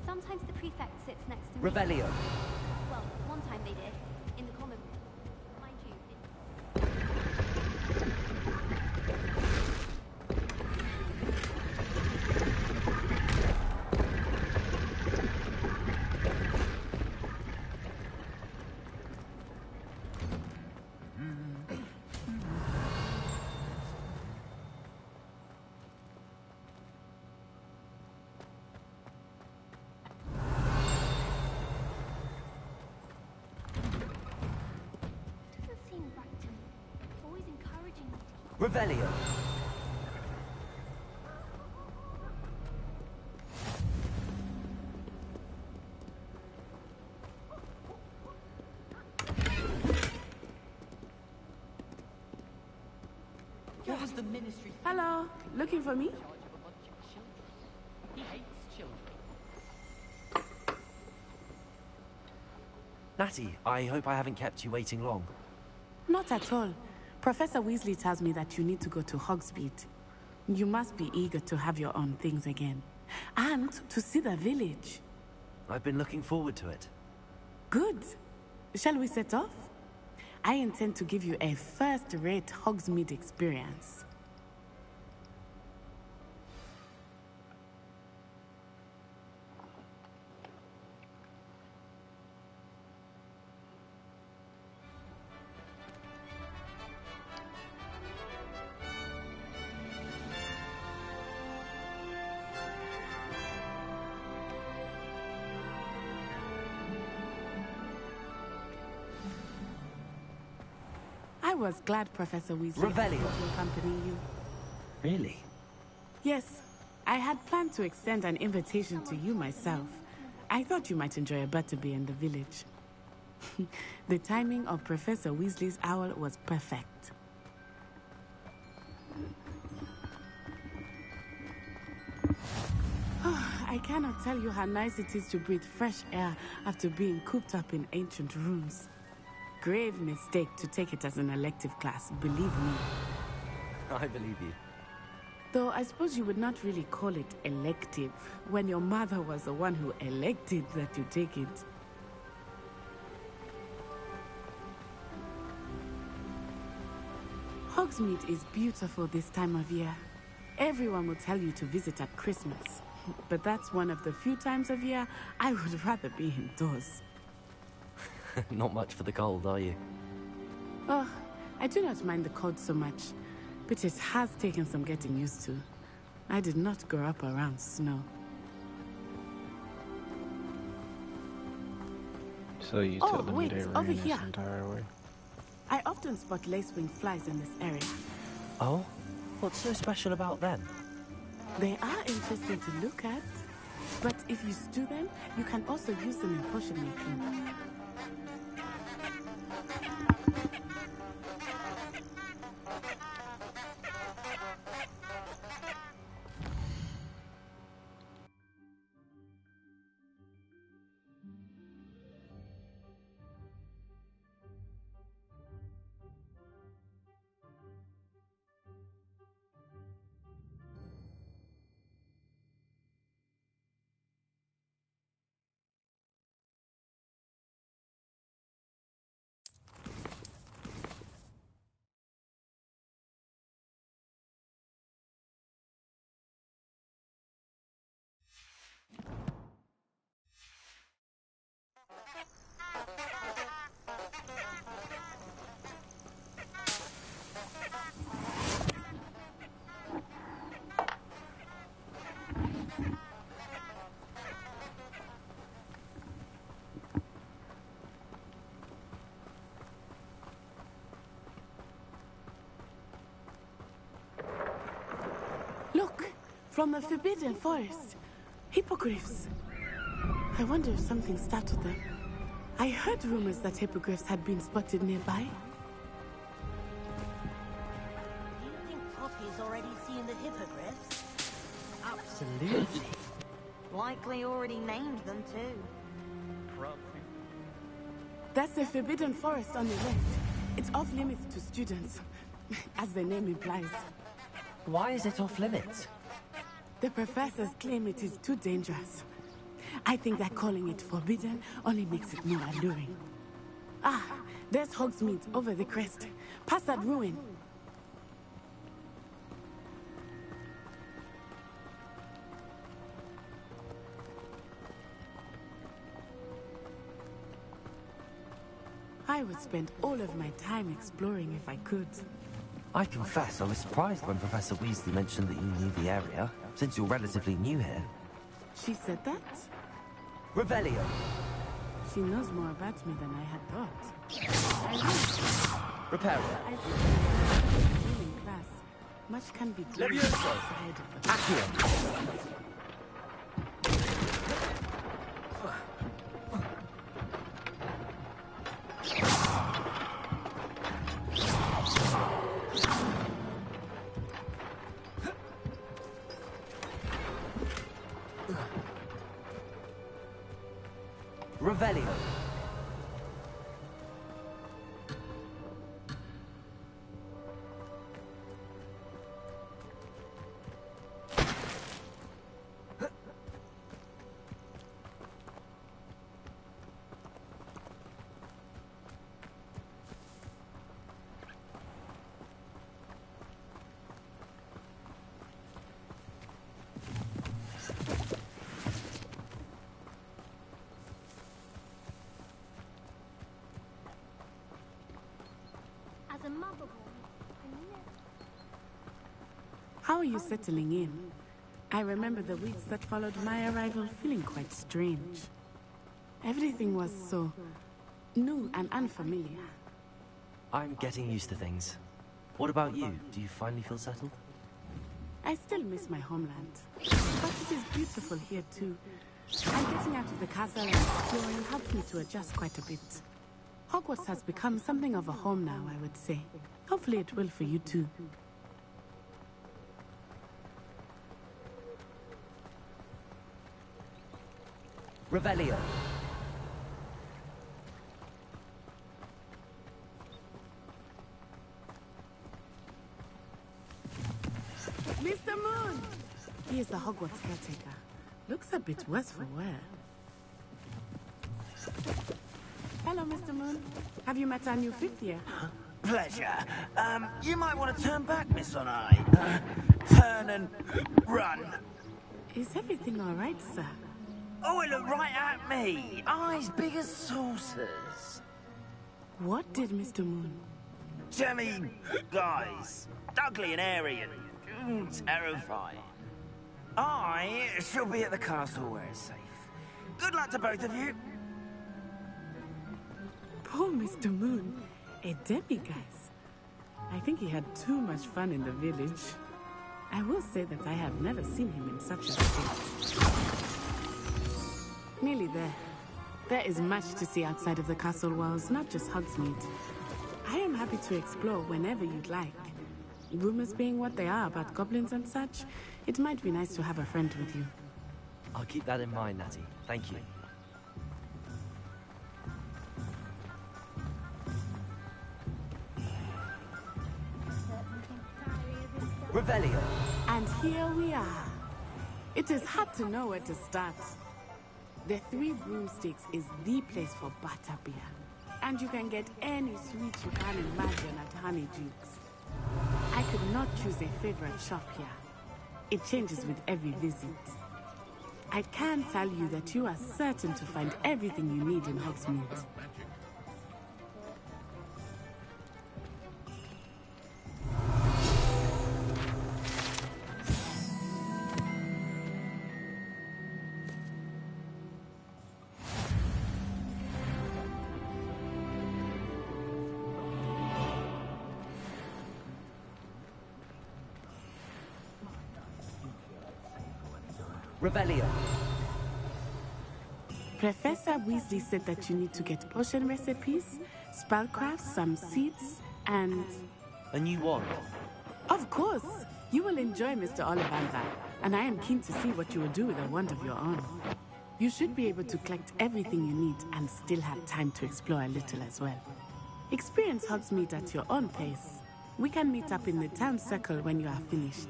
Sometimes the prefect sits next to me. Revelio. Well, one time they did, in the common room. Mind you, Revelio. What was the ministry? Hello, looking for me? He hates children. Natty, I hope I haven't kept you waiting long. Not at all. Professor Weasley tells me that you need to go to Hogsmeade. You must be eager to have your own things again. And to see the village. I've been looking forward to it. Good. Shall we set off? I intend to give you a first-rate Hogsmeade experience. I was glad Professor Weasley Revelio. to accompany you. Really? Yes, I had planned to extend an invitation to you myself. I thought you might enjoy a butterbeer in the village. The timing of Professor Weasley's owl was perfect. I cannot tell you how nice it is to breathe fresh air after being cooped up in ancient rooms. Grave mistake to take it as an elective class, believe me. I believe you. Though I suppose you would not really call it elective when your mother was the one who elected that you take it. Hogsmeade is beautiful this time of year. Everyone will tell you to visit at Christmas. But that's one of the few times of year I would rather be indoors. Not much for the cold, are you? Oh, I do not mind the cold so much, but it has taken some getting used to. I did not grow up around snow. So you telling me they over ran this here. entire way? I often spot lacewing flies in this area. Oh? What's so special about them? They are interesting to look at, but if you stew them, you can also use them in potion making. Look, from the Forbidden Forest. Hippogriffs. I wonder if something startled them. I heard rumors that hippogriffs had been spotted nearby. Do you think Poppy's already seen the hippogriffs? Absolutely. Likely already named them too. That's the Forbidden Forest on the left. It's off limits to students, as the name implies. Why is it off limits? The professors claim it is too dangerous. I think that calling it forbidden only makes it more alluring. Ah, there's Hogsmeade over the crest. Past that ruin. I would spend all of my time exploring if I could. I confess I was surprised when Professor Weasley mentioned that you knew the area, since you're relatively new here. She said that? Revelio. She knows more about me than I had thought. Repario. I think in class, much can be done Levioso. outside of the Accio. Revelio. How are you settling in? I remember the weeks that followed my arrival feeling quite strange. Everything was so new and unfamiliar. I'm getting used to things. What about you? Do you finally feel settled? I still miss my homeland, but it is beautiful here too. And getting out of the castle and exploring helped me to adjust quite a bit. Hogwarts has become something of a home now, I would say. Hopefully it will for you too. Revelio. Mr. Moon! He is the Hogwarts caretaker. Looks a bit worse for wear. Hello, Mr. Moon. Have you met our new fifth year? Pleasure. You might want to turn back, Miss Onai. Turn and run. Is everything all right, sir? Oh, it looked right at me. Eyes big as saucers. What did Mr. Moon? Jemmy guys. Ugly and airy and terrifying. I shall be at the castle where it's safe. Good luck to both of you. Poor Mr. Moon. A demiguise. I think he had too much fun in the village. I will say that I have never seen him in such a state. Nearly there. There is much to see outside of the castle walls, not just Hogsmeade. I am happy to explore whenever you'd like. Rumors being what they are about goblins and such, it might be nice to have a friend with you. I'll keep that in mind, Natty. Thank you. Revelio. And here we are. It is hard to know where to start. The Three Broomsticks is the place for butterbeer. And you can get any sweet you can imagine at Honeydukes. I could not choose a favorite shop here. It changes with every visit. I can tell you that you are certain to find everything you need in Hogsmeade. Revelio. Professor Weasley said that you need to get potion recipes, spellcrafts, some seeds, and... A new wand? Of course! You will enjoy Mr. Ollivander, and I am keen to see what you will do with a wand of your own. You should be able to collect everything you need and still have time to explore a little as well. Experience Hogsmeade at your own pace. We can meet up in the town circle when you are finished.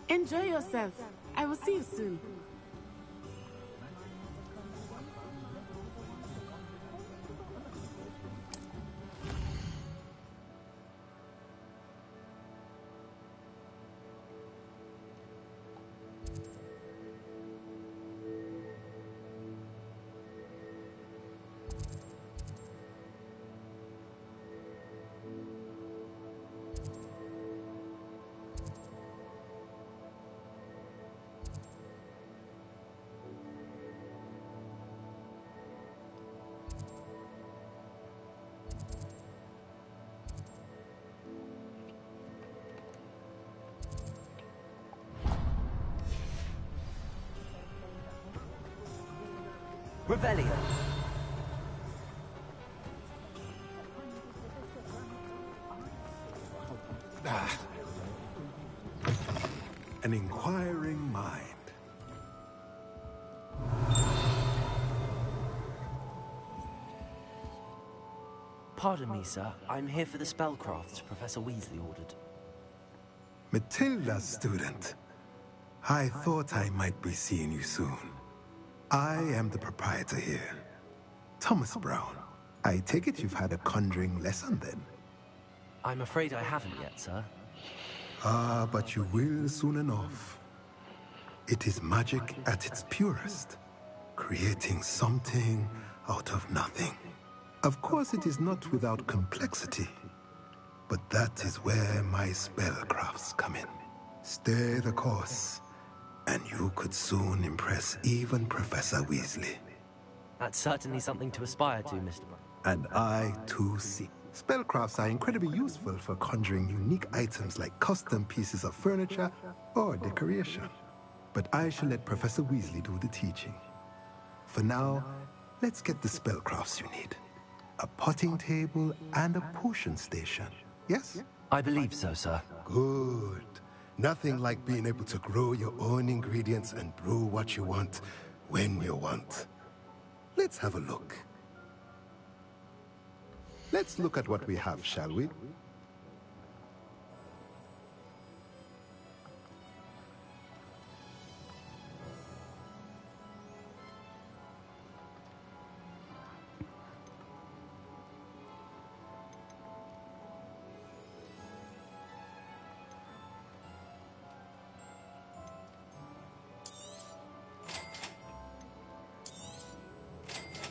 Enjoy yourself. I will see you soon. Revelio. An inquiring mind. Pardon me, sir. I'm here for the spellcrafts Professor Weasley ordered. Matilda's student. I thought I might be seeing you soon. I am the proprietor here. Thomas Brown. I take it you've had a conjuring lesson then? I'm afraid I haven't yet, sir. Ah, but you will soon enough. It is magic at its purest, creating something out of nothing. Of course, it is not without complexity. But that is where my spellcrafts come in. Stay the course, and you could soon impress even Professor Weasley. That's certainly something to aspire to, Mr. Brown. And I, too, see. Spellcrafts are incredibly useful for conjuring unique items like custom pieces of furniture or decoration. But I shall let Professor Weasley do the teaching. For now, let's get the spellcrafts you need. A potting table and a potion station, yes? I believe so, sir. Good. Nothing like being able to grow your own ingredients and brew what you want, when you want. Let's have a look. Let's look at what we have, shall we?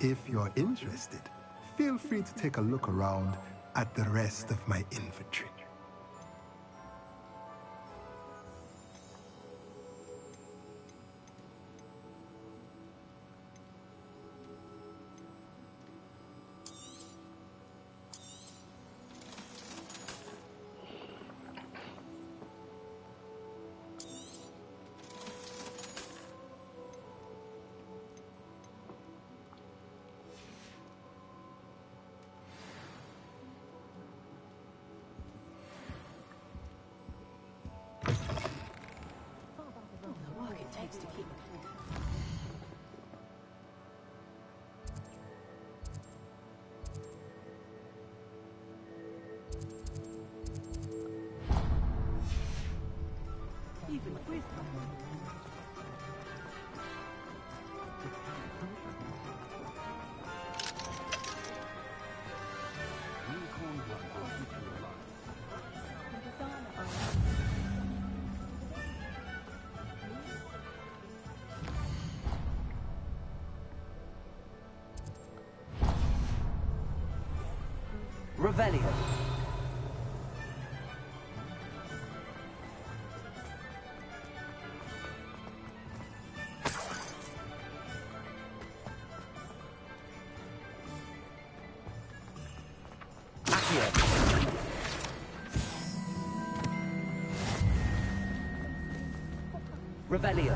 If you're interested, feel free to take a look around at the rest of my inventory. Revelio. Revelio.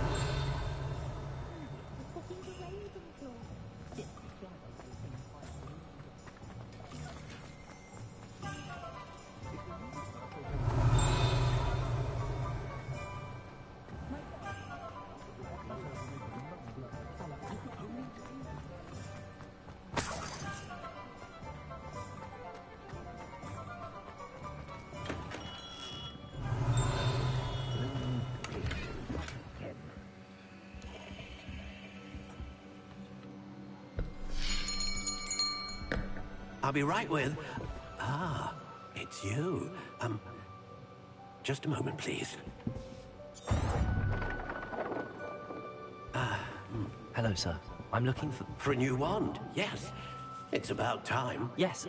I'll be right with... Ah, it's you. Just a moment, please. Hello, sir. I'm looking for... For a new wand, yes. It's about time. Yes,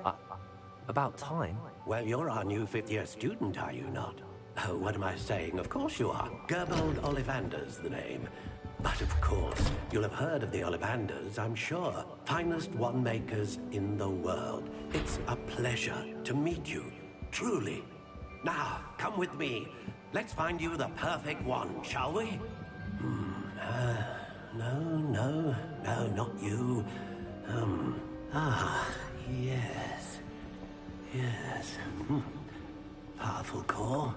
about time? Well, you're our new fifth-year student, are you not? Oh, what am I saying? Of course you are. Gerbold Ollivander's the name. But of course, you'll have heard of the Ollivanders, I'm sure. Finest wand makers in the world. It's a pleasure to meet you, truly. Now, come with me. Let's find you the perfect wand, shall we? No, not you. Yes. Powerful core.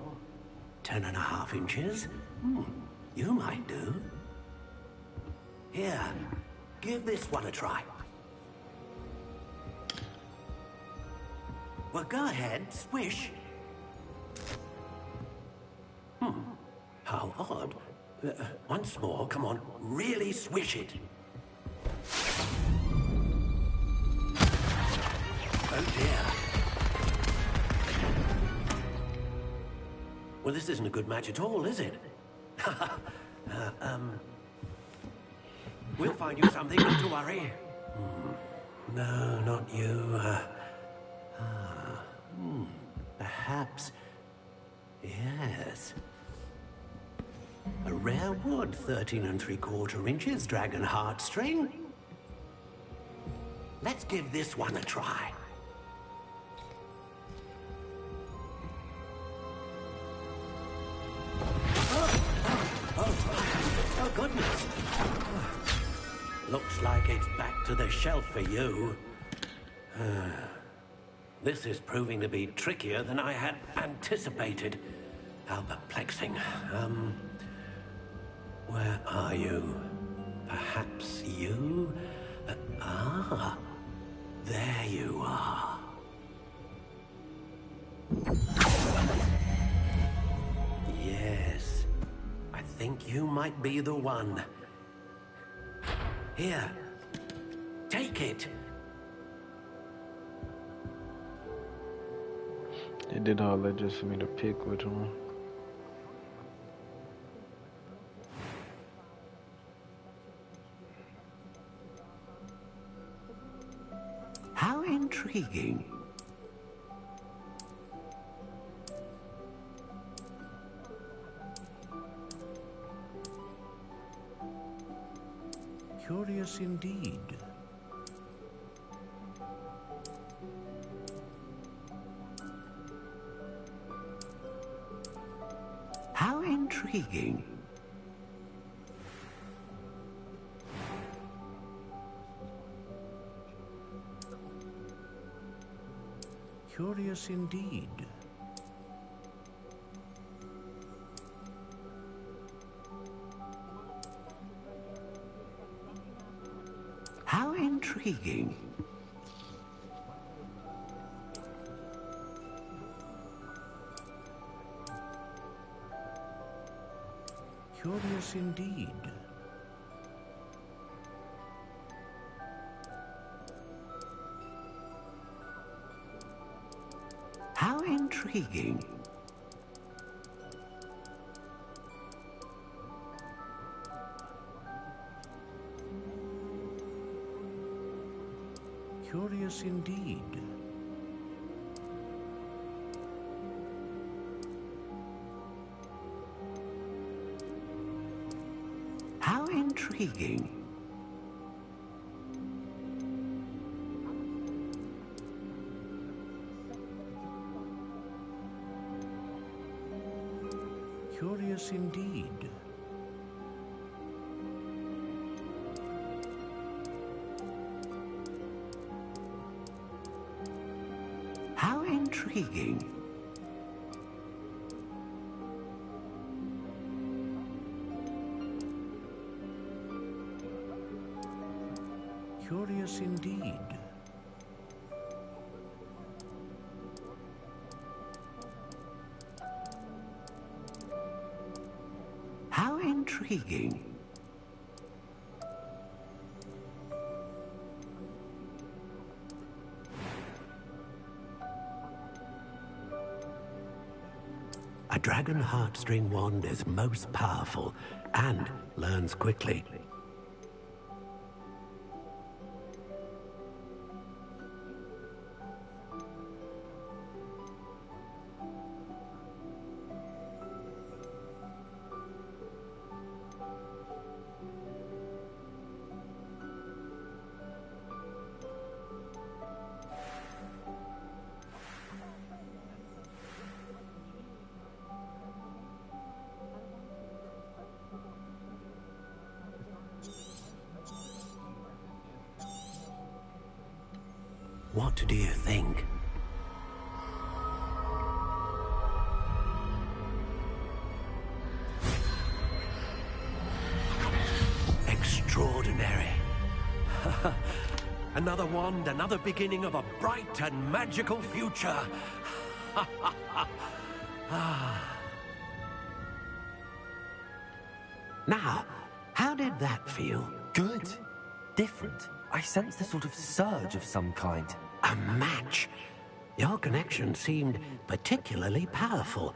10.5 inches. You might do. Here, give this one a try. Well, go ahead, swish. How odd. Once more, come on, really swish it. Oh dear. Well, this isn't a good match at all, is it? We'll find you something, not to worry. No, not you. perhaps. Yes. A rare wood, 13 3/4 inches, dragon heartstring. Let's give this one a try. Oh, goodness. Looks like it's back to the shelf for you. This is proving to be trickier than I had anticipated. How perplexing. Where are you? Perhaps you? There you are. Yes, I think you might be the one. Here, take it. They did all that just for me to pick which one. How intriguing. Curious indeed. How intriguing. Curious indeed. How intriguing. Curious indeed. How intriguing. Curious indeed. How intriguing. Curious indeed. How intriguing. Curious indeed. How intriguing. A dragon heartstring wand is most powerful and learns quickly. What do you think? Extraordinary. Another wand, another beginning of a bright and magical future. Now, how did that feel? Good. Different. I sensed a sort of surge of some kind. A match? Your connection seemed particularly powerful.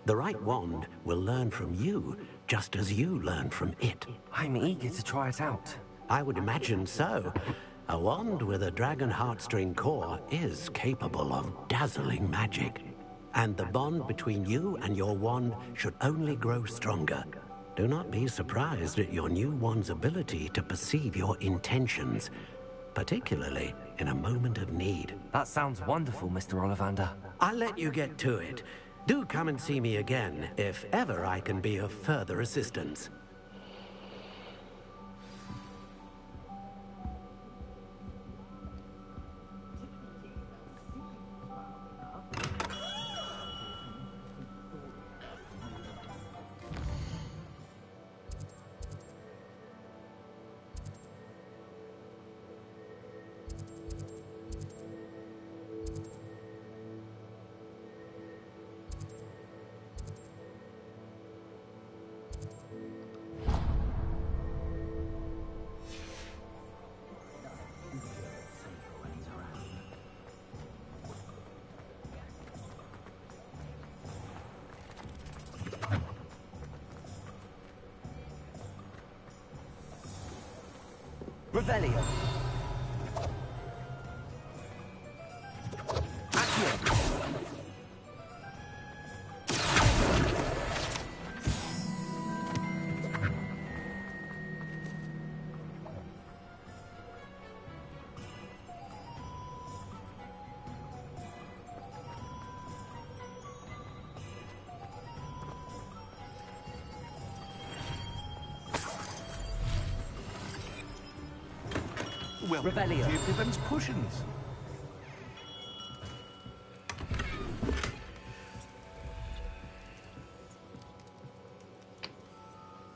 The right wand will learn from you, just as you learn from it. I'm eager to try it out. I would imagine so. A wand with a dragon heartstring core is capable of dazzling magic. and the bond between you and your wand should only grow stronger. Do not be surprised at your new wand's ability to perceive your intentions, particularly in a moment of need. That sounds wonderful, Mr. Ollivander. I'll let you get to it. Do come and see me again if ever I can be of further assistance. Revelio. Well, Revelio. Pippin's potions.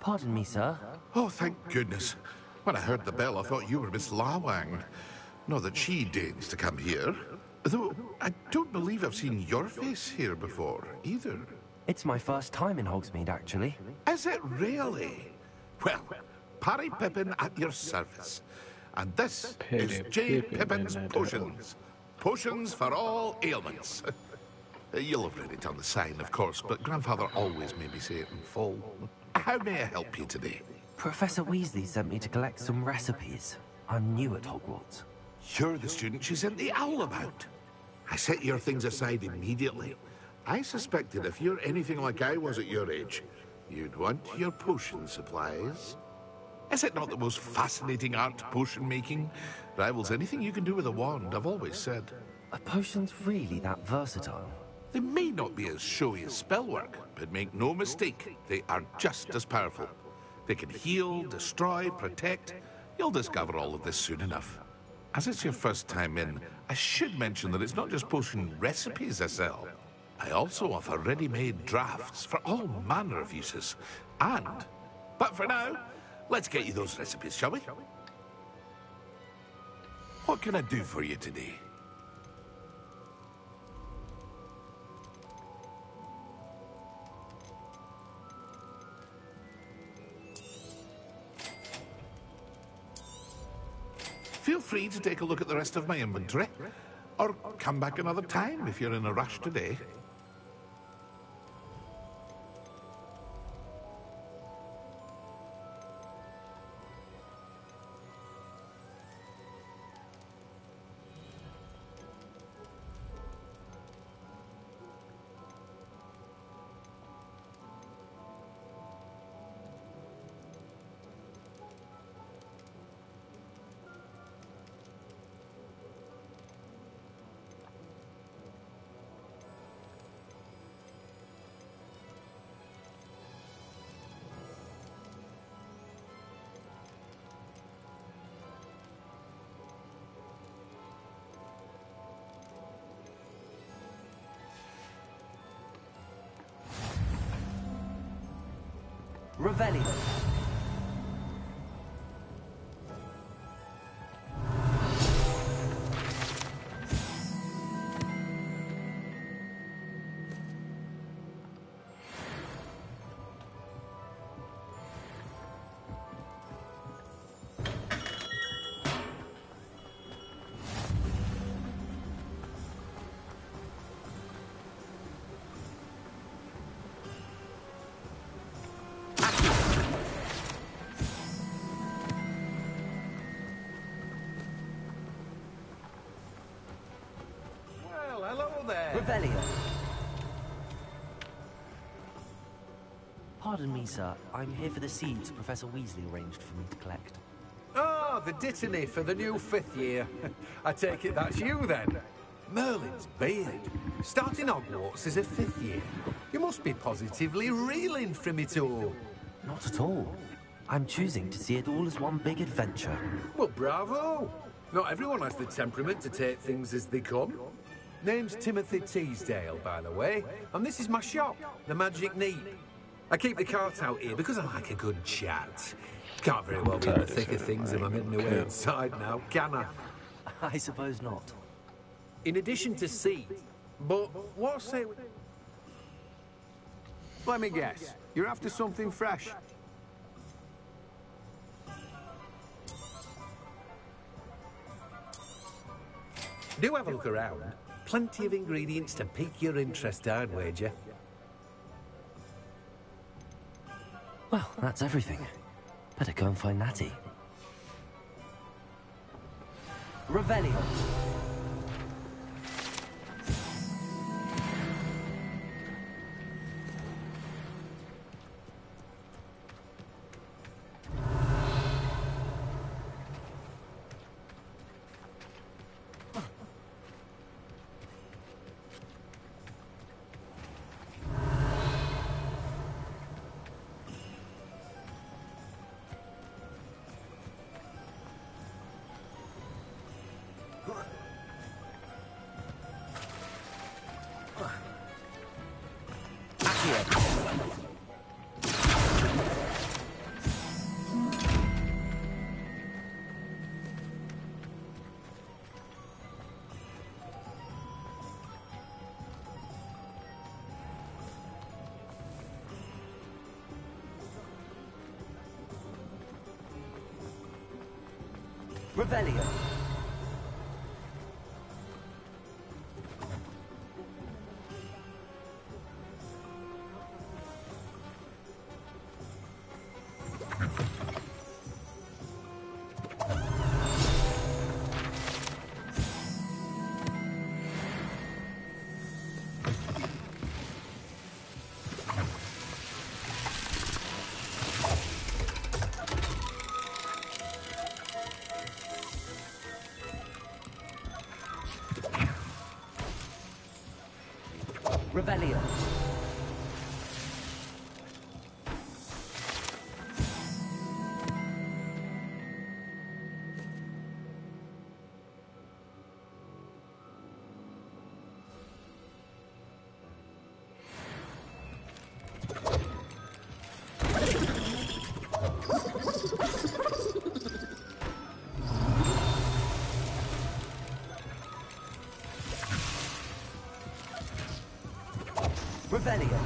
Pardon me, sir. Oh, thank goodness. When I heard the bell, I thought you were Miss Lawang. Not that she deigns to come here. Though, I don't believe I've seen your face here before, either. It's my first time in Hogsmeade, actually. Is it really? Well, Parry Pippin at your service. And this is J. Pippin's Potions. Potions for all ailments. You'll have read it on the sign, of course, but Grandfather always made me say it in full. How may I help you today? Professor Weasley sent me to collect some recipes. I'm new at Hogwarts. You're the student she sent the owl about. I set your things aside immediately. I suspected if you're anything like I was at your age, you'd want your potion supplies. Is it not the most fascinating art, potion making? Rivals anything you can do with a wand, I've always said. Are potions really that versatile? They may not be as showy as spellwork, but make no mistake, they are just as powerful. They can heal, destroy, protect. You'll discover all of this soon enough. As it's your first time in, I should mention that it's not just potion recipes I sell. I also offer ready-made drafts for all manner of uses. But for now, let's get you those recipes, shall we? What can I do for you today? Feel free to take a look at the rest of my inventory, or come back another time if you're in a rush today. Revelio. Pardon me, sir. I'm here for the seeds Professor Weasley arranged for me to collect. Oh, the dittany for the new 5th year. I take it that's you, then. Merlin's beard. Starting Hogwarts as a 5th year. You must be positively reeling from it all. Not at all. I'm choosing to see it all as one big adventure. Well, bravo. Not everyone has the temperament to take things as they come. Name's Timothy Teasdale, by the way, and this is my shop, the Magic Neep. I keep the cart out here because I like a good chat. Can't very well be in the thick of things if I'm hidden away inside now, can I? I suppose not. In addition to seed, but what's it? Let me guess, you're after something fresh. Do have a look around. Plenty of ingredients to pique your interest, I'd wager. Well, that's everything. Better go and find Natty. Revelio. Revelio. Revelio. Revelio.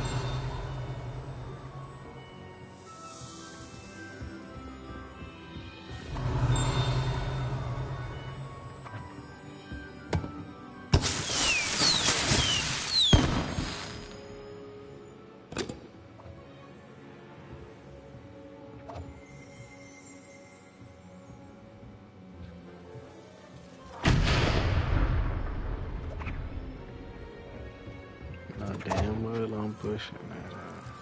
Damn well I'm pushing that.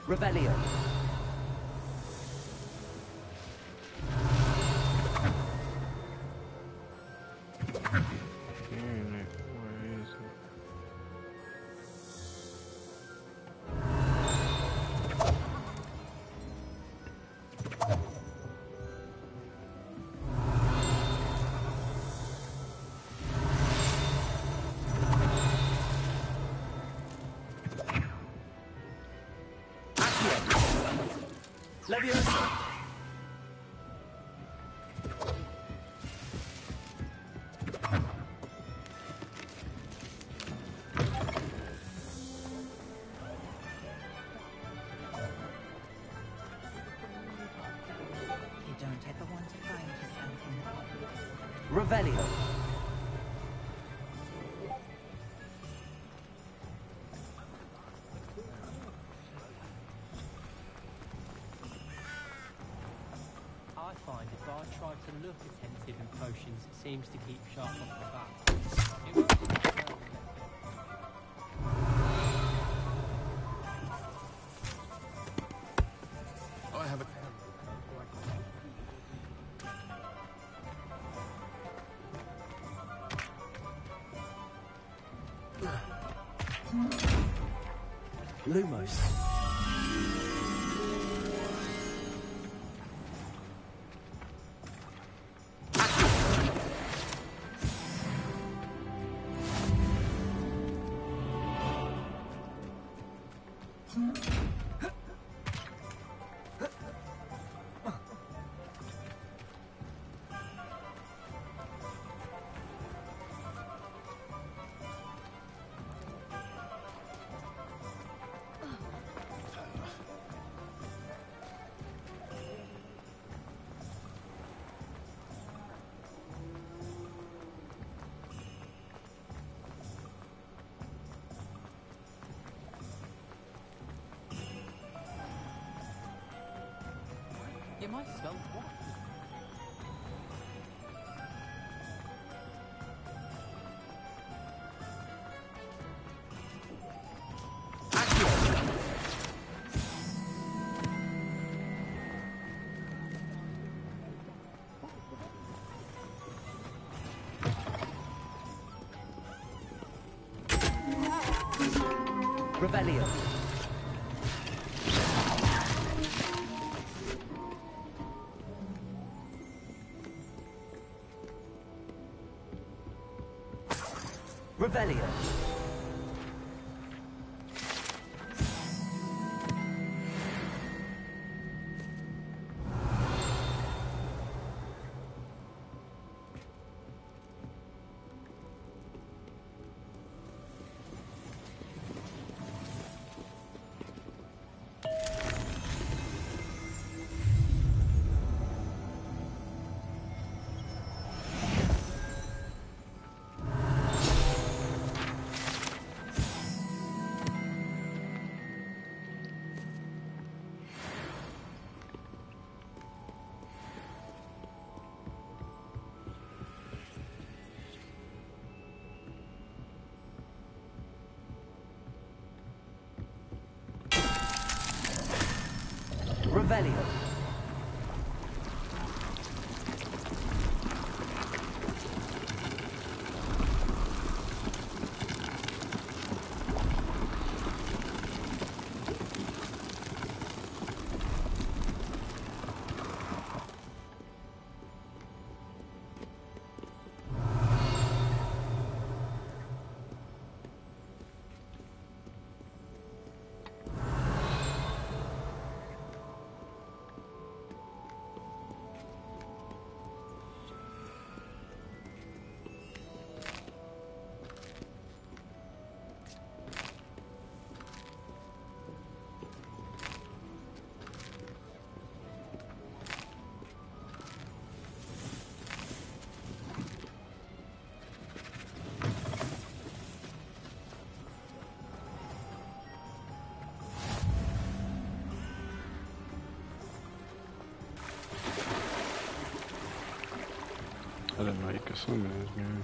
Revelio. Where is it? Leviosa. You don't ever want to find yourself in Revelio. I find if I try to look attentive in potions, it seems to keep sharp off the bat. It works. Lumos. It might smell what? Revelio. Revelio. Revelio. I didn't know you could swim in this game.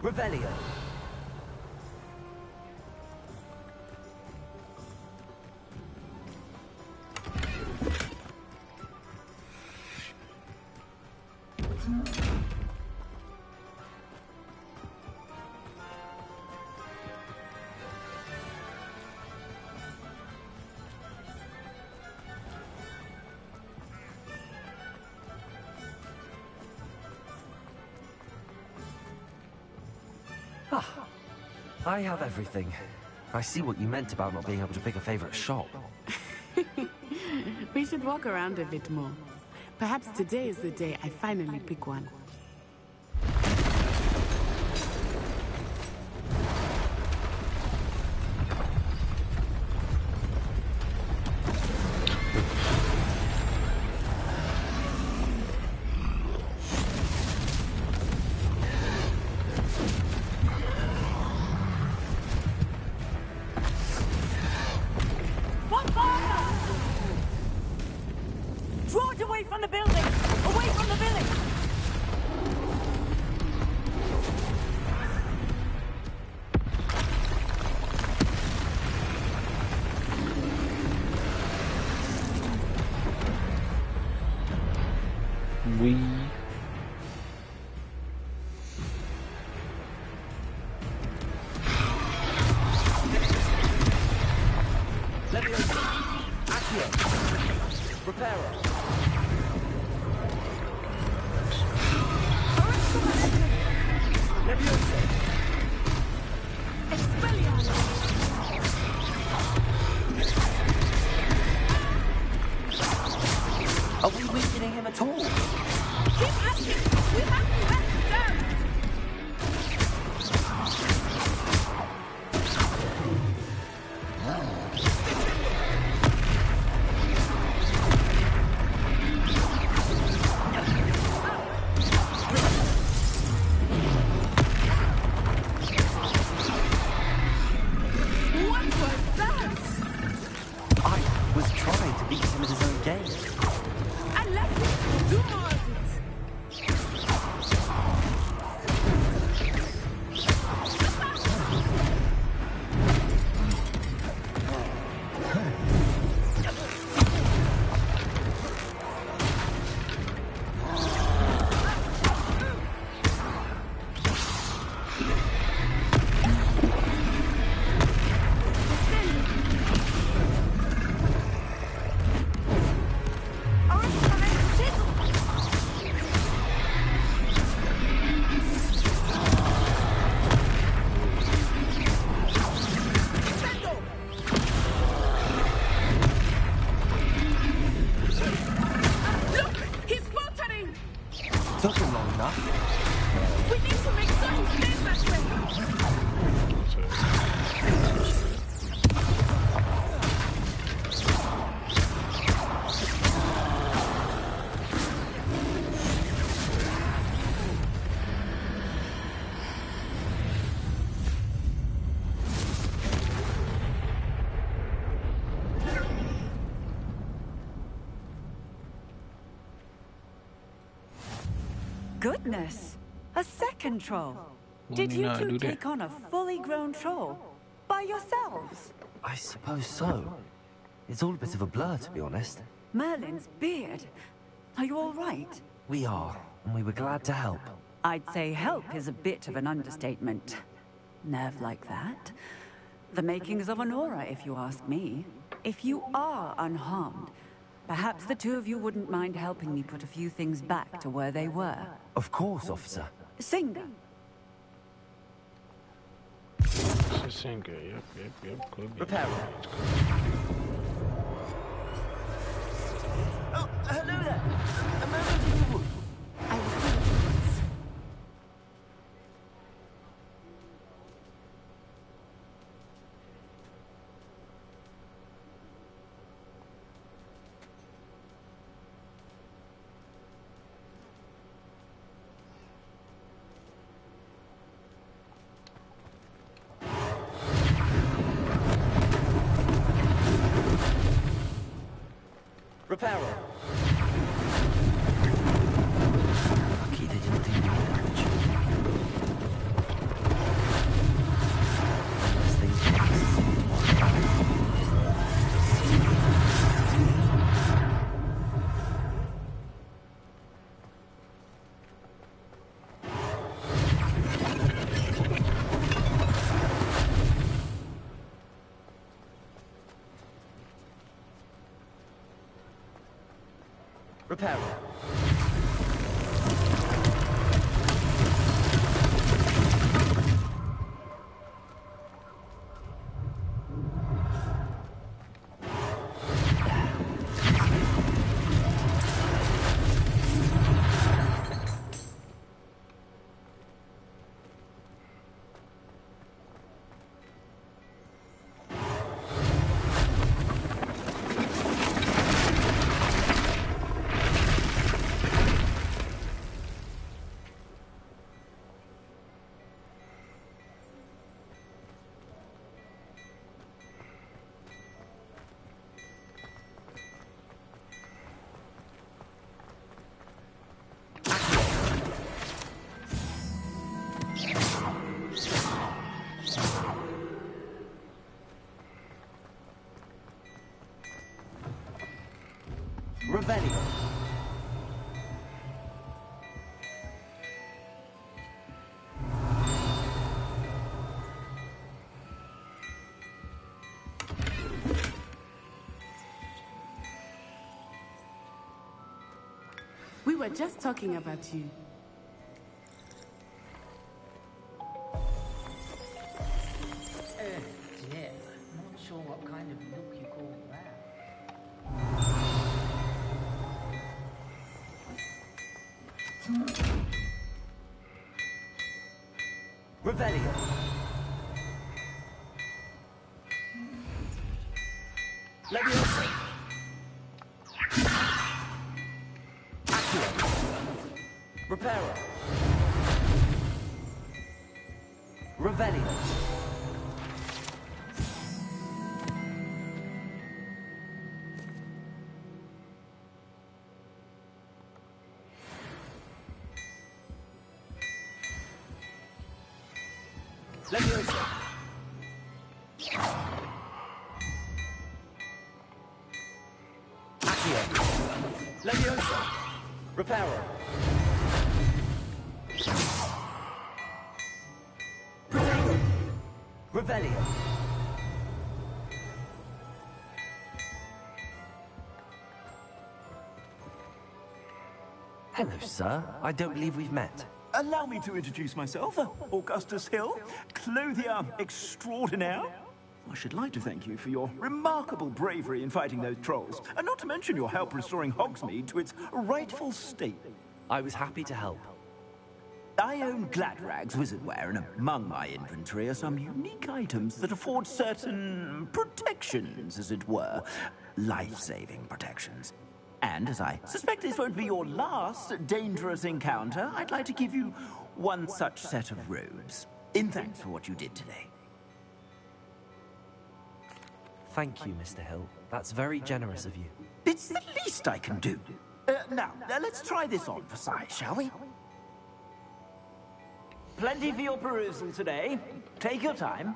Revelio. I have everything. I see what you meant about not being able to pick a favorite shop. We should walk around a bit more. Perhaps today is the day I finally pick one. we. Leviosa! Accio! Reparo! Leviosa! Are we weakening him at all? Keep asking! We have to let him down! What was that? I was trying to beat him at his own game. I let you do more of it! Look! He's faltering! Took him long enough. We need to make sure he stays that way! Goodness! A second troll! Let Did me you not two do that. take on a fully grown troll? By yourselves? I suppose so. It's all a bit of a blur, to be honest. Merlin's beard. Are you all right? We are, and we were glad to help. I'd say help is a bit of an understatement. Nerve like that? The makings of an aura, if you ask me. If you are unharmed, perhaps the two of you wouldn't mind helping me put a few things back to where they were. Of course, officer. Singer. It's a singer. Yep. Could be. Reparo. Oh, hello there. A moment in the wood. I will see you. Reparo. Lucky they didn't do more damage. Unless things were Reparo. Revelio. were just talking about you. Dear, not sure what kind of look you call that. Revelio. Leviosa. Accio. Reparo. Revelio. Leviosa. Accio. Leviosa. Reparo. Protego. Revelio. Hello, sir. I don't believe we've met. Allow me to introduce myself, Augustus Hill, clothier extraordinaire. I should like to thank you for your remarkable bravery in fighting those trolls, and not to mention your help restoring Hogsmeade to its rightful state. I was happy to help. I own Gladrag's wizardware, and among my inventory are some unique items that afford certain protections, as it were. Life-saving protections. And as I suspect this won't be your last dangerous encounter, I'd like to give you one such set of robes, in thanks for what you did today. Thank you, Mr. Hill. That's very generous of you. It's the least I can do. Now, let's try this on for size, shall we? Plenty for your perusal today. Take your time.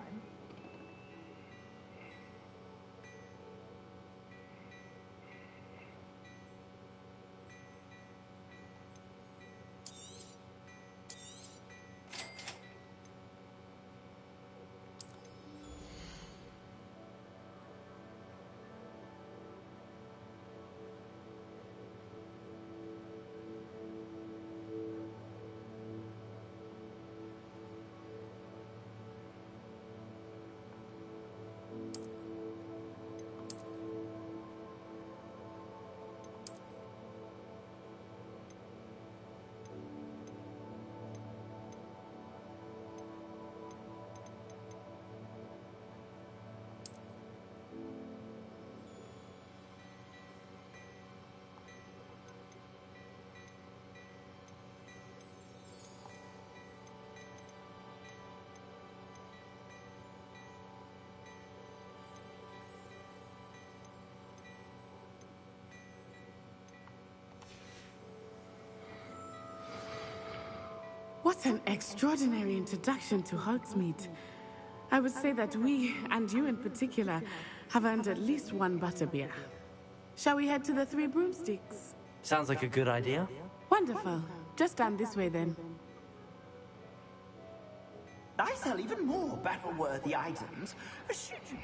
What an extraordinary introduction to Hogsmeade. I would say that we, and you in particular, have earned at least one butterbeer. Shall we head to the Three Broomsticks? Sounds like a good idea. Wonderful. Just stand this way then. I sell even more battle-worthy items. Should you...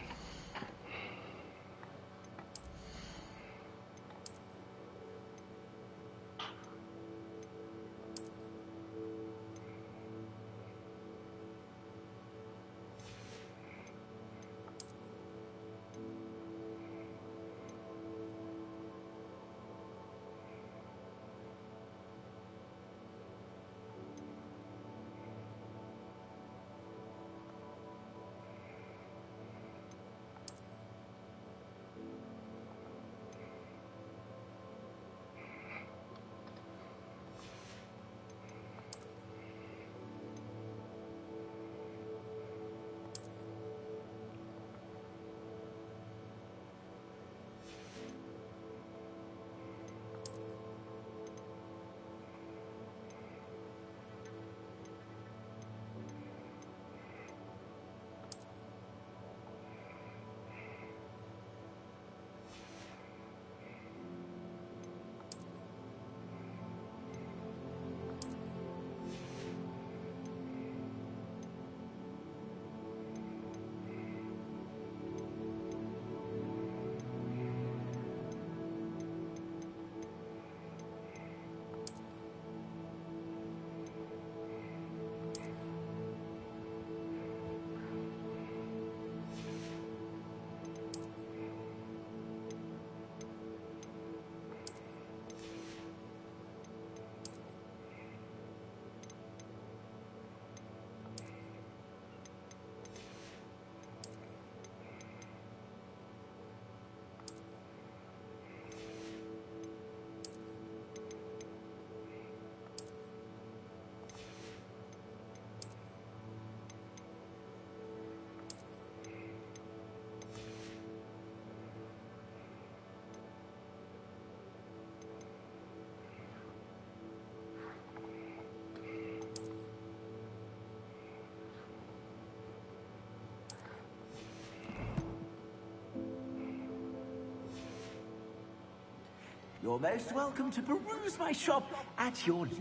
You're most welcome to peruse my shop at your leisure.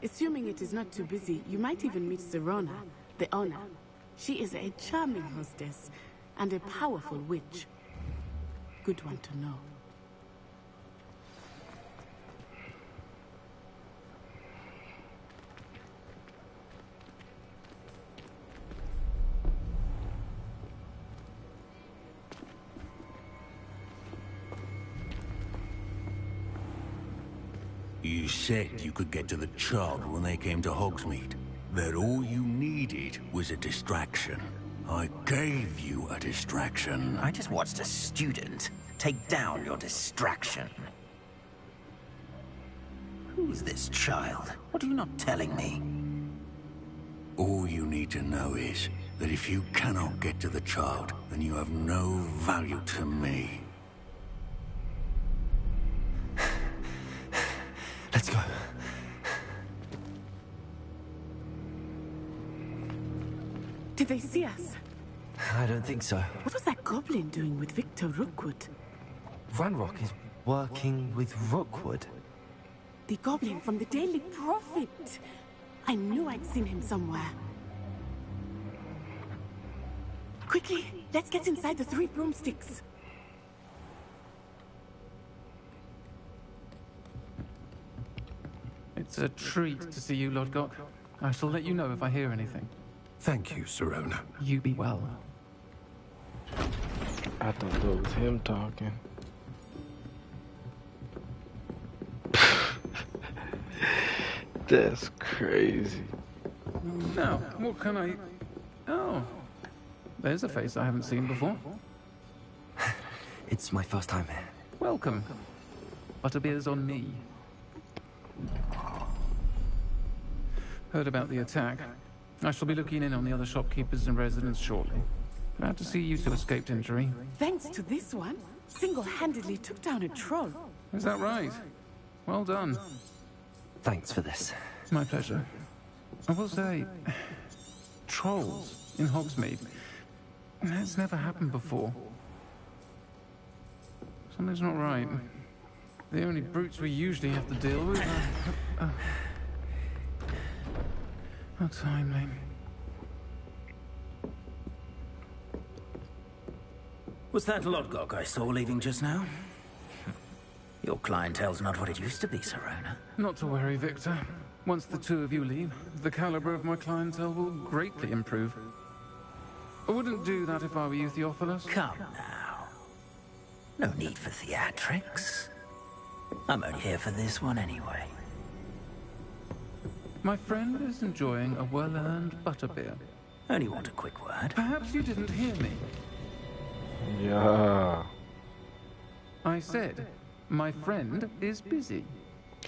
Assuming it is not too busy, you might even meet Serona, the owner. She is a charming hostess and a powerful witch. Good one to know. You said you could get to the child when they came to Hogsmeade. That all you needed was a distraction. I gave you a distraction. I just watched a student take down your distraction. Who's this child? What are you not telling me? All you need to know is that if you cannot get to the child, then you have no value to me. Let's go. Did they see us? I don't think so. What was that goblin doing with Victor Rookwood? Ranrock is working with Rookwood. The goblin from the Daily Prophet. I knew I'd seen him somewhere. Quickly, let's get inside the 3 broomsticks. It's a treat to see you, Lodgok. I shall let you know if I hear anything. Thank you, Serona. You be well. I thought that was him talking. That's crazy. Now, what can I... Oh, there's a face I haven't seen before. It's my first time here. Welcome. Butterbeer's on me. Heard about the attack. I shall be looking in on the other shopkeepers and residents shortly. Glad to see you two escaped injury. Thanks to this one, single-handedly took down a troll. Is that right? Well done. Thanks for this. My pleasure. I will say, trolls in Hogsmeade. That's never happened before. Something's not right. The only brutes we usually have to deal with are... How timely. Was that Lodgok I saw leaving just now? Your clientele's not what it used to be, Serona. Not to worry, Victor. Once the two of you leave, the caliber of my clientele will greatly improve. I wouldn't do that if I were you, Theophilus. Come now. No need for theatrics. I'm only here for this one anyway. My friend is enjoying a well-earned butterbeer. Only want a quick word. Perhaps you didn't hear me. Yeah. I said, my friend is busy.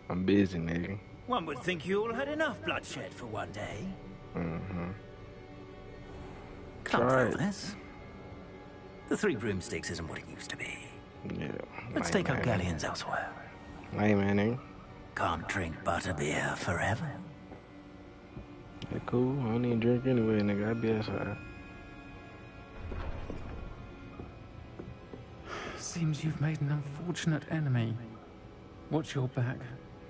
I'm busy, nigga. One would think you all had enough bloodshed for one day. Mm-hmm. Come through this. The 3 broomsticks isn't what it used to be. Yeah. Let's take our galleons elsewhere. Hey, man. Can't drink butterbeer forever. Yeah, cool. I don't even drink anyway, nigga. I be outside. Seems you've made an unfortunate enemy. Watch your back.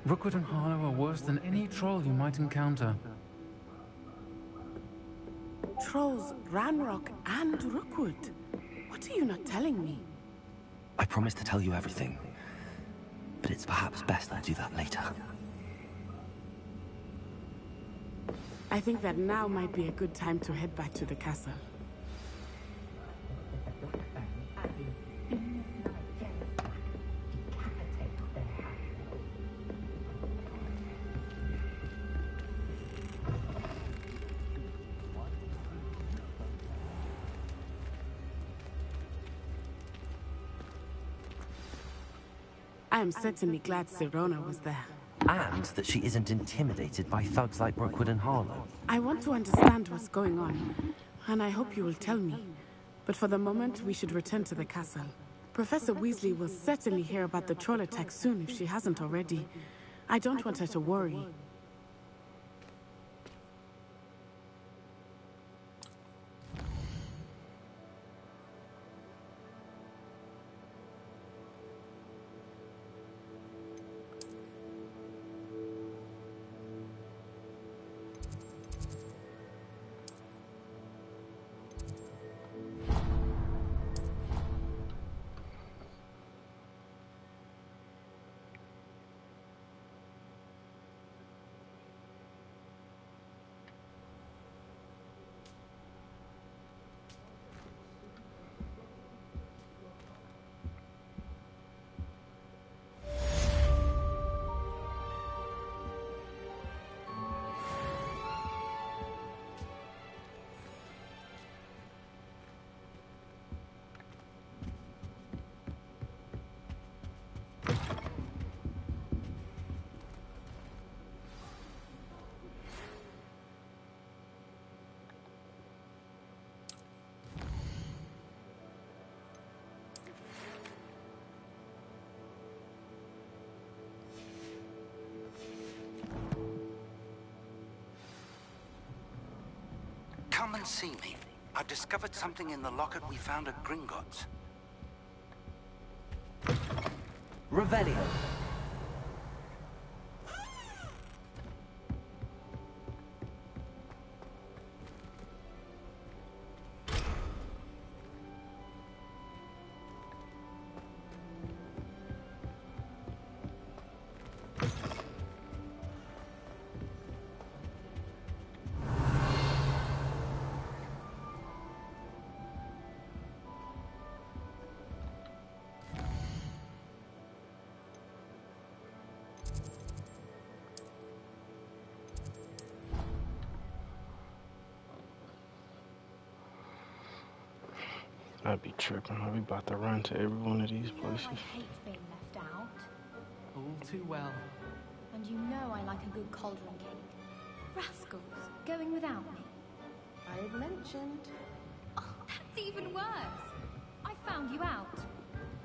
Rookwood and Harlow are worse than any troll you might encounter. Trolls, Ranrock, and Rookwood. What are you not telling me? I promised to tell you everything, but it's perhaps best I do that later. I think that now might be a good time to head back to the castle. I am certainly glad Sirona was there. And that she isn't intimidated by thugs like Brookwood and Harlow. I want to understand what's going on, and I hope you will tell me. But for the moment, we should return to the castle. Professor Weasley will certainly hear about the troll attack soon if she hasn't already. I don't want her to worry. Come and see me. I've discovered something in the locket we found at Gringotts. Revelio. I'd be tripping. I'd be about to run to every one of these places. I hate being left out. All too well. And you know I like a good cauldron cake. Rascals, going without me. I've mentioned. Oh, that's even worse. I found you out.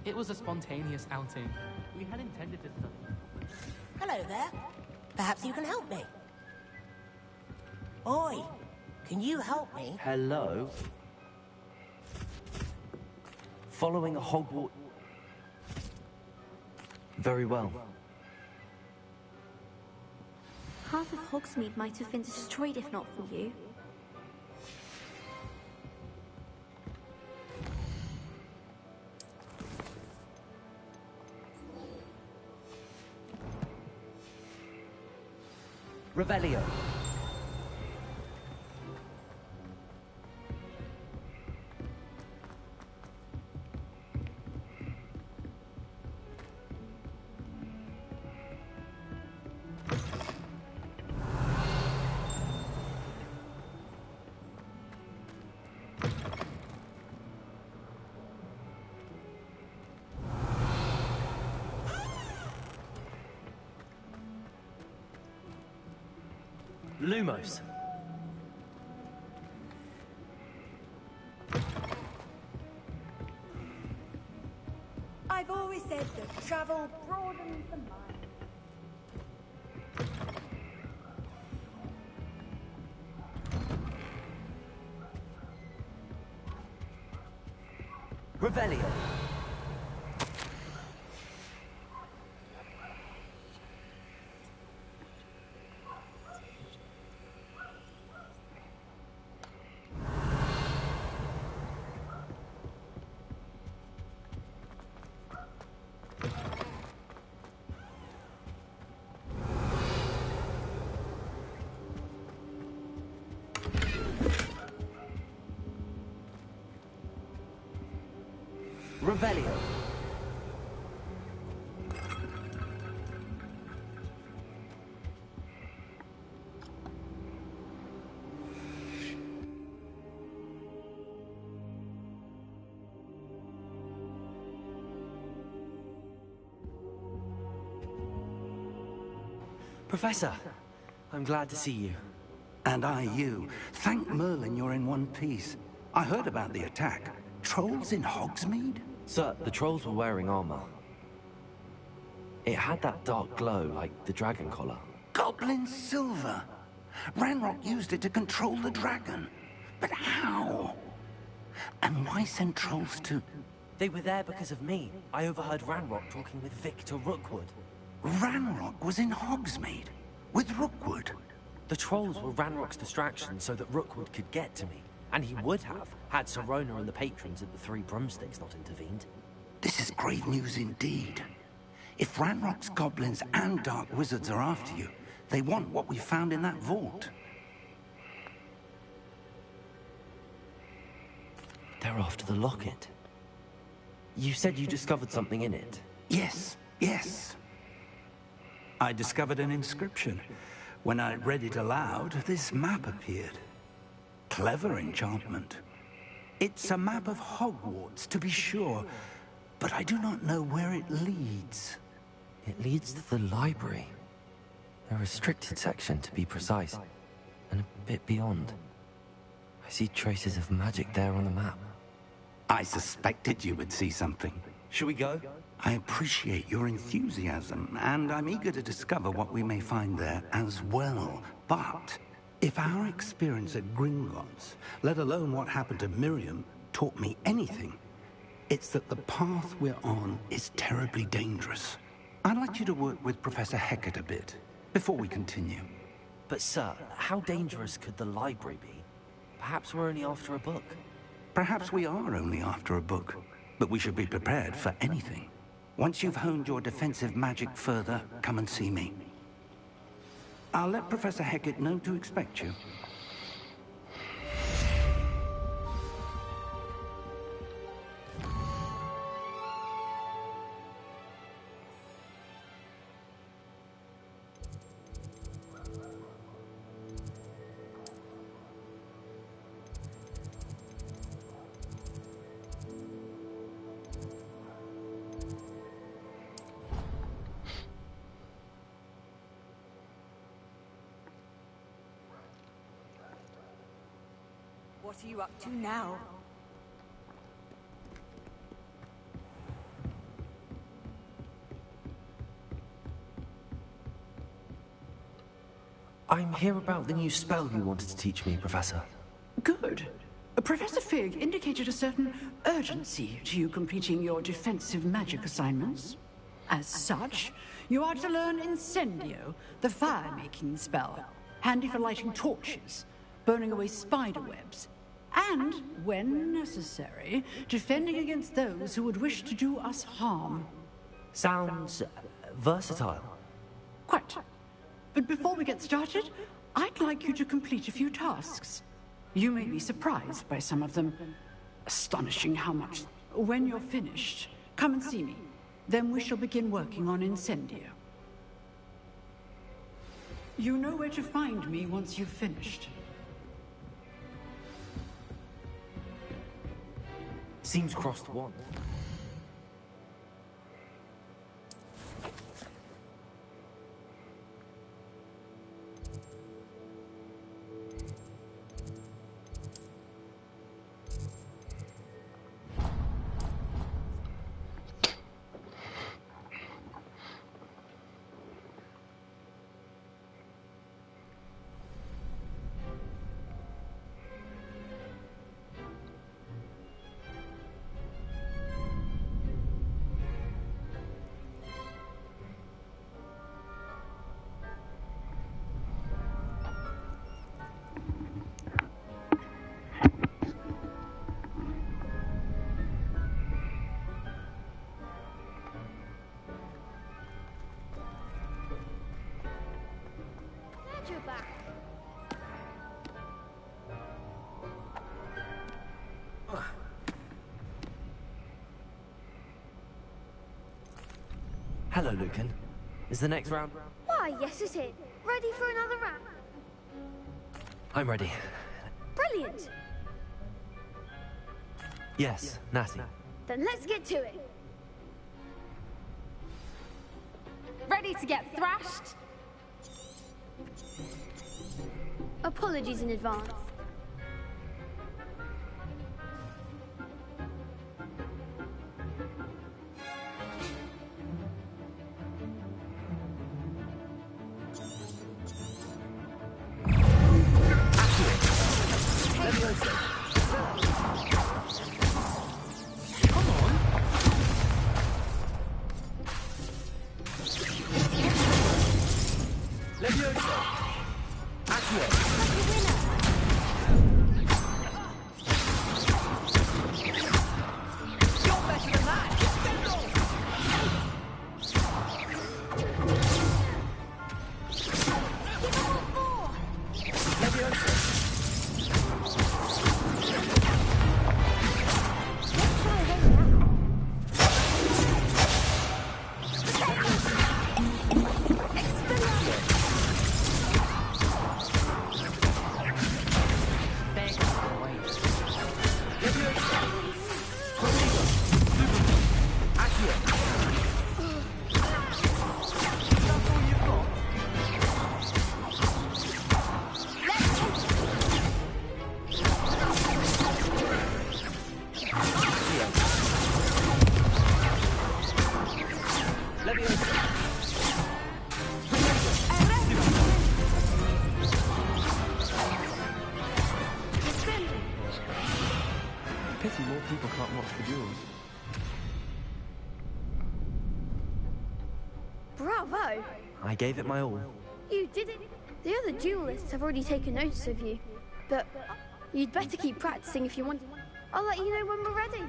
It was a spontaneous outing. We had intended to study. Hello there. Perhaps you can help me. Oi, can you help me? Hello? Following a Hogwarts... Very well. Half of Hogsmeade might have been destroyed if not for you. Revelio. Lumos. I've always said that travel broadens the mind. Revelio. Revelio. Professor, I'm glad to see you. And I you. Thank Merlin you're in one piece. I heard about the attack. Trolls in Hogsmeade? Sir, the trolls were wearing armor. It had that dark glow like the dragon collar. Goblin silver! Ranrock used it to control the dragon. But how? And why send trolls to... They were there because of me. I overheard Ranrock talking with Victor Rookwood. Ranrock was in Hogsmeade? With Rookwood? The trolls were Ranrock's distraction so that Rookwood could get to me. And he would have, had Sirona and the patrons at the Three Broomsticks not intervened. This is grave news indeed. If Ranrock's goblins and dark wizards are after you, they want what we found in that vault. They're after the locket. You said you discovered something in it. Yes, yes. I discovered an inscription. When I read it aloud, this map appeared. Clever enchantment. It's a map of Hogwarts, to be sure, but I do not know where it leads. It leads to the library. A restricted section, to be precise, and a bit beyond. I see traces of magic there on the map. I suspected you would see something. Shall we go? I appreciate your enthusiasm, and I'm eager to discover what we may find there as well. But if our experience at Gringotts, let alone what happened to Miriam, taught me anything, it's that the path we're on is terribly dangerous. I'd like you to work with Professor Hecat a bit, before we continue. But sir, how dangerous could the library be? Perhaps we're only after a book. Perhaps we are only after a book, but we should be prepared for anything. Once you've honed your defensive magic further, come and see me. I'll let Professor Hecat know to expect you. What are you up to now? I'm here about the new spell you wanted to teach me, Professor. Good. Professor Fig indicated a certain urgency to you completing your defensive magic assignments. As such, you are to learn Incendio, the fire-making spell, handy for lighting torches, burning away spider webs, and, when necessary, defending against those who would wish to do us harm. Sounds versatile. Quite. But before we get started, I'd like you to complete a few tasks. You may be surprised by some of them. Astonishing how much. When you're finished, come and see me. Then we shall begin working on Incendio. You know where to find me once you've finished. Seems crossed one. Hello, Lucan. Is the next round? Why, yes it is. Ready for another round? I'm ready. Brilliant. Yes, Natty. Then let's get to it. Ready to get thrashed? Apologies in advance. Pity more people can't watch the duels. Bravo! I gave it my all. You did it. The other duelists have already taken notice of you, but you'd better keep practicing if you want. I'll let you know when we're ready.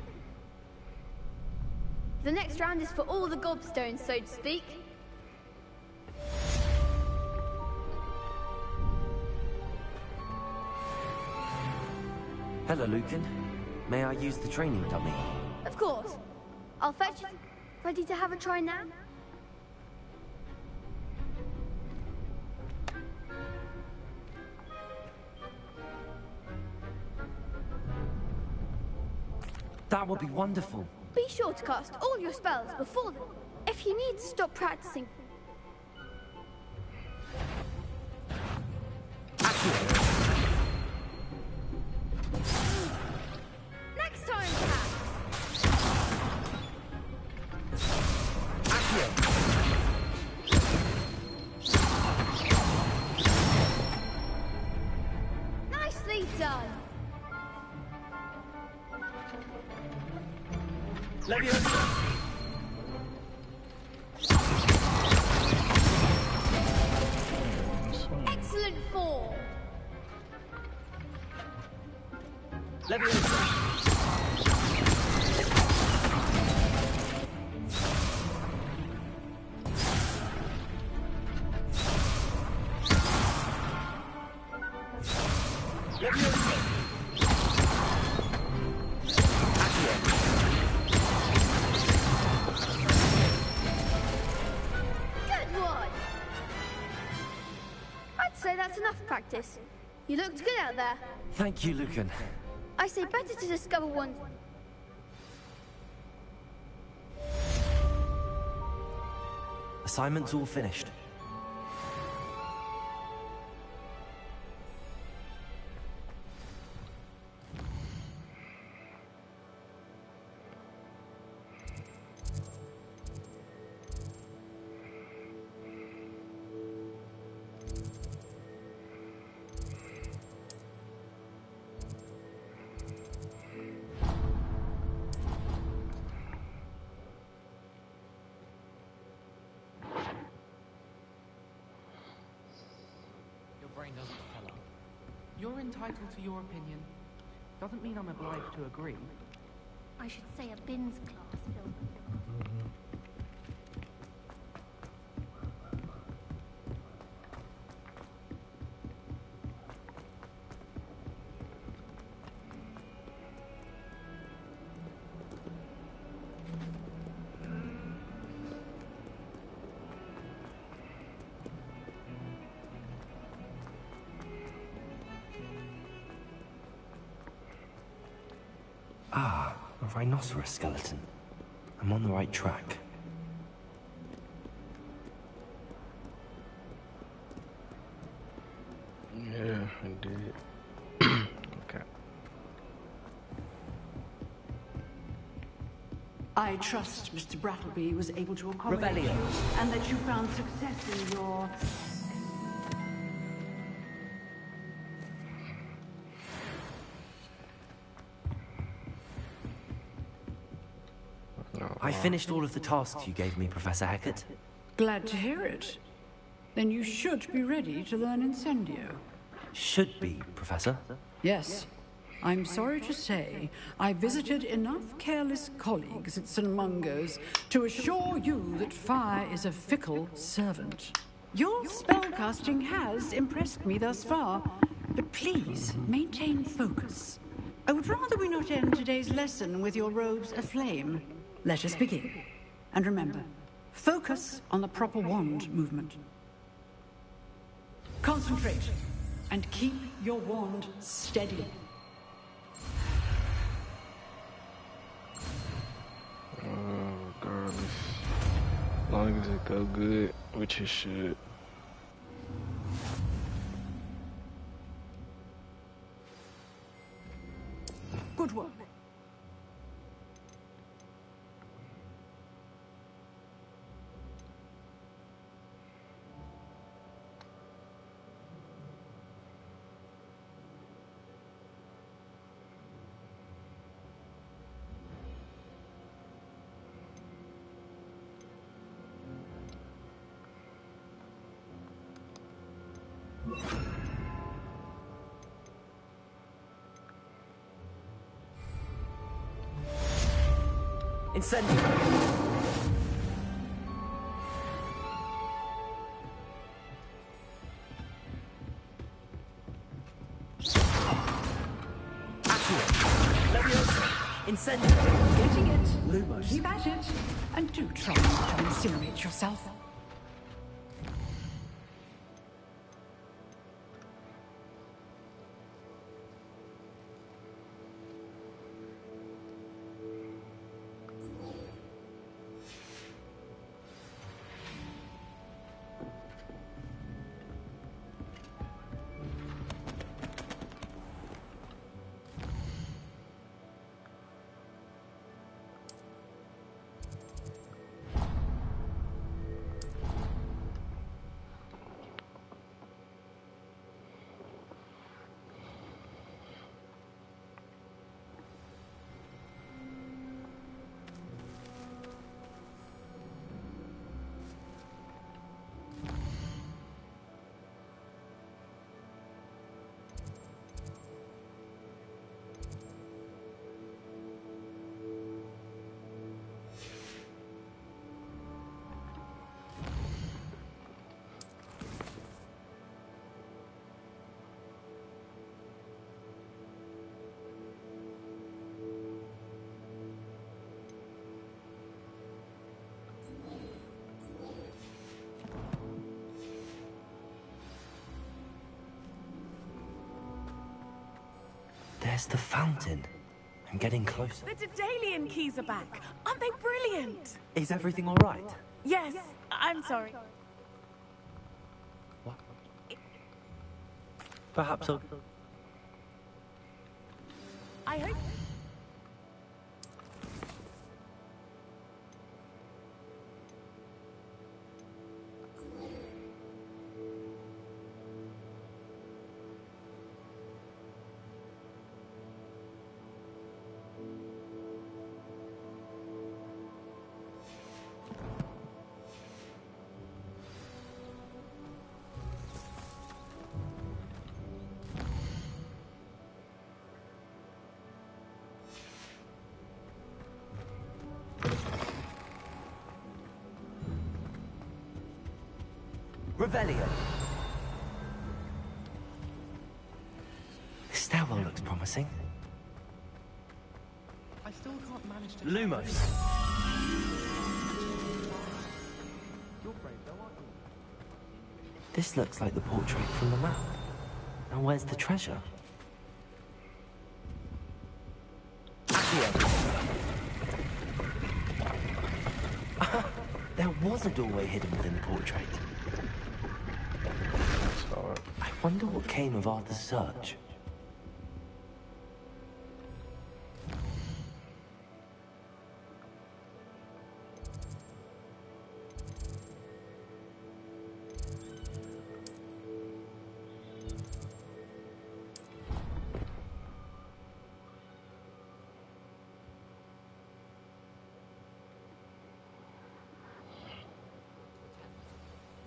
The next round is for all the gobstones, so to speak. Hello, Lucan. May I use the training dummy? Of course. I'll fetch it. Ready to have a try now? That would be wonderful. Be sure to cast all your spells before them. If you need to stop practicing. Next time, perhaps. Nicely done. Excellent form. Good one. I'd say that's enough practice. You looked good out there. Thank you, Lucan. I say better to discover one. Assignment's all finished. You're entitled to your opinion. Doesn't mean I'm obliged to agree. I should say a bins class building. Ah, a rhinoceros skeleton. I'm on the right track. Yeah, did. Okay. I trust Mr. Brattleby was able to accommodate Revelio. you, and that you found success in your... I finished all of the tasks you gave me, Professor Hackett. Glad to hear it. Then you should be ready to learn Incendio. Should be, Professor. Yes. I'm sorry to say, I visited enough careless colleagues at St. Mungo's to assure you that fire is a fickle servant. Your spellcasting has impressed me thus far, but please maintain focus. I would rather we not end today's lesson with your robes aflame. Let us begin. And remember, focus on the proper wand movement. Concentrate, and keep your wand steady. Regardless. As long as it go good, which it should. Good work. Incendio. Incendio. Getting it. Lumos. Keep at it. And do try not to incinerate yourself. There's the fountain. I'm getting closer. The Daedalian keys are back. Aren't they brilliant? Is everything all right? Yes, I'm sorry. What? Perhaps I'll... I hope... Revelio. The stairwell looks promising. I still can't manage to... Lumos. You're brave though, aren't you? This looks like the portrait from the map. Now where's the treasure? Accio. There was a doorway hidden within the portrait. That's hard. I Wonder what came of Arthur's search.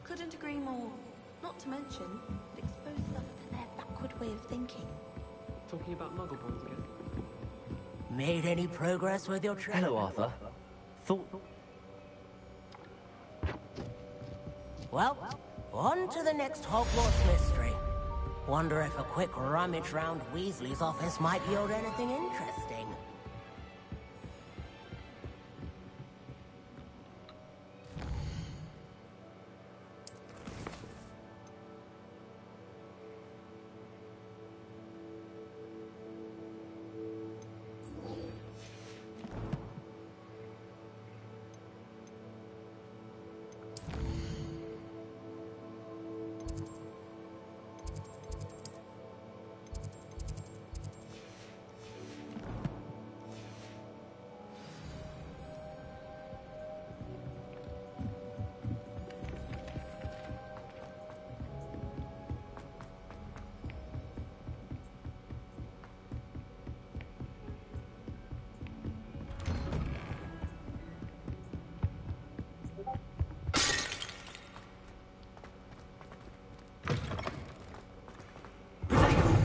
Couldn't agree more. Not to mention, it exposes us to their backward way of thinking. Talking about Muggleborns again? Made any progress with your treasure? Hello, Arthur. Thought... Well, on to the next Hogwarts mystery. Wonder if a quick rummage round Weasley's office might yield anything interesting.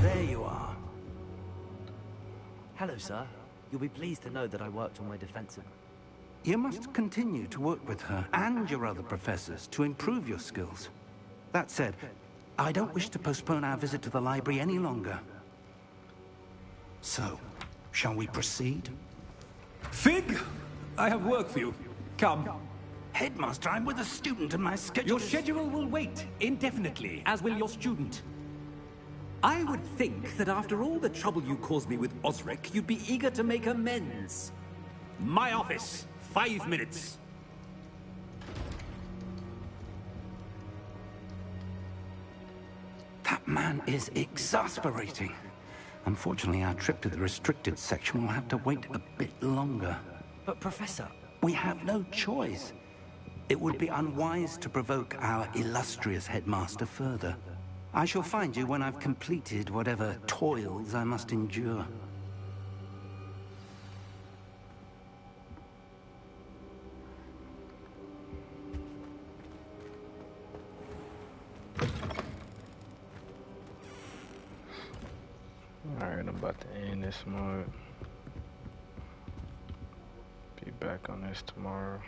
There you are. Hello, sir. You'll be pleased to know that I worked on my defensive... You must continue to work with her and your other professors to improve your skills. That said, I don't wish to postpone our visit to the library any longer. So, shall we proceed? Fig! I have work for you. Come. Headmaster, I'm with a student and my schedule Your schedule will wait indefinitely, as will your student. I would think that after all the trouble you caused me with Osric, you'd be eager to make amends. My office, 5 minutes. That man is exasperating. Unfortunately, our trip to the restricted section will have to wait a bit longer. But, Professor... We have no choice. It would be unwise to provoke our illustrious headmaster further. I shall find you when I've completed whatever toils I must endure. Alright, I'm about to end this mode. Be back on this tomorrow.